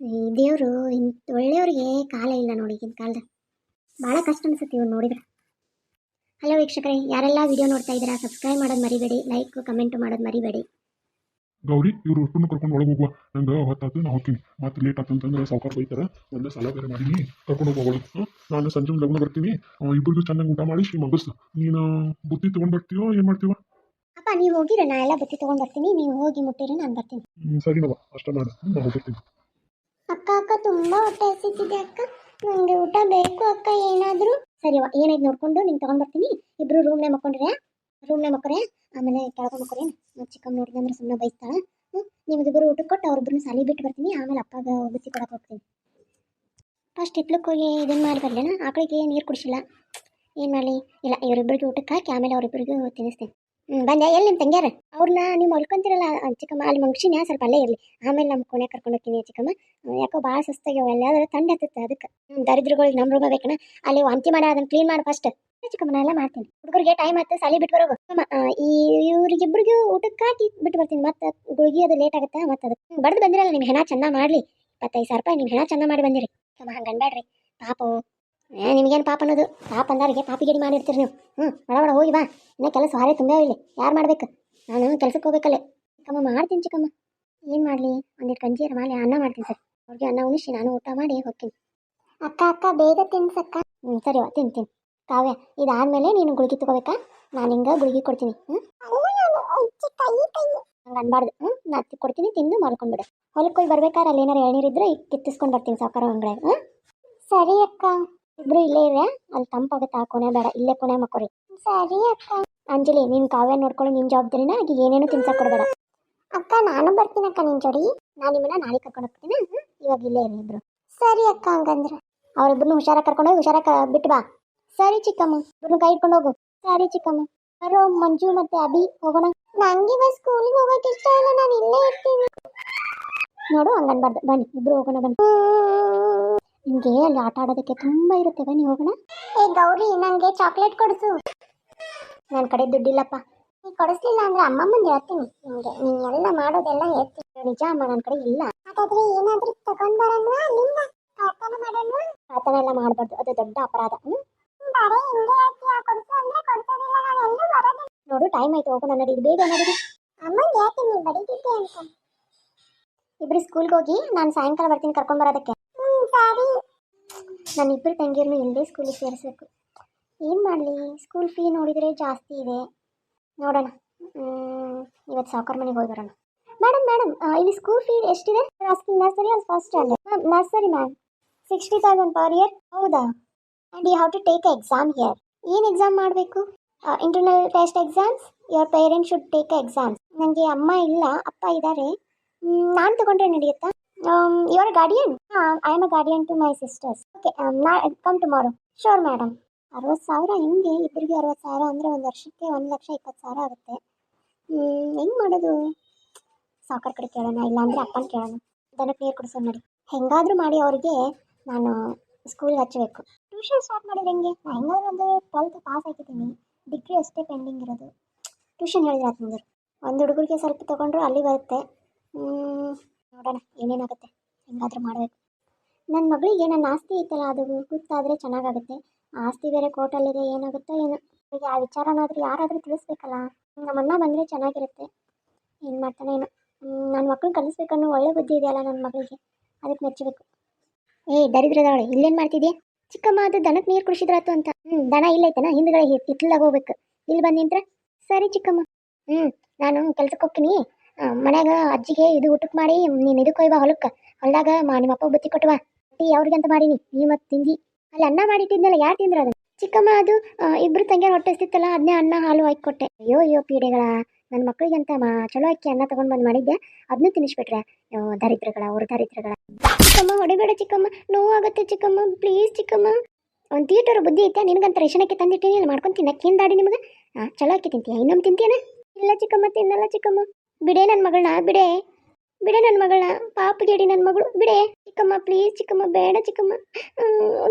ಈ ದೇವರು ಇಂಥ ಒಳ್ಳೆಯವ್ರಿಗೆ ಕಾಲ ಇಲ್ಲ ನೋಡಿ ಈಗಿನ ಕಾಲದ. ಭಾಳ ಕಷ್ಟ ಅನ್ಸುತ್ತೆ ಇವ್ರು ನೋಡಿದ್ರೆ. ಹಲೋ ವೀಕ್ಷಕರೇ, ಯಾರೆಲ್ಲ ವಿಡಿಯೋ ನೋಡ್ತಾ ಇದ್ದೀರಾ ಸಬ್ಸ್ಕ್ರೈಬ್ ಮಾಡೋದು ಮರಿಬೇಡಿ, ಲೈಕ್ ಕಮೆಂಟ್ ಮಾಡೋದು ಮರಿಬೇಡಿ. ಗೌರಿ ಇವ್ರು ಒಟ್ಟು ಕರ್ಕೊಂಡು ಒಳಗೆ ಹೋಗುವ, ನಂಗೆ ಹೊತ್ತಾತು, ನಾ ಹೋಗ್ತೀನಿ. ಮತ್ತೆ ಲೇಟ್ ಆತಂತಂದ್ರೆ ಸಾವುಕಾರ ಬೈತಾರೆ. ಒಂದು ಸಾಲ ಬೇರೆ ಮಾಡೀನಿ, ಕರ್ಕೊಂಡು ಹೋಗೋಳು. ನಾನು ಸಂಜೆ ಲಗ್ನ ಬರ್ತೀನಿ, ಇಬ್ಬರಿಗೂ ಚೆನ್ನಾಗಿ ಊಟ ಮಾಡಿ ಮಗಸ್ತು. ನೀನು ಬುತ್ತಿ ತೊಗೊಂಡು ಬರ್ತೀಯೋ ಏನು ಮಾಡ್ತೀವ? ಅಪ್ಪ ನೀವು ಹೋಗಿರ, ನಾ ಎಲ್ಲ ಬುತ್ತಿ ತೊಗೊಂಡು ಬರ್ತೀನಿ, ನೀವು ಹೋಗಿ ಮುಟ್ಟಿರಿ, ನಾನು ಬರ್ತೀನಿ. ಸರಿನವ, ಅಷ್ಟ ಮಾಡ, ನಾ ಹೋಗ್ತೀನಿ. ಅಕ್ಕ ತುಂಬ ಹೊಟ್ಟೆ ಹಸಿತಿದೆ ಅಕ್ಕ, ನನಗೆ ಊಟ ಬೇಕು ಅಕ್ಕ ಏನಾದರೂ. ಸರಿವಾ, ಏನೈತೆ ನೋಡ್ಕೊಂಡು ನಿಂಗೆ ತೊಗೊಂಡು ಬರ್ತೀನಿ. ಇಬ್ಬರು ರೂಮ್ನಾಗ ಮಕ್ಕರೆ, ಆಮೇಲೆ ಕೆಳಗೆ ಮಕ್ಕರೆ. ಚಿಕ್ಕಮ್ಮ ನೋಡಿದಂದ್ರೆ ಸುಮ್ಮನೆ ಬೈತಾಳೆ. ನಿಮಗಿಬ್ಬರು ಊಟಕ್ಕೆ ಕೊಟ್ಟು ಅವ್ರಿಬ್ಬರನ್ನ ಸಾಲಿ ಬಿಟ್ಟು ಬರ್ತೀನಿ, ಆಮೇಲೆ ಅಪ್ಪಾಗ ಬುತ್ತಿ ಕೊಡಕ್ಕೆ ಹೋಗ್ತೀನಿ. ಫಸ್ಟ್ ಹಿತ್ಲಕ್ಕೆ ಹೋಗಿ ಇದನ್ನು ಮಾಡಿ ಬರಲೇನ, ಆಕಳಿಗೆ ನೀರು ಕುಡಿಸಿಲ್ಲ, ಏನು ಮಾಡಲಿ. ಇಲ್ಲ, ಇವರಿಬ್ಬರಿಗೆ ಊಟಕ್ಕೆ ಹಾಕಿ ಆಮೇಲೆ ಅವರಿಬ್ಬರಿಗೂ ತಿನ್ನಿಸ್ತೀನಿ. ಬಂದೆ ಎಲ್ಲಿ ನಿಮ್ಮ ತಂಗ್ಯಾರ ಅವ್ರನ್ನ ನೀವು ಮಲ್ಕೊಂತಿರಲ್ಲ ಚಿಕ್ಕಮ್ಮ ಅಲ್ಲಿ ಮಂಗ್ಸಿನ ಸ್ವಲ್ಪ ಅಲ್ಲೇ ಇರಲಿ ಆಮೇಲೆ ನಮ್ಮ ಕೋಣೆ ಕರ್ಕೊಂಡು ಹೋಗ್ತೀನಿ ಚಿಕ್ಕಮ್ಮ ಯಾಕೋ ಭಾಳ ಸುಸ್ತಾಗ್ಯಾವ ಎಲ್ಲಾದ್ರೂ ತಂಡ ಹತ್ತುತ್ತೆ ಅದಕ್ಕೆ ದರಿದ್ರಗಳಿಗೆ ನಮ್ಮ ರೂಮ ಬೇಕನ ಅಲ್ಲಿ ವಾಂತಿ ಮಾಡಿ ಅದನ್ನ ಕ್ಲೀನ್ ಮಾಡಿ ಫಸ್ಟ್ ಚಿಕ್ಕಮ್ಮ ನಾ ಎಲ್ಲ ಮಾಡ್ತೀನಿ ಹುಡುಗರಿಗೆ ಟೈಮ್ ಆಯ್ತು ಸಾಲಿ ಬಿಟ್ಟು ಬರೋಗು ಅಮ್ಮ ಇವ್ರಿಗಿಬ್ರಿಗೂ ಊಟಕ್ಕೆ ಹಾಕಿ ಬಿಟ್ಟು ಬರ್ತೀನಿ ಮತ್ತೆ ಗುಳಿಗೆ ಅದು ಲೇಟ್ ಆಗುತ್ತೆ ಮತ್ತೆ ಅದಕ್ಕೆ ಬಡ್ದು ಬಂದಿರಲ್ಲ ನಿಮ್ಮ ಹೆಣ ಚೆನ್ನ ಮಾಡಲಿ 25,000 ರೂಪಾಯಿ ನಿಮ್ಮ ಹೆಣ ಚೆನ್ನ ಮಾಡಿ ಬಂದಿರಿ ಅಮ್ಮ ಹಂಗೆ ಅನ್ಬೇಡ್ರಿ ಪಾಪು ನಿಮಗೇನು ಪಾಪ ಅನ್ನೋದು ಪಾಪ ಅಂದಾರಿಗೆ ಪಾಪಿಗೇಡಿ ಮಾಡಿರ್ತೀರಿ ನೀವು ಬಡ ಹೋಗಿ ಬಾ ಇನ್ನೂ ಕೆಲಸ ಹಾರೇ ತುಂಬ ಇಲ್ಲಿ ಯಾರು ಮಾಡ್ಬೇಕು ನಾನು ಕೆಲ್ಸಕ್ಕೆ ಹೋಗ್ಬೇಕಲ್ಲೇ ಚಿಕ್ಕಮ್ಮ ಮಾಡ್ತೀನಿ ಚಿಕ್ಕಮ್ಮ ಏನು ಮಾಡಲಿ ಒಂದಿಟ್ಟು ಗಂಜಿಯರ ಮಾಲೆ ಅನ್ನ ಮಾಡ್ತೀನಿ ಸರ್ ಅವ್ರಿಗೆ ಅನ್ನ ಉಣಿಸಿ ನಾನು ಊಟ ಮಾಡಿ ಹೋಗ್ತೀನಿ ಅಕ್ಕ ಬೇಗ ತಿನ್ಸಕ್ಕ ಸರಿ ತಿಂತೀನಿ ಕಾವ್ಯ ಇದಾದ್ಮೇಲೆ ನೀನು ಗುಳಿಗೆ ತಗೋಬೇಕಾ ನಾನು ಹಿಂಗೆ ಗುಳಿಗೆ ಕೊಡ್ತೀನಿ ಹಂಗೆ ಅನ್ಬಾರ್ದು ನಾನು ಕೊಡ್ತೀನಿ ತಿಂದು ಮಾಡ್ಕೊಂಡ್ಬಿಡು ಹೊಲಕ್ಕೆ ಹೋಗಿ ಬರ್ಬೇಕಾದ್ರೆ ಅಲ್ಲಿ ಏನಾರು ಎಳ್ನೀರಿದ್ರೆ ಕಿತ್ತಿಸ್ಕೊಂಡು ಬರ್ತೀನಿ ಸಾವುಕಾರ ಅಂಗಡಿ ಸರಿ ಅಕ್ಕ ಇಬ್ರು ಇಲ್ಲೇ ಇರ ಅಲ್ಲಿ ತಂಪಾಗುತ್ತೆ ಆ ಕೊನೆ ಬೇಡ ಇಲ್ಲೇ ಕೊನೆ ಮಕ್ಕೋರಿ ಸರಿ ಅಕ್ಕ ಅಂಜಲಿ ನೀನು ಕಾವ್ಯ ನೋಡ್ಕೊಳ್ಳಿ ನಿನ್ನ ಜವಾಬ್ದಾರಿನ ಆಗಿ ಏನೇನು ತಿನ್ಸಕ್ಕೆ ಕೊಡಬೇಡ ಅಕ್ಕ ನಾನು ಬರ್ತೀನಿ ಅಕ್ಕ ನಿನ್ನ ಜೋಡಿ ನಾನು ನಿಮ್ಮನ್ನ ನಾಳೆ ಕರ್ಕೊಂಡು ಹೋಗ್ತೀನಿ ಇವಾಗ ಇಲ್ಲೇ ಇರಿ ಇಬ್ರು ಸರಿ ಅಕ್ಕ ಹಂಗಂದ್ರೆ ಅವ್ರಿಬ್ರು ಹುಷಾರಾಗಿ ಕರ್ಕೊಂಡು ಹೋಗಿ ಹುಷಾರಾಗಿ ಬಿಟ್ಟು ಬಾ ಸರಿ ಚಿಕ್ಕಮ್ಮ ಇಬ್ರು ಕೈ ಇಟ್ಕೊಂಡು ಹೋಗು ಸರಿ ಚಿಕ್ಕಮ್ಮ ಬರೋ ಮಂಜು ಮತ್ತೆ ಅಭಿ ಹೋಗೋಣ ನಂಗೆ ಬಸ್ ಸ್ಕೂಲಿಗೆ ಹೋಗೋಕೆ ಇಷ್ಟ ಇಲ್ಲ ನಾನು ಇಲ್ಲೇ ಇರ್ತೀನಿ ನೋಡು ಹಂಗನ್ಬಾರ್ದು ಬನ್ನಿ ಇಬ್ರು ಹೋಗೋಣ ಬನ್ನಿ ನಿಮಗೆ ಅಲ್ಲಿ ಆಟ ಆಡೋದಕ್ಕೆ ತುಂಬ ಇರುತ್ತೆ ಬನ್ನಿ ಹೋಗೋಣ ಏ ಗೌರಿ ನನಗೆ ಚಾಕ್ಲೇಟ್ ಕೊಡಿಸು ನನ್ನ ಕಡೆ ದುಡ್ಡಿಲ್ಲಪ್ಪ ನೀ ಕೊಡಿಸ್ಲಿಲ್ಲ ಅಂದ್ರೆ ಅಮ್ಮ ಮುಂದೆ ಹೇಳ್ತೀನಿ ನಿಮಗೆ ನೀನು ಎಲ್ಲ ಮಾಡೋದೆಲ್ಲ ಹೇಳ್ತೀನಿ ನಿಜ ಅಮ್ಮ ನನ್ನ ಕಡೆ ಇಲ್ಲ ಹಾಗಾದ್ರೆ ಏನಾದರೂ ತಗೊಂಡ್ ಬರೋಣ ಅಲ್ಲಿಂದ ಪ್ರಾರ್ಥನೆ ಮಾಡೋಣ ಪ್ರಾರ್ಥನೆ ಎಲ್ಲ ಮಾಡಬಾರ್ದು ಅದು ದೊಡ್ಡ ಅಪರಾಧ ನೋಡು ಟೈಮ್ ಆಯ್ತು ಹೋಗೋಣ ನಡಿ ಇದು ಬೇಗ ನಡಿ ಅಮ್ಮಂಗೆ ಹೇಳ್ತೀನಿ ಬಡಿತಿದ್ದೆ ಅಂತ ಇಬ್ರು ಸ್ಕೂಲ್ಗೆ ಹೋಗಿ ನಾನು ಸಾಯಂಕಾಲ ಬರ್ತೀನಿ ಕರ್ಕೊಂಡು ಬರೋದಕ್ಕೆ ಸರಿ ನಾನು ಇಬ್ಬರು ತಂಗಿಯರನ್ನು ಇಲ್ಲದೆ ಸ್ಕೂಲಿಗೆ ಸೇರಿಸ್ಬೇಕು ಏನು ಮಾಡಲಿ ಸ್ಕೂಲ್ ಫೀ ನೋಡಿದರೆ ಜಾಸ್ತಿ ಇದೆ ನೋಡೋಣ ಇವತ್ತು ಸಾವುಕಾರ ಮನೆಗೆ ಹೋಗಿ ಬರೋಣ ಮೇಡಮ್ ಇಲ್ಲಿ ಸ್ಕೂಲ್ ಫೀ ಎಷ್ಟಿದೆ ಆಸ್ಕಿಂಗ್ ನರ್ಸರಿ ಅಲ್ಲಿ first standard nursery ma'am 60,000 per year ಹೌದಾ and you have to take exam here ಏನು ಎಕ್ಸಾಮ್ ಮಾಡಬೇಕು internal test exams your parent should take exams ನನಗೆ ಅಮ್ಮ ಇಲ್ಲ ಅಪ್ಪ ಇದ್ದಾರೆ ನಾನು ತಗೊಂಡ್ರೆ ನಡೆಯುತ್ತಾ your guardian I am a guardian to my sisters okay come tomorrow sure madam 60,000 ಹೆಂಗೆ ಇಬ್ಬರಿಗೆ 60,000 ಅಂದರೆ ಒಂದು ವರ್ಷಕ್ಕೆ 1,20,000 ಆಗುತ್ತೆ ಹೆಂಗೆ ಮಾಡೋದು ಸಾವುಕಾರ ಕಡೆ ಕೇಳೋಣ ಇಲ್ಲಾಂದರೆ ಅಪ್ಪನ ಕೇಳೋಣ ದನಕ್ಕೆ ನೀರು ಕುಡಿಸೋದು ನೋಡಿ ಹೆಂಗಾದರೂ ಮಾಡಿ ಅವ್ರಿಗೆ ನಾನು ಸ್ಕೂಲ್ಗೆ ಹಚ್ಚಬೇಕು ಟ್ಯೂಷನ್ ಸ್ಟಾರ್ಟ್ ಮಾಡಿದ್ರೆ ಹೆಂಗೆ ನಾನು ಹೆಂಗಾದ್ರೂ ಒಂದು 12th ಪಾಸ್ ಆಗಿದ್ದೀನಿ ಡಿಗ್ರಿ ಅಷ್ಟೇ ಪೆಂಡಿಂಗ್ ಇರೋದು ಟ್ಯೂಷನ್ ಹೇಳಿದ್ರೆ ಆತಂದ್ರೆ ಒಂದು ಹುಡುಗರಿಗೆ ಸ್ವಲ್ಪ ತೊಗೊಂಡ್ರು ಅಲ್ಲಿ ಬರುತ್ತೆ ನೋಡೋಣ ಏನೇನಾಗುತ್ತೆ ಹೆಂಗಾದರೂ ಮಾಡಬೇಕು ನನ್ನ ಮಗಳಿಗೆ ನನ್ನ ಆಸ್ತಿ ಐತಲ್ಲ ಅದು ಗೊತ್ತಾದರೆ ಚೆನ್ನಾಗಾಗುತ್ತೆ ಆಸ್ತಿ ಬೇರೆ ಕೋರ್ಟಲ್ಲಿದೆ ಏನಾಗುತ್ತೋ ಏನೋ ಈಗ ಆ ವಿಚಾರನಾದರೂ ಯಾರಾದರೂ ತಿಳಿಸ್ಬೇಕಲ್ಲ ನಮ್ಮಣ್ಣ ಬಂದರೆ ಚೆನ್ನಾಗಿರುತ್ತೆ ಏನು ಮಾಡ್ತಾನೆ ಏನೋ ನನ್ನ ಮಕ್ಕಳನ್ನ ಕಲಿಸ್ಬೇಕನ್ನೋ ಒಳ್ಳೆ ಬುದ್ಧಿ ಇದೆಯಲ್ಲ ನನ್ನ ಮಗಳಿಗೆ ಅದಕ್ಕೆ ಮೆಚ್ಚಬೇಕು ದರಿದ್ರದವಳೆ ಇಲ್ಲೇನು ಮಾಡ್ತಿದ್ಯಾ ಚಿಕ್ಕಮ್ಮ ಅದು ದನಕ್ಕೆ ನೀರು ಕುಡಿಸಿದ್ರಾತು ಅಂತ ದನ ಇಲ್ಲೈತನ ಹಿಂದ್ಗಡೆ ಹಿತ್ತಲಾಗ ಹೋಗ್ಬೇಕು ಇಲ್ಲಿ ಬಂದು ನಿಂತ್ರ ಸರಿ ಚಿಕ್ಕಮ್ಮ ನಾನು ಕೆಲ್ಸಕ್ಕೆ ಹೋಗ್ತೀನಿ ಮನ್ಯಾಗ ಅಜ್ಜಿಗೆ ಇದು ಊಟಕ್ಕೆ ಮಾಡಿ ನೀನು ಇದಕ್ಕೆ ಹೋಯ್ವಾ ಹೊಲದಾಗ ನಿಮ್ಮ ಅಪ್ಪ ಬುತ್ತಿ ಕೊಟ್ಟವಾ ಟೀ ಅವ್ರಿಗೆ ಅಂತ ಮಾಡೀನಿ ನೀ ಮತ್ತೆ ತಿಂದಿ ಅಲ್ಲಿ ಅನ್ನ ಮಾಡಿಟ್ಟಿದ್ನಲ್ಲ ಯಾರು ತಿಂದ್ರು ಅದು ಚಿಕ್ಕಮ್ಮ ಅದು ಇಬ್ರು ತಂಗಿಯರು ಹೊಟ್ಟೆ ಹಸ್ತಿತ್ತಲ್ಲ ಅದನ್ನೇ ಅನ್ನ ಹಾಲು ಹಾಕಿ ಕೊಟ್ಟೆ ಅಯ್ಯೋ ಪೀಡೆಗಳ ನನ್ನ ಮಕ್ಕಳಿಗೆ ಅಂತ ಚಲೋ ಅಕ್ಕಿ ಅನ್ನ ತೊಗೊಂಡು ಬಂದು ಮಾಡಿದ್ದೆ ಅದನ್ನೂ ತಿನ್ನಿಸ್ಬಿಟ್ರೆ ದರಿದ್ರಗಳ ಅವ್ರ ದರಿದ್ರಗಳ ಚಿಕ್ಕಮ್ಮ ಹೊಡಿಬೇಡ ಚಿಕ್ಕಮ್ಮ ನೋವಾಗುತ್ತೆ ಚಿಕ್ಕಮ್ಮ ಪ್ಲೀಸ್ ಚಿಕ್ಕಮ್ಮ ಒಂದು ತೀಟೋರು ಬುದ್ಧಿ ಐತೆ ನಿನಗಂತ ರೇಷನಕ್ಕೆ ತಂದಿಟ್ಟೀನಿ ಅಲ್ಲಿ ಮಾಡ್ಕೊಂಡು ತಿನ್ನಕ್ಕೇನು ದಾಡಿ ನಿಮಗೆ ಚಲೋ ಅಕ್ಕಿ ತಿಂತೀಯ ಇನ್ನೊಮ್ಮೆ ತಿಂತೀಯನ ಇಲ್ಲ ಚಿಕ್ಕಮ್ಮ ತಿನ್ನಲ್ಲ ಚಿಕ್ಕಮ್ಮ ಬಿಡೇ ನನ್ನ ಮಗಳನ್ನ ಬಿಡೇ ನನ್ನ ಮಗಳನ್ನ ಪಾಪಗೇಡಿ ನನ್ನ ಮಗಳು ಬಿಡೇ ಚಿಕ್ಕಮ್ಮ ಪ್ಲೀಸ್ ಚಿಕ್ಕಮ್ಮ ಬೇಡ ಚಿಕ್ಕಮ್ಮ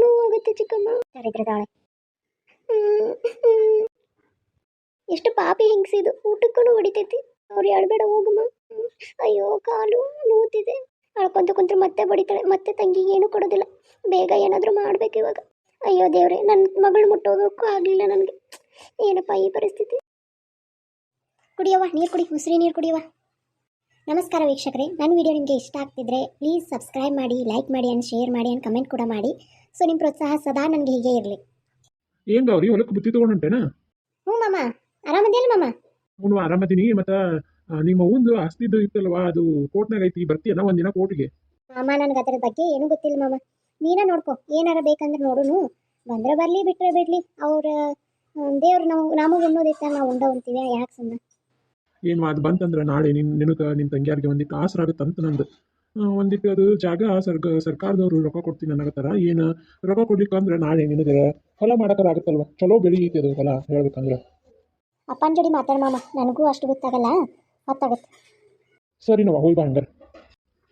ನೋವಾಗುತ್ತೆ ಚಿಕ್ಕಮ್ಮ ದರಿದ್ರದಾಳೆ ಎಷ್ಟು ಪಾಪಿ ಹಿಂಗ್ಸಿದು ಊಟಕ್ಕೂ ಹೊಡಿತೈತಿ ಅವ್ರು ಹೇಳ್ಬೇಡ ಹೋಗಮ್ಮ ಅಯ್ಯೋ ಕಾಲು ನೋವುತ್ತಿದೆ ಅಳ್ಕೊಂತ ಕುಂತ್ರೆ ಮತ್ತೆ ಬಡಿತಾಳೆ ಮತ್ತೆ ತಂಗಿಗೆ ಏನೂ ಕೊಡೋದಿಲ್ಲ ಬೇಗ ಏನಾದರೂ ಮಾಡ್ಬೇಕು ಇವಾಗ ಅಯ್ಯೋ ದೇವ್ರೆ ನನ್ನ ಮಗಳು ಮುಟ್ಟೋಗೋಕ್ಕೂ ಆಗಲಿಲ್ಲ ನನಗೆ ಏನಪ್ಪ ಈ ಪರಿಸ್ಥಿತಿ ಕುಡಿಯವ್ವ ನೀರು ಕುಡಿ ಉಸಿರಿ ನೀರು ಕುಡಿಯವ್ವ ನಮಸ್ಕಾರ ವೀಕ್ಷಕರೇ ನನ್ನ ವಿಡಿಯೋ ನಿಮಗೆ ಇಷ್ಟ ಆಗ್ತಿದ್ರೆ ಪ್ಲೀಸ್ ಸಬ್ಸ್ಕ್ರೈಬ್ ಮಾಡಿ ಲೈಕ್ ಮಾಡಿ ಆ್ಯಂಡ್ ಶೇರ್ ಮಾಡಿ ಆ್ಯಂಡ್ ಕಮೆಂಟ್ ಕೂಡ ಮಾಡಿ ಸೊ ನಿಮ್ಮ ಪ್ರೋತ್ಸಾಹ ಸದಾ ನನಗೆ ಹೀಗೆ ಇರಲಿ ಏನು ಗೌರಿ ಹೊಲಕ್ಕೆ ಬುತ್ತಿ ತೊಗೊಂಡಂಟೇನಾ ಹ್ಞೂ ಮಾಮ ಆರಾಮದಿಯಲ್ಲ ಮಾಮ ಹ್ಞೂ ಆರಾಮದೀನಿ ಮತ್ತು ನಿಮ್ಮ ಒಂದು ಆಸ್ತಿದ್ದು ಇತ್ತಲ್ವಾ ಅದು ಕೋರ್ಟ್ನಾಗ ಐತಿ ಬರ್ತೀಯನ ಒಂದಿನ ಕೋರ್ಟ್ಗೆ ಮಾಮ ನನಗೆ ಅದರ ಬಗ್ಗೆ ಏನೂ ಗೊತ್ತಿಲ್ಲ ಮಾಮ ನೀನೇ ನೋಡ್ಕೊ ಏನಾರ ಬೇಕಂದ್ರೆ ನೋಡುನು ಬಂದರೆ ಬರಲಿ ಬಿಟ್ಟರೆ ಬಿಡಲಿ ಅವ್ರ ದೇವ್ರು ನಮಗೆ ಉಣ್ಣೋದೈತೆ ನಾವು ಉಂಡ ಉಣ್ತೀವಿ ಯಾಕೆ ಸುಮ್ಮನೆ ಏನು ಅದು ಬಂತಂದ್ರೆ ನಾಳೆ ನಿನಗೆ ನಿನ್ನ ತಂಗಿಯಾರಿಗೆ ಒಂದಿಟ್ಟು ಆಸರಾಗುತ್ತಂತ ನಂದು ಒಂದಿಟ್ಟು ಅದು ಜಾಗ ಸರ್ಕಾರದವರು ರೊಕ್ಕ ಕೊಡ್ತೀನಿ ಅನ್ನಕತ್ತಾರ ಏನು ರೊಕ್ಕ ಕೊಡ್ಲಿಕ್ಕೆ ಅಂದ್ರೆ ನಾಳೆ ನಿನಗೆ ಹೊಲ ಮಾಡಕ್ಕಾರ ಆಗುತ್ತಲ್ವ ಚಲೋ ಬೆಳಿ ಐತಿ ಅದು ಹೊಲ ಹೇಳ್ಬೇಕಂದ್ರೆ ಅಪ್ಪನ ಜೋಡಿ ಮಾತಾಡು ಮಾಮ, ನನಗೂ ಅಷ್ಟು ಗೊತ್ತಾಗಲ್ಲ, ಗೊತ್ತಾಗತ್ತೆ. ಸರಿ ನಾವು ಹೋಗಿ ಬಾ ಹಂಗಾರೆ.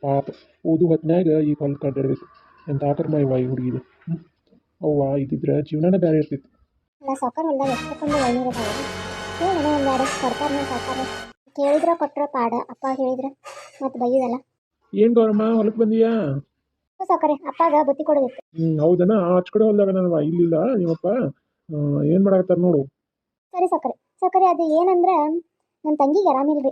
ಪಾಪ ಓದು ಹೊತ್ನ್ಯಾಗ ಈಗ ಹೊಲ್ದು ಕಡ್ಡಾಡ್ಬೇಕು. ಎಂತ ಆಕರ್ಮ ಇವ ಈ ಹುಡುಗಿದು. ಅವ್ವ ಇದ್ದಿದ್ರೆ ಜೀವನನೇ ಬೇರೆ ಇರ್ತಿತ್ತು. ನಾ ಸಾಕಾರ ಹೊಲ್ದಾಗ ಎಷ್ಟೊಂದು ಐನೂರು ಅದಾವ, ಹೇಳೇನೋ ಒಂದು ಎರಡು ಕೊಡ್ತಾರ ಸಾಕಾರ. ಕೇಳಿದ್ರೆ ಕೊಟ್ಟರೆ ಪಾಡ, ಅಪ್ಪ ಹೇಳಿದ್ರೆ ಮತ್ತು ಬೈಯೋದಲ್ಲ. ಏನು ಗೌರಮ್ಮ ಹೊಲಕ್ಕೆ ಬಂದೀಯಾ? ಸಾಕಾರೆ ಅಪ್ಪಾಗ ಬುತ್ತಿ ಕೊಡೋದಿತ್ತು. ಹೌದನ ಆಚ ಕಡೆ ಹೊಲ್ದಾಗ ನನವ ಇಲ್ಲಿಲ್ಲ ನಿಮ್ಮಪ್ಪ ಏನು ಮಾಡಾಕತ್ತಾರ ನೋಡು. ಸರಿ ಸಾಕಾರೆ ಸಾಕಾರೆ, ಅದು ಏನಂದ್ರೆ ನನ್ನ ತಂಗಿಗೆ ಆರಾಮಿಲ್ರಿ,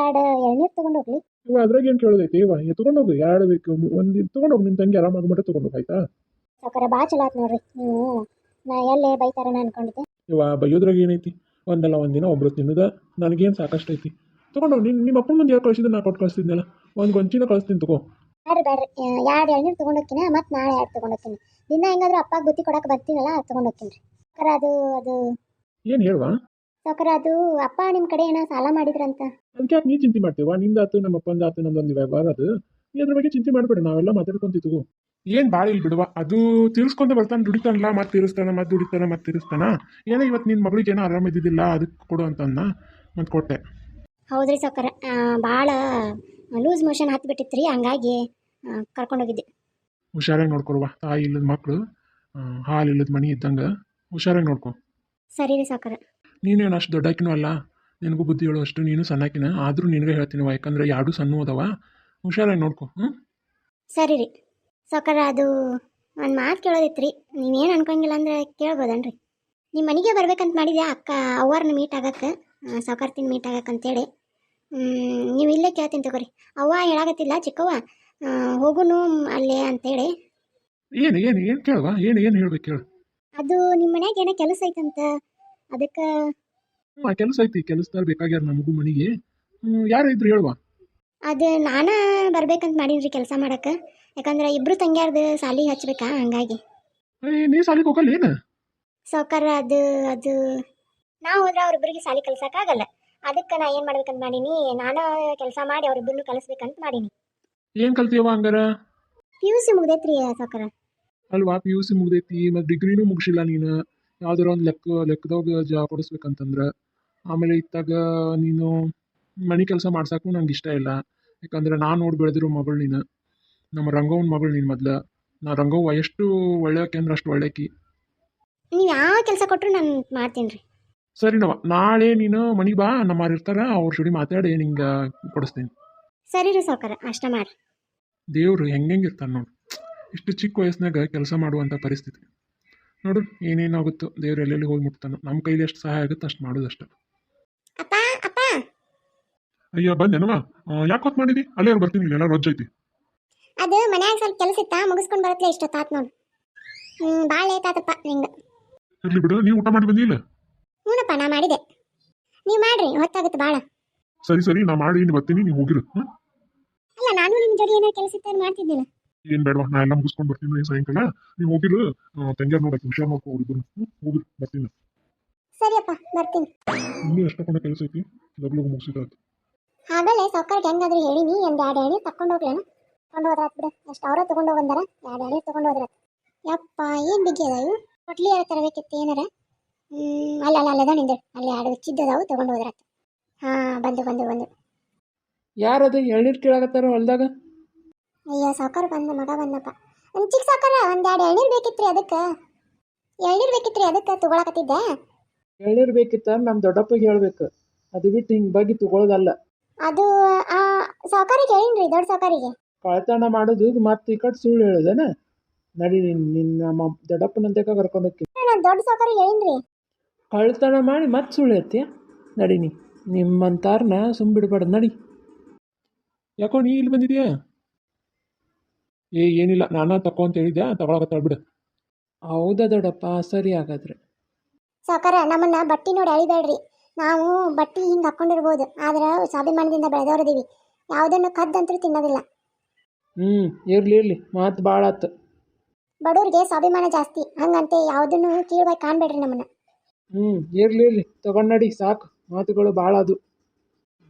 ಎರಡು ಎಳ್ನೀರು ತೊಗೊಂಡು ಹೋಗ್ಲಿ. ಇವ ಅದ್ರಾಗ ಏನು ಕೇಳೋದೈತಿ ಇವ ತೊಗೊಂಡೋಗು, ಎರಡು ಬೇಕು ಒಂದು ತೊಗೊಂಡೋಗಿ, ನಿಮ್ಮ ತಂಗಿ ಆರಾಮಾಗಿ ಮಟ್ಟ ತೊಗೊಂಡೋಗಿ ಆಯ್ತಾ. ಸಾಕಾರೆ ಭಾಳ ಚಲೋ ಆಯ್ತು ನೋಡ್ರಿ ನೀವು, ನಾ ಎಲ್ಲೇ ಬೈತಾರನ ಅನ್ಕೊಂಡಿದ್ದೆ. ಇವ ಬೈಯೋದ್ರಾಗ ಏನೈತಿ, ಒಂದಲ್ಲ ಒಂದಿನ ಒಬ್ರು ತಿನ್ನದ ನನಗೇನು ಸಾಕಷ್ಟು ಐತಿ. ತೊಗೊಂಡೋಗಿ ನಿಮ್ಮ ಅಪ್ಪನ ಮುಂದೆ ಯಾರು ಕಳಿಸಿದ್ರೆ ನಾ ಕೊಟ್ಟು ಕಳಿಸ್ತಿದ್ನಲ್ಲ, ಒಂದು ಗೊಂಚಿನ ಕಳಿಸ್ತೀನಿ ತಗೋ. ಬ್ಯಾಡ್ರಿ ಎರಡು ಎಳ್ನೀರು ತೊಗೊಂಡೋಗ್ತೀನಿ, ಮತ್ತು ನಾಳೆ ಎರಡು ತೊಗೊಂಡೋಗ್ತೀನಿ. ದಿನ ಹೆಂಗಾದ್ರೂ ಅಪ್ಪಾಗ ಬುತ್ತಿ ಕೊಡಕ್ಕೆ ಬರ್ತೀನಲ್ಲ, ತೊಗೊಂಡೋಗ್ತೀನಿ ರೀ. ಸಾಕಾರ ಅದು ಏನು ಹೇಳುವ? ಸಾಕಾರ ಅದು ಅಪ್ಪ ನಿಮ್ಮ ಕಡೆ ಏನೋ ಸಾಲ ಮಾಡಿದ್ರಂತ. ಅದಕ್ಕೆ ಯಾಕೆ ನೀ ಚಿಂತೆ ಮಾಡ್ತೀವ? ನಿಂದಾತು ನಮ್ಮ ಅಪ್ಪಂದು ಆತು, ನಮ್ದೊಂದು ವ್ಯವಹಾರ ಅದು, ನೀ ಅದ್ರ ಬಗ್ಗೆ ಚಿಂತೆ ಮಾಡಬೇಡ, ನಾವೆಲ್ಲ ಮಾತಾಡ್ಕೊಂತಿದ್ವು. ಏನು ಭಾಳ ಇಲ್ಲಿ ಬಿಡುವ, ಅದು ತೀರಿಸ್ಕೊಂತ ಬರ್ತಾನೆ, ದುಡಿತಾನಲ್ಲ ಮತ್ತೆ ತೀರಿಸ್ತಾನೆ, ಮತ್ತೆ ದುಡಿತಾನೆ ಮತ್ತೆ ತೀರಿಸ್ತಾನ. ಏನೋ ಇವತ್ತು ನಿನ್ನ ಮಗಳಿಗೆ ಏನೋ ಆರಾಮಿದ್ದಿದ್ದಿಲ್ಲ, ಅದಕ್ಕೆ ಕೊಡು ಅಂತಂದ ಮತ್ತು ಕೊಟ್ಟೆ. ಹೌದ್ರಿ ಸಾಕಾರ, ಭಾಳ ಲೂಸ್ ಮೋಷನ್ ಹತ್ಬಿಟ್ಟಿತ್ತು ರೀ, ಹಂಗಾಗಿ ಕರ್ಕೊಂಡೋಗಿದ್ದೆ. ಹುಷಾರಾಗಿ ನೋಡ್ಕೊಳ್ವ, ತಾಯಿ ಇಲ್ಲದ ಮಕ್ಕಳು ಹಾಲು ಇಲ್ಲದ ಮನೆ ಇದ್ದಂಗೆ ಹುಷಾರಾಗಿ ನೋಡ್ಕೊ. ಸರಿ ರೀ ಸಾಕಾರ. ನೀನೇನು ಅಷ್ಟು ದೊಡ್ಡಾಕಿನೂ ಅಲ್ಲ, ನಿನಗೂ ಬುದ್ಧಿ ಹೇಳೋ ಅಷ್ಟು ನೀನು ಸಣ್ಣಾಕಿನ, ಆದರೂ ನಿನಗೆ ಹೇಳ್ತೀನಿವ, ಯಾಕಂದ್ರೆ ಎರಡೂ ಸಣ್ಣ ಅದಾವ, ಹುಷಾರಾಗಿ ನೋಡ್ಕೊ. ಸರಿ ರೀ ಸಾಕಾರ, ಅದು ಒಂದು ಮಾತು ಕೇಳೋದಿತ್ತು ರೀ, ನೀವೇನು ಅನ್ಕೊಂಗಿಲ್ಲ ಅಂದ್ರೆ ಕೇಳ್ಬೋದನ್ರಿ? ನಿಮ್ಮ ಮನೆಗೆ ಬರ್ಬೇಕಂತ ಮಾಡಿದ್ಯಾ ಅಕ್ಕ ಅವ್ವಾರನ್ನ ಮೀಟ್ ಆಗಕ್ಕೆ, ಸಾಕಾರ್ತಿನ ಮೀಟ್ ಆಗಕ್ಕೆ ಅಂತೇಳಿ. ನೀವು ಇಲ್ಲೇ ಕೇಳ್ತೀನಿ ತಗೋರಿ. ಅವ್ವ ಹೇಳಾಕತ್ತಿಲ್ಲ ಚಿಕ್ಕವ್ವ, ಹೋಗುನು ಅಲ್ಲೇ ಅಂತೇಳಿ. ಏನು ಏನು ಏನು ಕೇಳುವ, ಏನು ಹೇಳ್ಬೇಕು ಹೇಳು. ಅದು ನಿಮ್ಮ ಮನ್ಯಾಗ ಏನೋ ಕೆಲಸ ಐತಂತ, ಅದಕ್ಕೆ. ಆ ಕೆಲಸ ಐತಿ, ಕೆಲಸದಾರ ಬೇಕಾಗ್ಯಾರ ನಮಗೂ ಮನೆಗೆ. ಯಾರು ಇದ್ರು ಹೇಳುವ. ಅದು ನಾನು ಬರ್ಬೇಕಂತ ಮಾಡೀನಿ ಕೆಲಸ ಮಾಡಕ್ಕೆ, ಯಾಕಂದ್ರೆ ಇಬ್ಬರು ತಂಗ್ಯಾರ್ದು ಸಾಲಿಗೆ ಹಚ್ಬೇಕಾ, ಹಂಗಾಗಿ. ನೀ ಸಾಲಿಗೆ ಹೋಗಲ್ಲ ಏನು? ಸಾಕಾರ ಅದು ನಾವು ಹೋದ್ರೆ ಅವ್ರಿಬ್ಬರಿಗೆ ಸಾಲಿ ಕಲ್ಸಕ್ಕಾಗಲ್ಲ, ಅದಕ್ಕೆ ನಾ ಏನು ಮಾಡ್ಬೇಕಂತ ಮಾಡೀನಿ, ನಾನು ಕೆಲಸ ಮಾಡಿ ಅವ್ರಿಬ್ಬರನ್ನು ಕಲಿಸ್ಬೇಕಂತ ಮಾಡೀನಿ. ಏನು ಕಲ್ತೀಯವ ಹಂಗಾರ? PUC ಮುಗ್ದೈತ್ರಿ ಸಾಕಾರ. ಅಲ್ವಾ PUC ಮುಗ್ದೈತಿ, ಮತ್ತು ಡಿಗ್ರಿನೂ ಮುಗಿಸಿಲ್ಲ ನೀನು, ಯಾವ್ದಾರ ಒಂದು ಲೆಕ್ಕದಾಗ ಜಾಬ್ ಕೊಡಿಸ್ಬೇಕಂತಂದ್ರೆ. ಆಮೇಲೆ ಇತ್ತಾಗ ನೀನು ಮನೆ ಕೆಲಸ ಮಾಡ್ಸಕ್ಕೂ ನಂಗೆ ಇಷ್ಟ ಇಲ್ಲ, ಯಾಕಂದ್ರೆ ನಾನು ನೋಡಿ ಬೆಳೆದಿರೋ ಮಗಳು ನೀನು, ನಮ್ಮ ರಂಗವ್ವನ ಮಗಳು ನೀನು. ಮೊದ್ಲು ನಾ ರಂಗವ್ವ ಎಷ್ಟು ಒಳ್ಳೆಯಕ್ಕೆ ಅಂದ್ರೆ ಅಷ್ಟು ಒಳ್ಳೆಕಿ. ನೀವು ಯಾವ ಕೆಲಸ ಕೊಟ್ಟರು ನಾನು ಮಾಡ್ತೀನಿ ರೀ. ಸರಿನವ, ನಾಳೆ ನೀನು ಮನೆಗೆ ಬಾ, ನಮ್ಮವ್ರು ಇರ್ತಾರ, ಅವ್ರ ಜೋಡಿ ಮಾತಾಡಿ ನಿಂಗೆ ಕೊಡಿಸ್ತೀನಿ. ಸರಿ ರೀ ಸಾಕಾರ, ಅಷ್ಟ ಮಾಡಿ. ದೇವ್ರು ಹೆಂಗಿರ್ತಾನೆ ನೋಡು, ಇಷ್ಟು ಚಿಕ್ಕ ವಯಸ್ಸಿನಾಗ ಕೆಲಸ ಮಾಡುವಂಥ ಪರಿಸ್ಥಿತಿ ನೋಡು, ಏನೇನಾಗುತ್ತೋ ದೇವ್ರು ಎಲ್ಲೆಲ್ಲಿ ಹೋಗಿ ಮುಟ್ತಾನೋ, ನಮ್ಮ ಕೈಲಿ ಎಷ್ಟು ಸಹಾಯ ಆಗುತ್ತೆ ಅಷ್ಟು ಮಾಡೋದಷ್ಟೆ. ಅಪ್ಪ ಅಪ್ಪ ಅಯ್ಯ ಬಂದೇನವ, ಯಾಕೆ ಹೊತ್ತು ಮಾಡಿದಿ? ಅಲ್ಲೇ ಬರ್ತೀನಿ, ಇಲ್ಲೆಲ್ಲ ರೊಜ್ಜ ಐತಿ. ಅದು ಮನ್ಯಾಗ ಸ್ವಲ್ಪ ಕೆಲಸ ಇತ್ತಾ, ಮುಗಿಸ್ಕೊಂಡು ಬರತ್ಲೆ ಇಷ್ಟೊತ್ತಾತ್ ನೋಡಿ. ಭಾಳ ಲೇಟ್ ಆತಪ್ಪ ನಿಂಗೆ. ಇರ್ಲಿ ಬಿಡು, ನೀವು ಊಟ ಮಾಡಿ ಬಂದಿಲ್ಲ? ಹ್ಞೂನಪ್ಪ ನಾ ಮಾಡಿದೆ, ನೀವು ಮಾಡ್ರಿ, ಹೊತ್ತಾಗುತ್ತೆ ಭಾಳ. ಸರಿ ನಾ ಮಾಡಿ ಬರ್ತೀನಿ, ನೀವು ಹೋಗಿರು. ಅಲ್ಲ ನಾನು ನಿಮ್ಮ ಜೋಡಿ ಏನೋ ಕೆಲಸ ಇತ್ತು ಮಾಡ್ತಿದ್ದಿಲ್ಲ. ಏನು ಬೇಡವಾ, ನಾ ಎಲ್ಲ ಮುಗಿಸ್ಕೊಂಡು ಬರ್ತೀನಿ ಸಾಯಂಕಾಲ, ನೀವು ಹೋಗಿರು. ತಂಗ್ಯಾರ ನೋಡಕ್ಕೆ ಹುಷಾರ್ ನೋಡ್ಕೊ, ಹುಡುಗರು. ಹೋಗಿರು, ಬರ್ತೀನಿ. ಸರಿಯಪ್ಪ ಬರ್ತೀನಿ. ಇನ್ನೂ ಎಷ್ಟೊಂದು ಕೆಲಸ ಐತಿ, ಲಗು ಮುಗಿಸಿದಾಯ್ತು. ಆಗಲೇ ಸಾವುಕಾರ್ಗೆ ಹೆಂಗಾದ್ರೂ ಹೇಳಿನಿ, ಒಂದು ಎರಡು ಎಣ್ಣೆ ತಕೊಂಡು ಹೋಗ್ಲೇನ, ತಗೊಂಡು ಹೋದ್ರಾತ್ ಬಿಡು, ಅಷ್ಟು ಅವರ ತೊಗೊಂಡು ಬಂದಾರ, ಎರಡು ಎಣ್ಣೆ ತೊಗೊಂಡು ಹೋದ್ರಾತ್. ಯಪ್ಪ ಏನು ಬಿಗಿ ಅದ ಇವು, ಕೊಟ್ಲಿ ಯಾರು ತರಬೇಕಿತ್ತು ಏನಾರ. ಅಲ್ಲದ ನಿಂದೆ, ಅಲ್ಲಿ ಎರಡು ಚಿದ್ದದಾವು ತೊಗೊಂಡು ಹೋದ್ರಾತ್. ಹಾಂ ಬಂದು. ಯಾರದು ಎಳ್ನೀರು ಕೇಳಾಕತ್ತಾರ ಹೊಲ್ದಾಗ? ಅಯ್ಯೋ ಸಾವುಕಾರ ಬಂದ, ಮಗ ಬಂದಪ್ಪ. ನಮ್ಮ ಚಿಕ್ಕ ಸಾವುಕಾರ ಒಂದು ಎರಡು ಎಳ್ನೀರು ಬೇಕಿತ್ತು ರೀ, ಅದಕ್ಕೆ ತೊಗೊಳಕತ್ತಿದ್ದೆ. ಎಳ್ನೀರು ಬೇಕಿತ್ತ ನಮ್ಮ ದೊಡ್ಡಪ್ಪಗೆ ಹೇಳ್ಬೇಕು, ಅದು ಬಿಟ್ಟು ಹಿಂಗೆ ಬಗ್ಗೆ ತಗೊಳ್ಳೋದಲ್ಲ. ಅದು ಸಾವುಕಾರಿಗೆ ಹೇಳಿನ್ರಿ, ದೊಡ್ಡ ಸಾವುಕಾರಿಗೆ. ಕಳ್ತನ ಮಾಡೋದು ಮತ್ತೆ ಈ ಕಡೆ ಸುಳ್ಳು ಹೇಳೋದೇನ? ನಡಿ ನಿನ್ನ ನಮ್ಮ ದೊಡ್ಡಪ್ಪನಂತಕ ಕರ್ಕೊಂಡು ಹೋಗ್ತೀನಿ. ನಾನು ದೊಡ್ಡ ಸಾವುಕಾರಿಗೆ ಹೇಳಿನ್ರಿ. ಕಳ್ತನ ಮಾಡಿ ಮತ್ತೆ ಸುಳ್ಳು ಹೇಳ್ತೀಯ? ನಡಿ ನಿಮ್ಮಂತಾರನ್ನ ಸುಮ್ಬಿಡ್ಬಾರ್ದು, ನಡಿ. ಯಾಕೋ ನೀ ಇಲ್ಲಿ ಬಂದಿದ್ಯಾ? ಏನಿಲ್ಲ, ನಾನು ತಕೋ ಅಂತ ಹೇಳಿದ್ಯಾ, ತಗೊಳಕತ್ತಾಳ ಬಿಡು. ಹೌದಾ ದೊಡ್ಡಪ್ಪ, ಸರಿ ಹಾಗಾದ್ರೆ. ಸಾವುಕಾರ ನಮ್ಮನ್ನ ಬಟ್ಟಿ ನೋಡಿ ಅಳಿಬೇಡ್ರಿ, ನಾವು ಬಟ್ಟಿ ಹಿಂಗೆ ಹಾಕ್ಕೊಂಡಿರ್ಬೋದು, ಆದ್ರೆ ಸ್ವಾಭಿಮಾನದಿಂದ ಬೆಳೆದವ್ರದೀವಿ, ಯಾವುದನ್ನು ಕದ್ದಂತೂ ತಿನ್ನೋದಿಲ್ಲ. ಇರ್ಲಿ ಮಾತು ಭಾಳ ಆತು. ಬಡವ್ರಿಗೆ ಸ್ವಾಭಿಮಾನ ಜಾಸ್ತಿ, ಹಂಗಂತೆ ಯಾವುದನ್ನು ಕೀಳ್ವಾಗಿ ಕಾಣಬೇಡ್ರಿ ನಮ್ಮನ್ನ. ಇರ್ಲಿ ತಗೊಂಡು ನಡಿ, ಸಾಕು. ಮಾತುಗಳು ಭಾಳ ಅದು,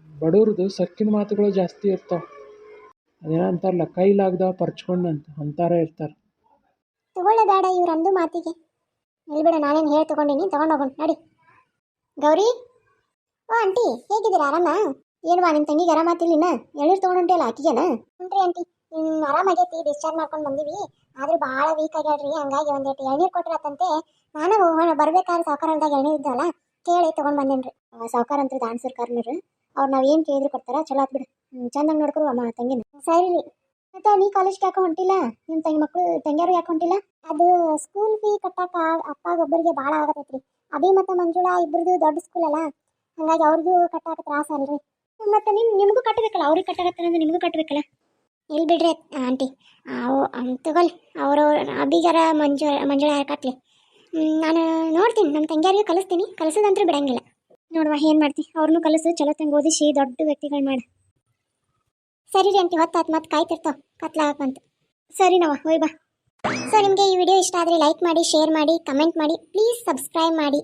ಬಡವ್ರದ್ದು ಸಕ್ಕಿನ ಮಾತುಗಳು ಜಾಸ್ತಿ ಇರ್ತಾವೆ. ಅದೇನೋ ಅಂತಾರಲ್ಲ, ಕೈಲಾಗ್ದವ ಪರ್ಚ್ಕೊಂಡಂತ ಅಂತಾರ ಇರ್ತಾರೆ. ತಗೊಳ್ಳೇ ಬೇಡ ಇವ್ರಂದು ಮಾತಿಗೆ. ಇಲ್ಲಿ ಬಿಡ, ನಾನೇನು ಹೇಳಿ ತಗೊಂಡಿನಿ, ತಗೊಂಡೋಗೋಣ ನಡಿ. ಗೌರಿ ಓ ಆಂಟಿ ಹೇಗಿದ್ದೀರಾ ಆರಾಮ ಏನ್ವಾ ನಿಮ್ಮ ತಂಗಿಗೆ ಆರಾಮಾತಿಲ್ಲಿನ ಎಳ್ನೀರು ತೊಗೊಂಡುಂಟಿಯಲ್ಲ ಆಕಿಗೇನ ಹ್ಞೂ ಆಂಟಿ ಆರಾಮಾಗೈತಿ ಡಿಸ್ಚಾರ್ಜ್ ಮಾಡ್ಕೊಂಡು ಬಂದೀವಿ ಆದ್ರೂ ಭಾಳ ವೀಕ್ ಆಗ್ಯಾಳ್ರಿ ಹಂಗಾಗಿ ಒಂದೇಟು ಎಳ್ನೀರು ಕೊಟ್ಟಿರತ್ತಂತೆ ನಾನು ಬರ್ಬೇಕಾದ್ರೆ ಸಾವುಕಾರ ಹೊಲ್ದಾಗ ಎಳ್ನೀರು ಇದ್ದಲ್ಲ ಕೇಳಿ ತೊಗೊಂಡು ಬಂದೇನ್ರಿ ಸಾವುಕಾರ ಅಂತ ದಾನ್ ಸರ್ಕಾರನರು ಅವ್ರು ನಾವು ಏನು ಕೇಳಿದ್ರು ಕೊಡ್ತಾರ ಚಲೋ ಆತ್ ಬಿಡು ಚಂದಂಗೆ ನೋಡ್ಕೊರು ಅಮ್ಮ ತಂಗಿನ ಸರಿ ರೀ ಮತ್ತೆ ನೀ ಕಾಲೇಜ್ಗೆ ಯಾಕೆ ಹೊಂಟಿಲ್ಲ ನಿಮ್ಮ ತಂಗಿಯರು ಯಾಕೆ ಹೊಂಟಿಲ್ಲ ಅದು ಸ್ಕೂಲ್ ಫೀ ಕಟ್ಟಾಕ ಅಪ್ಪಗೊಬ್ಬರಿಗೆ ಭಾಳ ಆಗತೈತ್ರಿ ಅಭಿ ಮತ್ತು ಮಂಜುಳಾ ಇಬ್ಬರದು ದೊಡ್ಡ ಸ್ಕೂಲ್ ಅಲ್ಲ ಹಂಗಾಗಿ ಅವ್ರಿಗೂ ಕಟ್ಟಾಕ ತ್ರಾಸ ಅಲ್ರಿ ಮತ್ತೆ ನಿಮಗೂ ಕಟ್ಟಬೇಕಲ್ಲ ಅವ್ರಿಗೆ ಕಟ್ಟಾಕತ್ತಾರಂದ್ರೆ ನಿಮಗೂ ಕಟ್ಟಬೇಕಲ್ಲ ಇಲ್ಲಿ ಬಿಡ್ರಿ ಆಂಟಿ ಅವು ತಗೊಳ್ಳಿ ಅವರು ಅಭಿಗಾರ ಮಂಜುಳಾ ಕಟ್ಲಿ ನಾನು ನೋಡ್ತೀನಿ ನಮ್ಮ ತಂಗಿಯರಿಗೆ ಕಲಿಸ್ತೀನಿ ಕಲಿಸೋದಂತೂ ಬಿಡಂಗಿಲ್ಲ ನೋಡುವ ಏನು ಮಾಡ್ತೀನಿ ಅವ್ರನ್ನೂ ಕಲಿಸು ಚಲೋ ತಂಗ ಓದಿಸಿ ದೊಡ್ಡ ವ್ಯಕ್ತಿಗಳು ಮಾಡಿ ಸರಿ ರೀ ಆಂಟಿ ಹೊತ್ತಾತು ಮತ್ತೆ ಕಾಯ್ತಿರ್ತಾವ ಕತ್ಲಾಗಂತ ಸರಿ ನಾವ ಹೋಯ್ ಬಾ ಸೊ ನಿಮಗೆ ಈ ವಿಡಿಯೋ ಇಷ್ಟ ಆದರೆ ಲೈಕ್ ಮಾಡಿ ಶೇರ್ ಮಾಡಿ ಕಮೆಂಟ್ ಮಾಡಿ ಪ್ಲೀಸ್ ಸಬ್ಸ್ಕ್ರೈಬ್ ಮಾಡಿ